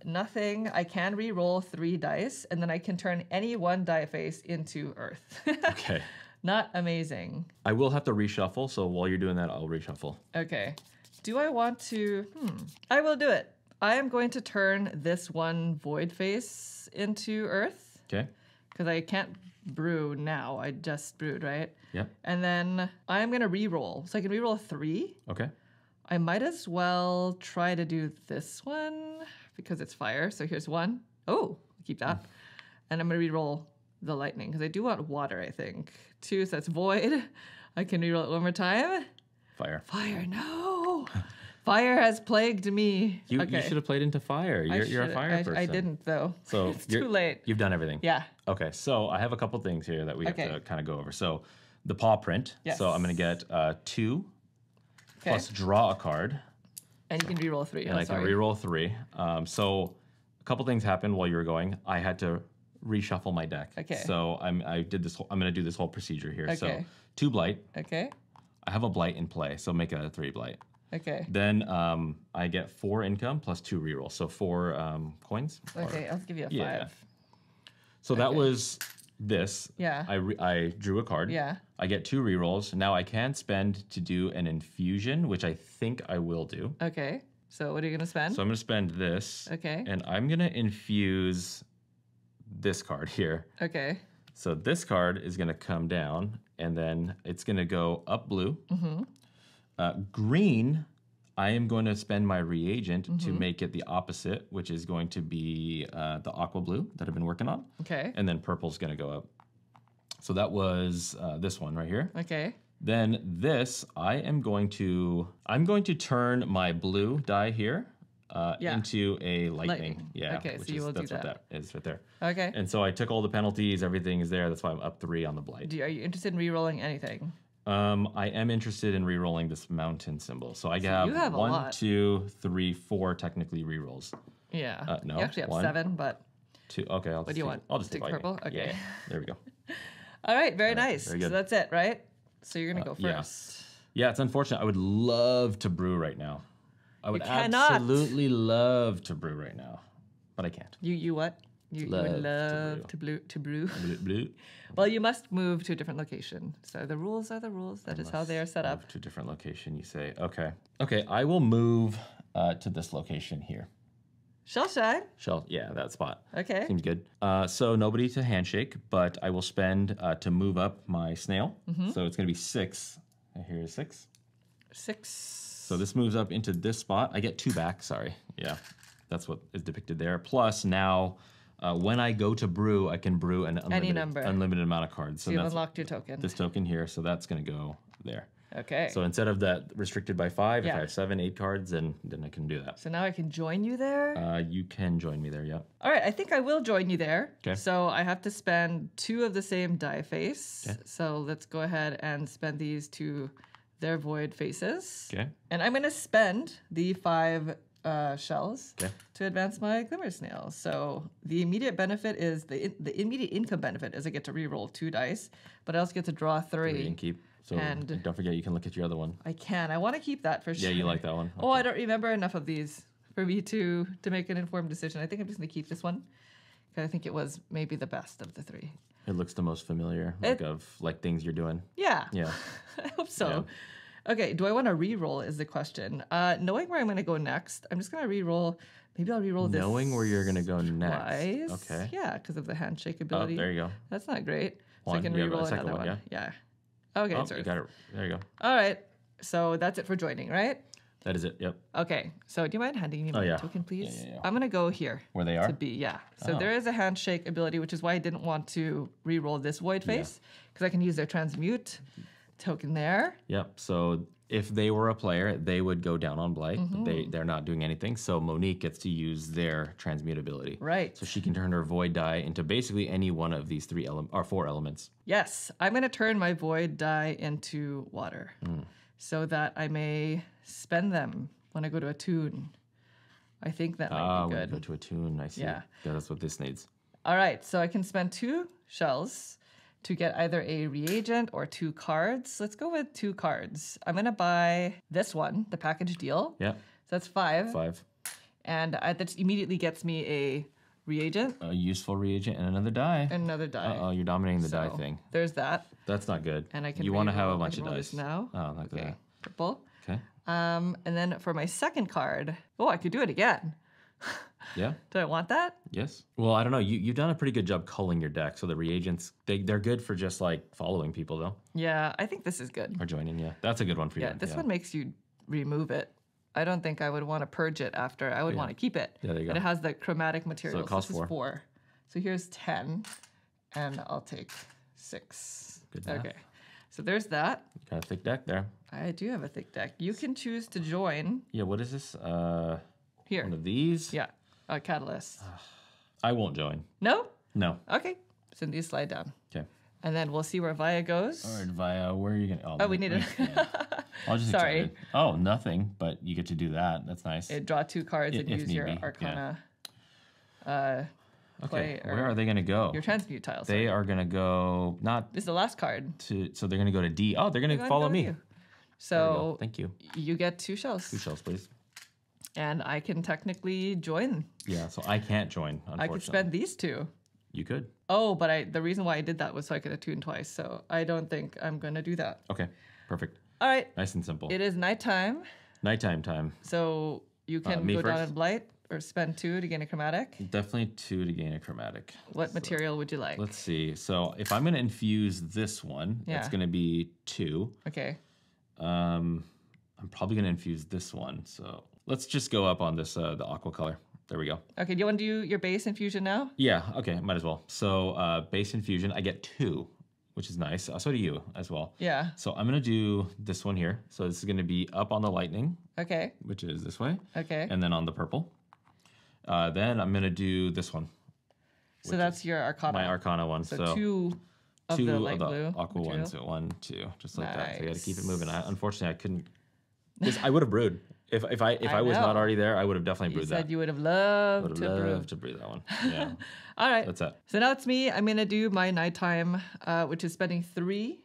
Nothing. I can re-roll 3 dice, and then I can turn any 1 die face into Earth. Okay. Not amazing. I will have to reshuffle, so while you're doing that, I'll reshuffle. Okay. Do I want to? I will do it. I am going to turn this 1 void face into Earth Okay. because I can't brew now. I just brewed, right? Yep. And then I'm going to re-roll. So I can re-roll 3. Okay. I might as well try to do this one because it's fire. So here's 1. Oh, keep that. And I'm going to re-roll the lightning because I do want water, I think. 2, so that's void. I can re-roll it one more time. Fire. Fire, no. Fire has plagued me. You Okay. should have played into fire. You're a fire person. I didn't, though. So It's too late. You've done everything. Yeah. Okay, so I have a couple things here that we have Okay. to kind of go over. So the paw print. Yes. So I'm going to get 2 Okay. plus draw a card, And you can re-roll 3. and I can reroll 3. So a couple things happened while you were going. I had to reshuffle my deck. Okay. So I'm going to do this whole procedure here. So Okay. 2 blight. Okay. I have a blight in play, so make it a 3 blight. Okay. Then I get 4 income plus 2 rerolls, so 4 coins. Okay, I'll give you a 5. Yeah. So that Okay. was this. Yeah. I drew a card. Yeah. I get 2 rerolls. Now I can spend to do an infusion, which I think I will do. Okay. So what are you going to spend? So I'm going to spend this. Okay. And I'm going to infuse this card here. Okay. So this card is going to come down, and then it's going to go up blue. Mm-hmm. Green, I am going to spend my reagent to Mm-hmm. make it the opposite, which is going to be the aqua blue that I've been working on. Okay. And then purple's going to go up. So that was this one right here. Okay. Then this, I'm going to turn my blue die here Yeah. into a lightning. Lightning. Yeah. Okay, so which you will do that's what that. that is right there. Okay. And so I took all the penalties, everything is there. That's why I'm up 3 on the blight. Are you interested in re-rolling anything? I am interested in re-rolling this mountain symbol. So I you have have a 1, lot. 2, 3, 4 technically re-rolls. Yeah. No, You actually have 1, 7, but 2. Okay, what do you want? I'll just take lightning. purple? Okay. Yeah, there we go. All right. Very nice. very So good. that's it, right? So you're going to go yeah. first. Yeah, it's unfortunate. I would love to brew right now. I would cannot. absolutely love to brew right now, but I can't. You what? You would love to brew. Blue, blue. Well, you must move to a different location. So the rules are the rules. That is how they are set up. Move to a different location, you say. Okay. Okay, I will move to this location here. Shell shine. Yeah, that spot. Okay. Seems good. So nobody to handshake, but I will spend to move up my snail. Mm-hmm. So it's going to be 6. Here's 6. 6. So this moves up into this spot. I get 2 back, sorry. Yeah, that's what is depicted there. Plus now, when I go to brew, I can brew an unlimited amount of cards. So So you've that's unlocked your token. this token here. So that's going to go there. Okay. So instead of that restricted by 5, if Yeah. I have 7, 8 cards, then I can do that. So now I can join you there? You can join me there, yeah. All right, I think I will join you there. Okay. So I have to spend 2 of the same die face. Okay. So let's go ahead and spend these to their void faces. Okay. And I'm going to spend the 5 shells Okay. to advance my glimmer snail. So the immediate benefit is the immediate income benefit is I get to reroll 2 dice, but I also get to draw 3. 3 and keep. So And- don't forget you can look at your other one. I can. I want to keep that for sure. Yeah, you like that one. Oh, I don't remember enough of these for me to make an informed decision. I think I'm just going to keep this one because I think it was maybe the best of the 3. It looks the most familiar, like things you're doing. Yeah. Yeah. I hope so. Okay, do I want to re-roll is the question. Knowing where I'm going to go next, I'm just going to re-roll. Maybe I'll re-roll this Knowing where you're gonna go next. twice. Okay. Yeah, because of the handshake Oh, ability. there you go. That's not great. So I One. can You have a re-roll second another one, one. Yeah. Okay, Oh, sorry. you got it. There you go. All right. So that's it for joining, right? That is it. Yep. Okay. So do you mind handing me my yeah. token, please? Yeah. I'm going to go here. Where they are? To be, yeah. So Oh. there is a handshake ability, which is why I didn't want to re-roll this void face, because I can use their transmute token there. Yep. So if they were a player, they would go down on Blight. Mm-hmm. But they're not doing anything. So Monique gets to use their transmute ability. Right. So she can turn her void die into basically any one of these 4 elements. Yes, I'm going to turn my void die into water so that I may spend them when I go to attune. I think that might be When you good. go to a tune, I see. Yeah. That's what this needs. All right, so I can spend 2 shells to get either a reagent or 2 cards. Let's go with 2 cards. I'm going to buy this one, the package deal. Yeah. So that's 5. 5. And that immediately gets me a reagent A useful reagent and another die. and another die. Oh, you're dominating the die So thing. There's that. That's not good. And I can You want to have a re-roll- I bunch can of roll dice. this now. Oh, like Okay, that. purple. Okay. And then for my second card, I could do it again. Yeah. Do I want that? Yes. Well, I don't know. You've done a pretty good job culling your deck. So the reagents, they're good for just like following people though, Yeah, I think this is good. or joining. Yeah, that's a good one for you. Yeah, this one makes you remove it. I don't think I would want to purge it after. I would want to keep it. Yeah, there you And go. it has the chromatic material. it costs this is 4. 4. So here's 10, and I'll take 6. Good math. Okay. So there's that. Got a thick deck there. I do have a thick deck. You can choose to join Yeah. What is this? here. One of these. Yeah, Catalyst. I won't join. No? No. Okay. So these slide down. Okay. And then we'll see where Via goes. All right, Via, where are you gonna? Oh, we need it. I'm just Sorry. excited. Oh, nothing. But you get to do that. That's nice. Draw 2 cards and If use need your be, yeah. Arcana. Okay. play or Where are they gonna go? Your transmute tile. They Sorry. are gonna go not This is the last card. to. So they're gonna go to D. Oh, they're gonna Go follow to me. you. There we go. So Thank you. you get 2 shells. 2 shells, please. And I can technically join. Yeah. So I can't join. Unfortunately. I could spend these 2. You could. Oh, but the reason why I did that was so I could attune twice. So I don't think I'm going to do that. Okay. Perfect. All right. Nice and simple. It is nighttime. Nighttime time. So you can me go down first? and blight or spend 2 to gain a chromatic. Definitely 2 to gain a chromatic. What material would you like? Let's see. So if I'm gonna infuse this one, it's Yeah. gonna be 2. Okay. I'm probably gonna infuse this one. So let's just go up on this the aqua color. There we go. Okay. Do you want to do your base infusion now? Yeah. Okay. Might as well. So base infusion, I get 2, which is nice. So do you as well. Yeah. So I'm gonna do this one here. So this is gonna be up on the lightning, Okay. which is this way, Okay. and then on the purple. Then I'm gonna do this one, So that's your Arcana. my Arcana one. So So 2 of the light blue. aqua material. ones. So 1, 2, just like that. So you got to keep it Nice. moving. Unfortunately, I couldn't. I would have brewed if I was not know. already there. I would have definitely You brewed said that. you would have loved Would to have brew. loved to brew that one. Yeah, All right. that's it. So now it's me. I'm going to do my nighttime, which is spending 3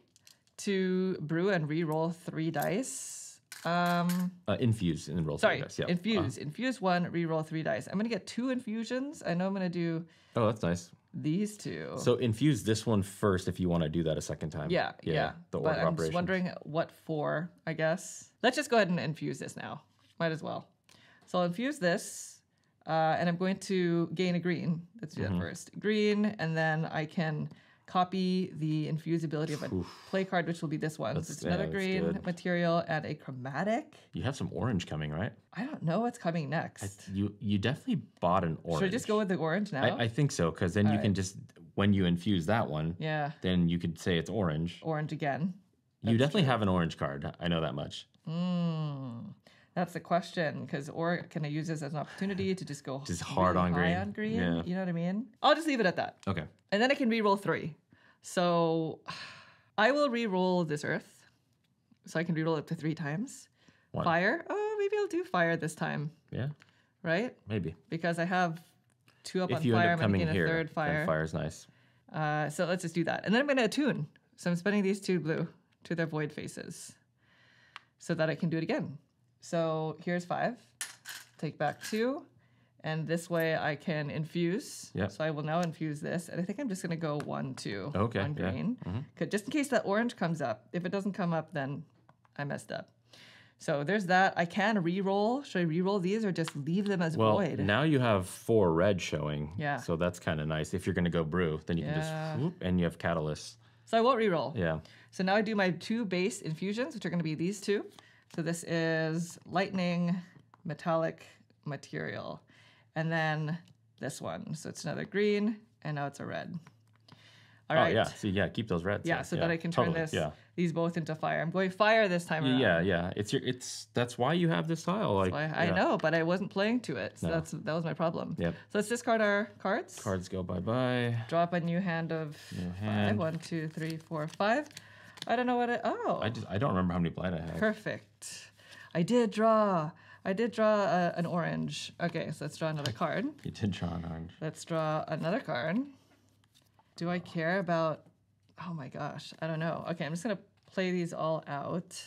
to brew and re-roll 3 dice. Infuse and roll. Sorry, 3 dice. Yeah. infuse. Infuse 1, re-roll 3 dice. I'm going to get 2 infusions. I know I'm going to do Oh, that's nice. these 2. So infuse this one first if you want to do that a second time. Yeah. The But order I'm operation. just wondering what for, I guess. Let's just go ahead and infuse this now. Might as well. So I'll infuse this, and I'm going to gain a green. Let's do that first. Green, and then I can copy the infuse ability of a play card, which will be this one. So it's another that's green good. material and a chromatic. You have some orange coming, right? I don't know what's coming next. You definitely bought an orange. Should I just go with the orange now? I think so, because then you can just when you infuse that one, yeah, then you could say it's orange. orange again. You definitely have an orange card. I know that much. That's the question, because or can I use this as an opportunity to just go Just hard really on high green. on green? Yeah. You know what I mean? I'll just leave it at that. Okay. And then I can re-roll 3. So I will re-roll this earth. So I can re-roll up to 3 times. 1. Fire. Oh, maybe I'll do fire this time. Yeah. Right? Maybe. Because I have 2 up If on you fire, end I'm up going to coming gain a here, 3rd fire. then fire's nice. So let's just do that. And then I'm going to attune. So I'm spending these 2 blue to their void faces so that I can do it again. So here's 5. Take back 2. And this way I can infuse. Yep. So I will now infuse this. And I think I'm just going to go 1, 2 Okay, on yeah. green. Just in case that orange comes up. If it doesn't come up, then I messed up. So there's that. I can re-roll. Should I re-roll these or just leave them as Well, void? now you have 4 red showing. Yeah. So that's kind of nice. If you're going to go brew, then you can just whoop, and you have catalyst. So I won't re-roll. Yeah. So now I do my 2 base infusions, which are going to be these 2. So this is lightning, metallic, material. And then this one. So it's another green, and now it's a red. All right. Oh, yeah. See, yeah, keep those reds. Yeah, so that I can turn these both into fire. I'm going fire this time around. Yeah. That's why you have this tile. Like, I know, but I wasn't playing to it. So that was my problem. Yep. So let's discard our cards. Cards go bye-bye. Drop a new hand of 5. 1, 2, 3, 4, 5. I don't know what I don't remember how many blind I have. Perfect. I did draw an orange. Okay, so let's draw another card. You did draw an orange. Let's draw another card. Do I care about... Oh my gosh, I don't know. Okay, I'm just going to play these all out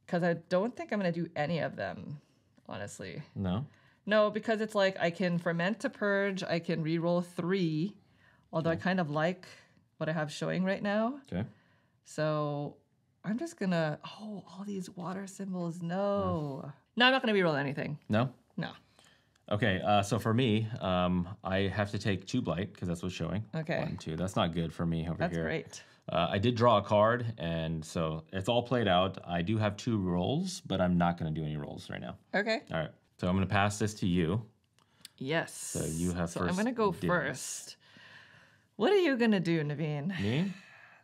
because I don't think I'm going to do any of them, honestly. No? No, because it's like I can ferment to purge. I can re-roll 3, although I kind of like what I have showing right now. Okay. So I'm just going to... Oh, all these water symbols. No. No, I'm not going to re-roll anything. No? No. Okay, so for me, I have to take 2 blight because that's what's showing. Okay. 1, 2. That's not good for me over here. That's great. I did draw a card, and so it's all played out. I do have 2 rolls, but I'm not going to do any rolls right now. Okay. All right, so I'm going to pass this to you. Yes. So you have So first. I'm going to go dibs. first. What are you going to do, Naveen? Me?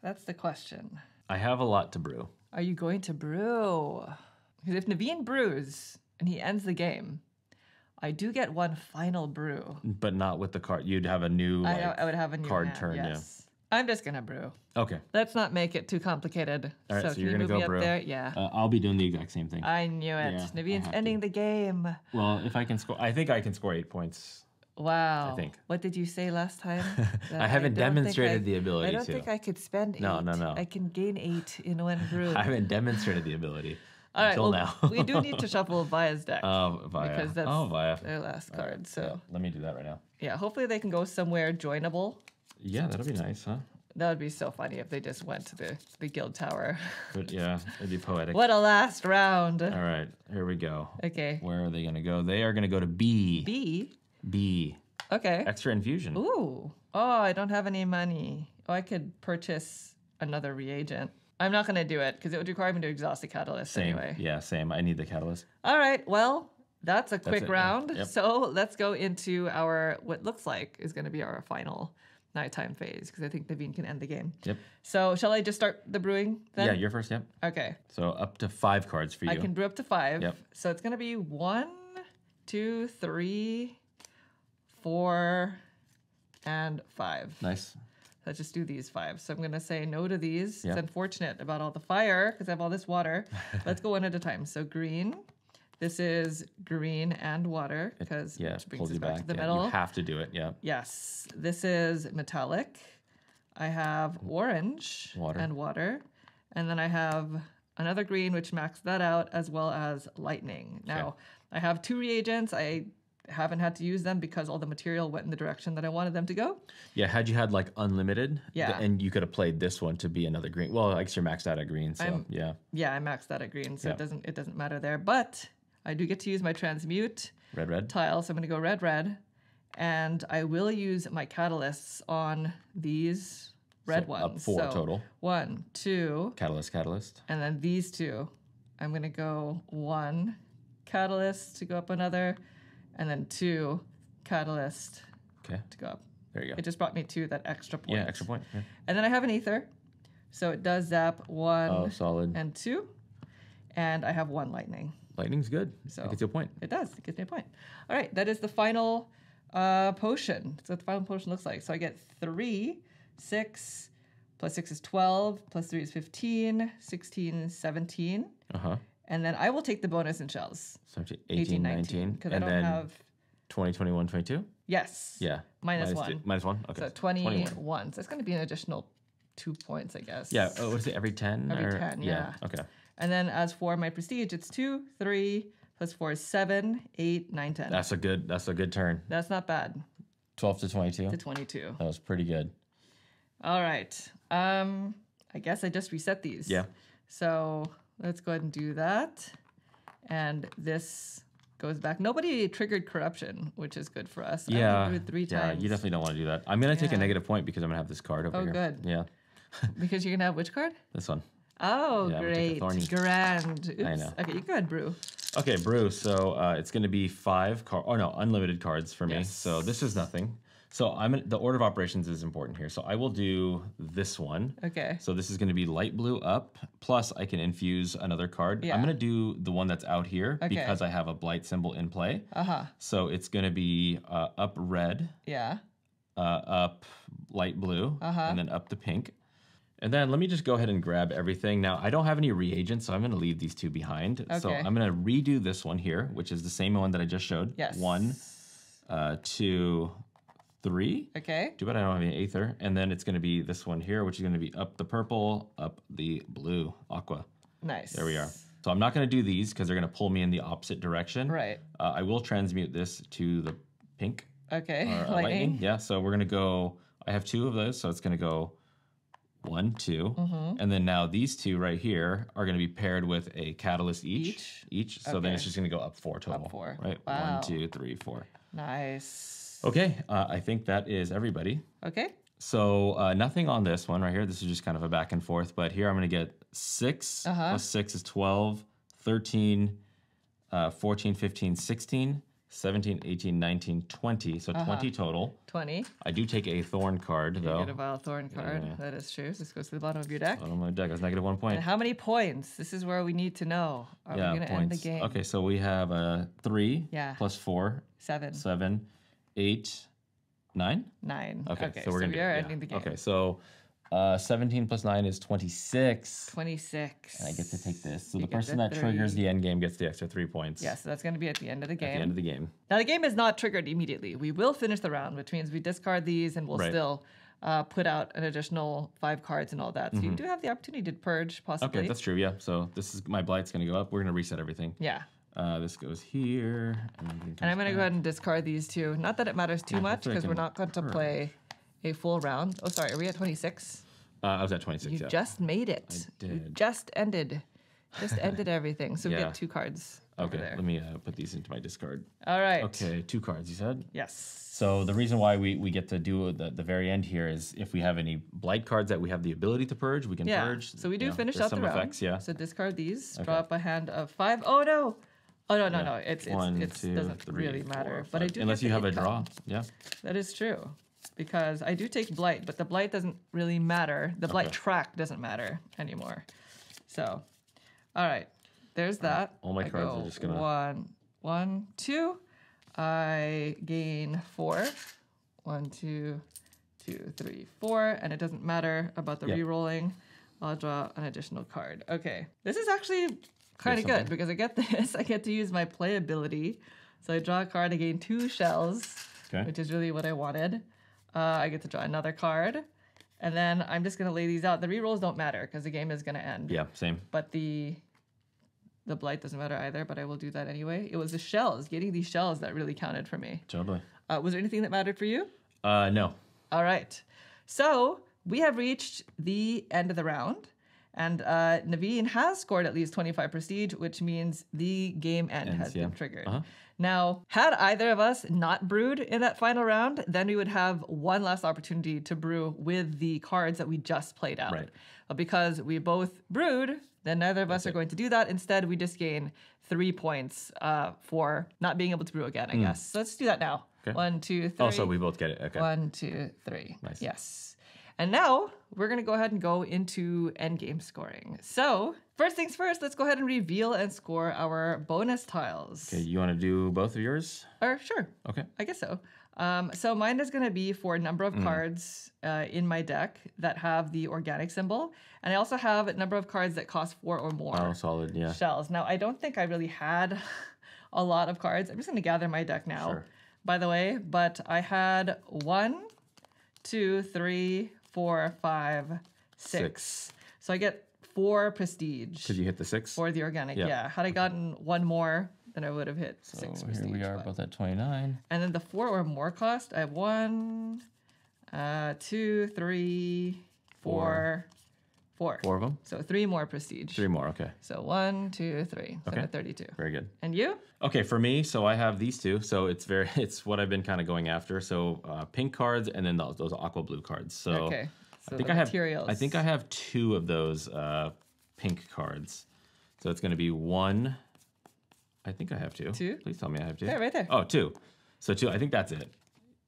That's the question. I have a lot to brew. Are you going to brew? Because if Naveen brews and he ends the game, I do get 1 final brew. But not with the card. You'd have a new I would have a new card hand, turn, yes. I'm just going to brew. Okay. Let's not make it too complicated. All right, so can you're you going to move me go up brew. there? Yeah. I'll be doing the exact same thing. I knew it. Yeah, I Naveen's have ending the game. Well, if I can score, I think I can score 8 points. Wow. I think. What did you say last time? I haven't demonstrated the ability I don't to. think I could spend 8. No. I can gain 8 in 1 brew. I haven't demonstrated the ability All right, until well, now. we do need to shuffle Via's deck. Oh, Via. Because that's Via. their last card. So Let me do that right now. yeah, hopefully they can go somewhere joinable. Yeah, that'll be nice, huh? That would be so funny if they just went to the guild tower. But yeah, it'd be poetic. What a last round. All right, here we go. Okay. Where are they going to go? They are going to go to B. B. B. Okay. Extra infusion. Ooh. Oh, I don't have any money. Oh, I could purchase another reagent. I'm not going to do it because it would require me to exhaust the catalyst Same. anyway. Yeah, same. I need the catalyst. All right. Well, that's a quick it, round. yeah. Yep. So let's go into our, what looks like is going to be our final nighttime phase because I think Naveen can end the game. Yep. So shall I just start the brewing then? Yeah, you're first, yep. Okay. So up to 5 cards for you. I can brew up to 5. Yep. So it's going to be 1, 2, 3, 4, and 5. Nice. Let's just do these 5. So I'm going to say no to these. Yeah. It's unfortunate about all the fire because I have all this water. Let's go one at a time. So green. This is green and water because it brings pulls us you back back. to the Yeah, middle. you have to do it, yeah. Yes. This is metallic. I have orange Water. and water. And then I have another green, which maxed that out, as well as lightning. Now, I have 2 reagents. I haven't had to use them because all the material went in the direction that I wanted them to go. Yeah, had you had like unlimited, Yeah. and you could have played this one to be another green. Well, I guess you're maxed out at green, so yeah. Yeah, I maxed that at green, so Yeah. it doesn't matter there. But I do get to use my transmute Red. tile, so I'm going to go red, and I will use my catalysts on these red So ones. up 4 total. 1, 2, Catalyst. and then these 2. I'm going to go 1 catalyst to go up another, and then 2 catalyst Okay, to go up. there you go. It just brought me to that extra point. Yeah, extra point. Yeah. And then I have an ether. So it does zap 1 Oh, solid. and 2. And I have 1 lightning. Lightning's good. So It gets you a point. It does. It gives me a point. All right. That is the final potion. That's what the final potion looks like. So I get 3, 6, plus 6 is 12, plus 3 is 15, 16, 17. Uh-huh. And then I will take the bonus in shells. 17, 18, 19. Because I don't have... 20, 21, 22? Yes. Yeah. Minus 1. Minus 1? Okay. So 21. So it's going to be an additional 2 points, I guess. Yeah. Oh, what is it? Every 10? Every 10, yeah. Okay. And then as for my prestige, it's 2, 3, plus 4 is 7, 8, 9, 10. That's a good turn. That's not bad. 12 to 22? To 22. That was pretty good. All right. I guess I just reset these. Yeah. So let's go ahead and do that. And this goes back. Nobody triggered corruption, which is good for us. Yeah. I only drew it 3 times. Yeah, you definitely don't want to do that. I'm going to take a Yeah. negative point because I'm going to have this card over here. Oh, good. Yeah. Because you're going to have which card? This one. Oh, Yeah, I'm gonna take a great. thorny. Grand. Oops. I know. Okay, you go ahead, Brew. Okay, brew. So it's going to be 5 unlimited cards for me. Yes. So this is nothing. So the order of operations is important here. So I will do this one. Okay. So this is going to be light blue up. Plus, I can infuse another card. Yeah. I'm going to do the one that's out here Okay. because I have a blight symbol in play. Uh-huh. So it's going to be up red, Yeah. up light blue, and then up the pink. And then let me just go ahead and grab everything. Now, I don't have any reagents, so I'm going to leave these 2 behind. So Okay. I'm going to redo this one here, which is the same one that I just showed. Yes. 1, 2, 3. Okay. Too bad I don't have any aether. And then it's going to be this one here, which is going to be up the purple, up the blue, aqua. Nice. There we are. So I'm not going to do these because they're going to pull me in the opposite direction. Right. I will transmute this to the pink. Okay. Or, lightning. Yeah, so we're going to go, I have 2 of those, so it's going to go 1, 2. And then now these 2 right here are going to be paired with a catalyst each. So then Okay. it's just going to go up 4 total. Up 4. Right? Wow. 1, 2, 3, 4. Nice. Okay, I think that is everybody. Okay. So nothing on this one right here. This is just kind of a back and forth. But here I'm going to get 6 plus 6 is 12, 13, 14, 15, 16, 17, 18, 19, 20. So 20 total. 20. I do take a thorn card, You though. get a Vile Thorn card. Yeah. That is true. This goes to the bottom of your deck. On my deck, that's negative 1 point. And how many points? This is where we need to know. Are we going to end the game? Okay, so we have 3 Yeah. plus 4, 7. 7, 8, 9. 9. Okay, so we're gonna we do are it, yeah. ending the game. Okay, so 17 plus 9 is 26. 26. And I get to take this. So You the get person the that triggers 3. the end game gets the extra 3 points. Yeah, so that's going to be at the end of the game. At the end of the game. Now, the game is not triggered immediately. We will finish the round, which means we discard these and we'll Right. still put out an additional 5 cards and all that. So you do have the opportunity to purge, possibly. Okay, that's true. Yeah. So this is my blight's going to go up. We're going to reset everything. Yeah. This goes here. And And I'm going to go ahead and discard these 2. Not that it matters too much that's what I because we're can not going to play a full round. Oh, sorry. Are we at 26? I was at 26. You Yeah. just made it. I You did. just ended everything. So we Yeah. get 2 cards over Okay. there. Let me put these into my discard. All right. Okay. 2 cards. You said. Yes. So the reason why we get to do the very end here is if we have any blight cards that we have the ability to purge, we can Yeah. purge. So we do You know, finish there's out the some round. effects, yeah. So discard these. Okay. Draw up a hand of 5. Oh no. Oh no, no, Yeah. no. It's 1, it's 2, doesn't 3, really 4, matter. 5. But I do unless get you the have a income. draw. Yeah. That is true. Because I do take blight, but the blight doesn't really matter. The blight Okay. track doesn't matter anymore. So, all right. There's that. All my I cards are go just gonna- 1, 2. I gain 4. 1, 2, 2, 3, 4. And it doesn't matter about the Yeah. re-rolling. I'll draw an additional card. Okay. This is actually kind of good something. because I get this. I get to use my play ability. So I draw a card, I gain 2 shells, Okay. which is really what I wanted. I get to draw another card. And then I'm just going to lay these out. The rerolls don't matter because the game is going to end. Yeah. Same. But the blight doesn't matter either, but I will do that anyway. It was the shells, getting these shells that really counted for me. Totally. Was there anything that mattered for you? No. All right. So we have reached the end of the round. And Naveen has scored at least 25 prestige, which means the game end has been triggered. Now, had either of us not brewed in that final round, then we would have one last opportunity to brew with the cards that we just played out. Right. But because we both brewed, then neither of us are going to do that. Instead, we just gain 3 points for not being able to brew again, I guess. So let's do that now. Okay. 1, 2, 3. Oh, so we both get it. Okay. 1, 2, 3. Nice. Yes. And now we're going to go ahead and go into endgame scoring. So first things first, let's go ahead and reveal and score our bonus tiles. Okay, you want to do both of yours? Or sure. Okay. I guess so. So mine is going to be for a number of cards in my deck that have the organic symbol. And I also have a number of cards that cost 4 or more Oh, solid, yeah. shells. Now, I don't think I really had a lot of cards. I'm just going to gather my deck now, Sure. by the way. But I had 1, 2, 3, 4, 5, 6. So I get 4 prestige. Because you hit the 6? For the organic, Yep. yeah. Had I gotten 1 more, then I would have hit 6 So prestige. here we are, but- both at 29. And then the 4 or more cost, I have 1, 2, 3, 4. 4 of them? So 3 more prestige. 3 more, okay. So 1, 2, 3. So Okay. I'm at 32. Very good. And you? Okay, for me, so I have these two. So it's what I've been kind of going after. So pink cards and then those aqua blue cards. So Okay. So I think the I have materials. I think I have 2 of those pink cards. So it's going to be 1. I think I have 2. 2? Please tell me I have 2. There, right there. Oh, 2. So 2. I think that's it.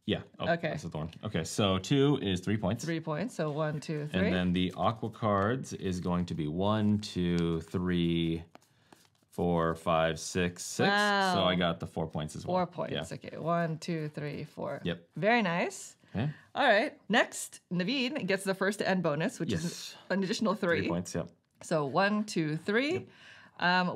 Yeah. Oh, Okay. That's the one. Okay. So 2 is 3 points. 3 points. So 1, 2, 3. And then the aqua cards is going to be 1, 2, 3, 4, 5, 6, 6. Wow. So I got the 4 points as well. 4 points. Yeah. Okay. 1, 2, 3, 4. Yep. Very nice. Okay. All right. Next, Naveen gets the first to end bonus, which is Yes. an additional 3. 3 points. Yep. So 1, 2, 3.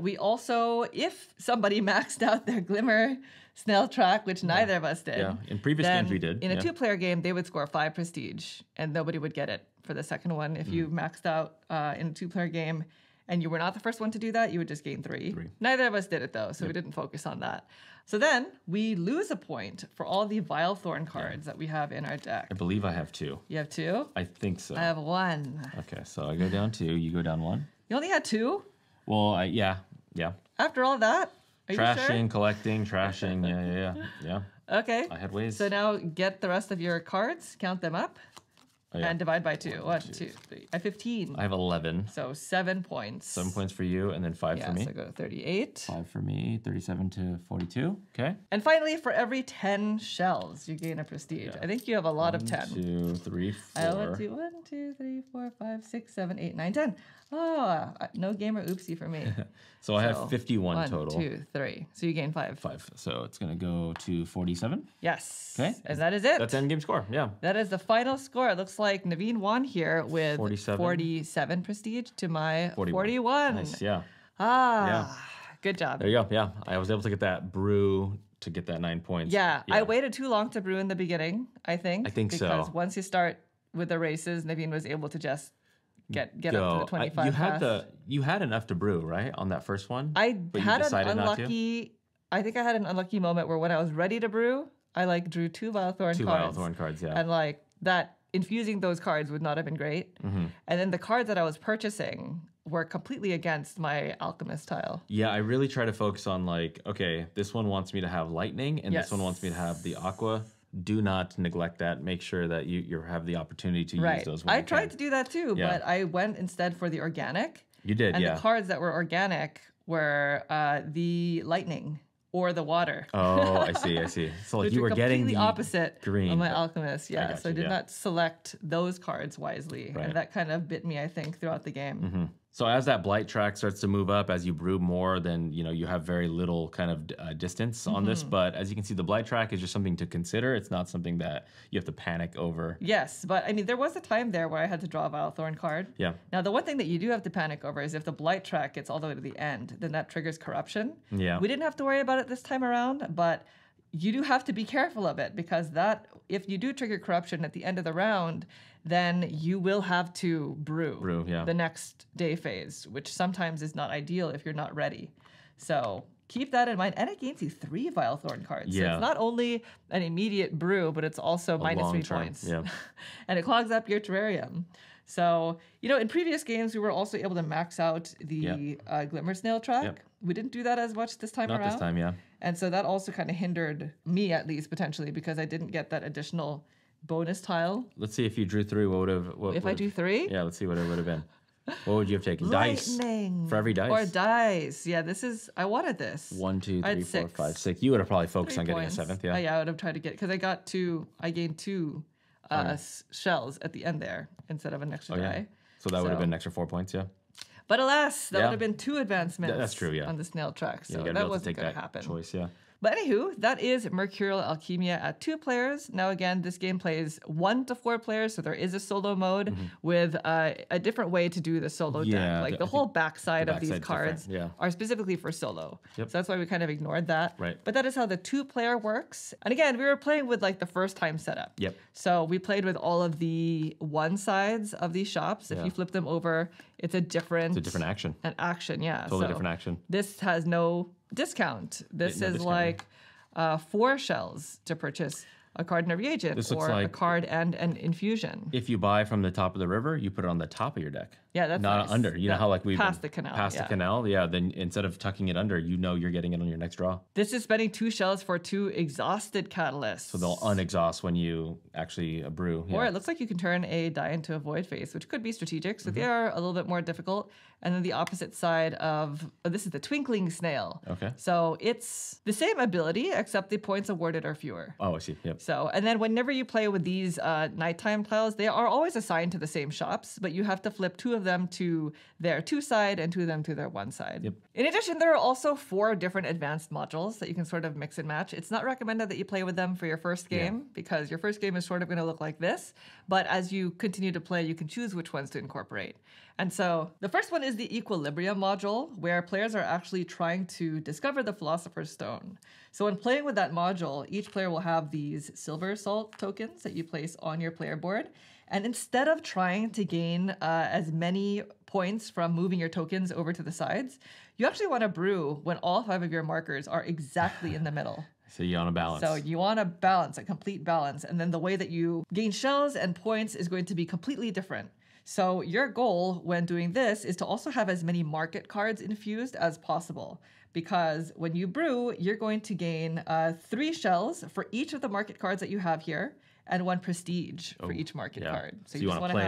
We also, if somebody maxed out their Glimmer snail track, which neither of us did. Yeah. In previous then games we did. In a yeah. 2-player game, they would score 5 prestige, and nobody would get it for the second one. If you maxed out in a 2-player game and you were not the first one to do that, you would just gain 3. 3. Neither of us did it, though, so we didn't focus on that. So then we lose a point for all the Vile Thorn cards that we have in our deck. I believe I have 2. You have 2? I think so. I have 1. Okay. So I go down 2. You go down 1. You only had 2? Well, yeah. After all that? Are you Trashing, sure? collecting, trashing. Yeah. Okay. I had ways. So now get the rest of your cards, count them up, Oh, yeah. and divide by 2. 1, 2, 3. I have 15. I have 11. So 7 points. 7 points for you, and then 5 Yeah, for me. so go to 38. 5 for me. 37 to 42. Okay. And finally, for every 10 shells, you gain a prestige. I think you have a lot of 10. 2, 3, 4. I have 1, 2, 3, 4, 5, 6, 7, 8, 9, 10. Oh, no gamer oopsie for me. So I So, have 51 1, total. 2, 3. So you gain 5. 5. So it's going to go to 47. Yes. Okay. And that is it. That's end game score. Yeah. That is the final score. It looks like Naveen won here with 47. 47 prestige to my 41. 41. Nice. Yeah. Good job. There you go. Yeah. I was able to get that brew to get that 9 points. Yeah, I waited too long to brew in the beginning, I think. I think so. Because once you start with the races, Naveen was able to just get up to Go. the 25 You had enough to brew, right? On that first one? I But you had an decided not to? unlucky, I think I had an unlucky moment where when I was ready to brew, I drew 2 Vile Thorn 2 cards. Vile Thorn cards, yeah. And that infusing those cards would not have been great. Mm-hmm. And then the cards that I was purchasing were completely against my alchemist tile. Yeah, I really try to focus on okay, this one wants me to have lightning, and this one Yes. wants me to have the aqua. Do not neglect that. Make sure that you have the opportunity to use those. When I you tried can. to do that too, Yeah. but I went instead for the organic. You did, And yeah. the cards that were organic were the lightning or the water. Oh, I see. So Which you were getting completely the opposite green. of my alchemist. Yeah, got so I you, did yeah. not select those cards wisely, Right. and that kind of bit me, I think, throughout the game. So as that blight track starts to move up, as you brew more, then you have very little kind of distance on this. But as you can see, the blight track is just something to consider. It's not something that you have to panic over. Yes, but I mean, there was a time there where I had to draw a Vile Thorn card. Yeah. Now, the one thing that you do have to panic over is if the blight track gets all the way to the end, then that triggers corruption. Yeah. We didn't have to worry about it this time around, but you do have to be careful of it because if you do trigger corruption at the end of the round, then you will have to brew yeah. the next day phase, which sometimes is not ideal if you're not ready. So keep that in mind. And it gains you 3 Vile Thorn cards. So Yeah. it's not only an immediate brew, but it's also minus 3 long term, points. yeah. And it clogs up your terrarium. So, in previous games, we were also able to max out the Glimmer Snail track. Yep. We didn't do that as much this time Not around. this time, yeah. And so that also kind of hindered me, at least potentially, because I didn't get that additional bonus tile. Let's see if you drew 3. What would have? If I do 3? Yeah, let's see what it would have been. What would you have taken? Dice. Lightning. For every dice? Or dice. Yeah, I wanted this. 1, 2, I had 3, 4, 6. 5, 6. You would have probably focused 3 on getting points. a 7th, Oh, yeah. yeah, I would have tried to get, because I gained 2 shells at the end there instead of an extra die. So that would have been an extra 4 points, yeah. But alas, that would have been 2 advancements That's true, yeah. on the snail track. So you that wasn't going to happen. Choice, yeah. But anywho, that is Mercurial Alchemia at 2 players. Now again, this game plays 1 to 4 players, so there is a solo mode with a different way to do the solo deck. Like the whole backside of these cards are specifically for solo. So that's why we kind of ignored that. Right. But that is how the 2-player works. And again, we were playing with like the first time setup. So we played with all of the one sides of these shops. If you flip them over, it's a different action. An action, yeah. Totally different action. This has no discount. This is like 4 shells to purchase a card and a reagent, or a card and an infusion. If you buy from the top of the river, you put it on the top of your deck. Yeah, that's not nice. Under. You know how like we past the canal. Past the canal, then instead of tucking it under, you're getting it on your next draw. This is spending 2 shells for 2 exhausted catalysts. So they'll unexhaust when you actually brew. Or it looks like you can turn a die into a void face, which could be strategic. So they are a little bit more difficult. And then the opposite side of this is the twinkling snail. Okay. So it's the same ability, except the points awarded are fewer. Oh, I see. Yep. So, and then whenever you play with these nighttime tiles, they are always assigned to the same shops, but you have to flip 2 of them to their 2 side and 2 of them to their 1 side. Yep. In addition, there are also 4 different advanced modules that you can sort of mix and match. It's not recommended that you play with them for your first game because your first game is sort of going to look like this, but as you continue to play, you can choose which ones to incorporate. And so the first one is the Equilibrium module, where players are actually trying to discover the Philosopher's Stone. So when playing with that module, each player will have these silver salt tokens that you place on your player board. And instead of trying to gain as many points from moving your tokens over to the sides, you actually want to brew when all 5 of your markers are exactly in the middle. So you want to balance. So you want to balance, a complete balance. And then the way that you gain shells and points is going to be completely different. So your goal when doing this is to also have as many market cards infused as possible. Because when you brew, you're going to gain 3 shells for each of the market cards that you have here, and 1 prestige for each market card. So you want to play,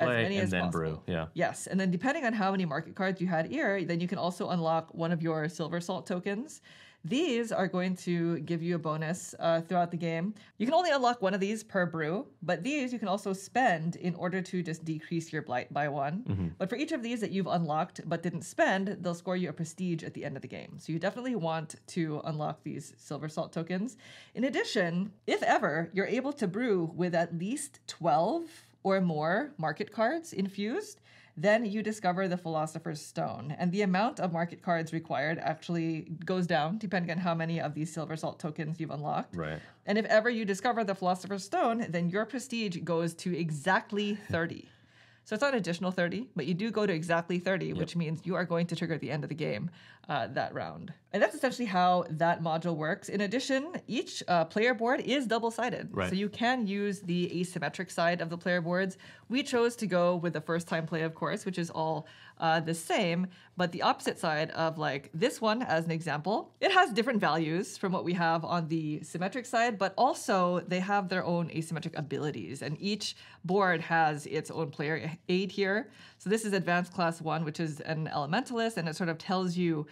and then brew. Yeah. Yes, and then depending on how many market cards you had here, then you can also unlock one of your silver salt tokens. These are going to give you a bonus throughout the game. You can only unlock 1 of these per brew, but these you can also spend in order to just decrease your blight by 1. But for each of these that you've unlocked but didn't spend, they'll score you a prestige at the end of the game. So you definitely want to unlock these silver salt tokens. In addition, if ever, you're able to brew with at least 12 or more market cards infused, then you discover the Philosopher's Stone. And the amount of market cards required actually goes down depending on how many of these silver salt tokens you've unlocked. Right. And if ever you discover the Philosopher's Stone, then your prestige goes to exactly 30. So it's not an additional 30, but you do go to exactly 30, which means you are going to trigger the end of the game that round. And that's essentially how that module works. In addition, each player board is double-sided. Right. So you can use the asymmetric side of the player boards. We chose to go with the first time play, of course, which is all the same, but the opposite side of like this one as an example, it has different values from what we have on the symmetric side, but also they have their own asymmetric abilities, and each board has its own player aid here. So this is Advanced Class 1, which is an Elementalist, and it sort of tells you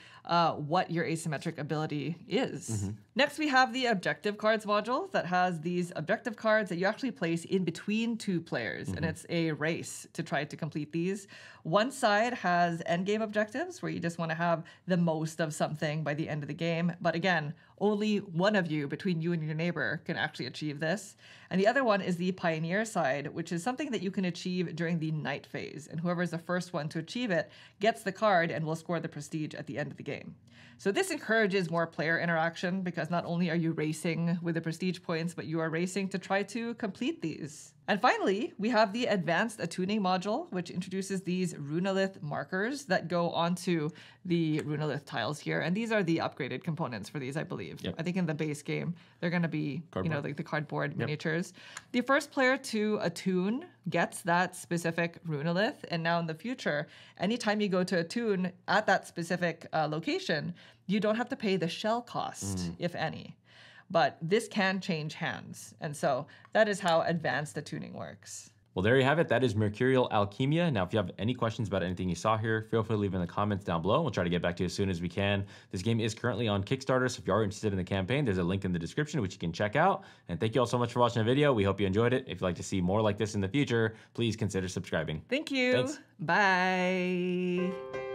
what your asymmetric ability is. Next, we have the Objective Cards module that has these objective cards that you actually place in between 2 players, and it's a race to try to complete these. One side has endgame objectives, where you just want to have the most of something by the end of the game. But again, only one of you, between you and your neighbor, can actually achieve this. And the other one is the Pioneer side, which is something that you can achieve during the night phase. And whoever is the first one to achieve it gets the card and will score the prestige at the end of the game. So this encourages more player interaction, because not only are you racing with the prestige points, but you are racing to try to complete these. And finally, we have the Advanced Attuning module, which introduces these Runolith markers that go onto the Runolith tiles here. And these are the upgraded components for these, I believe. I think in the base game, they're going to be, cardboard. Like the cardboard miniatures. The first player to attune gets that specific Runolith. And now in the future, anytime you go to attune at that specific location, you don't have to pay the shell cost, if any. But this can change hands. And so that is how advanced attuning works. Well, there you have it. That is Mercurial Alchemia. Now, if you have any questions about anything you saw here, feel free to leave in the comments down below. We'll try to get back to you as soon as we can. This game is currently on Kickstarter, so if you are interested in the campaign, there's a link in the description which you can check out. And thank you all so much for watching the video. We hope you enjoyed it. If you'd like to see more like this in the future, please consider subscribing. Thank you. Thanks. Bye.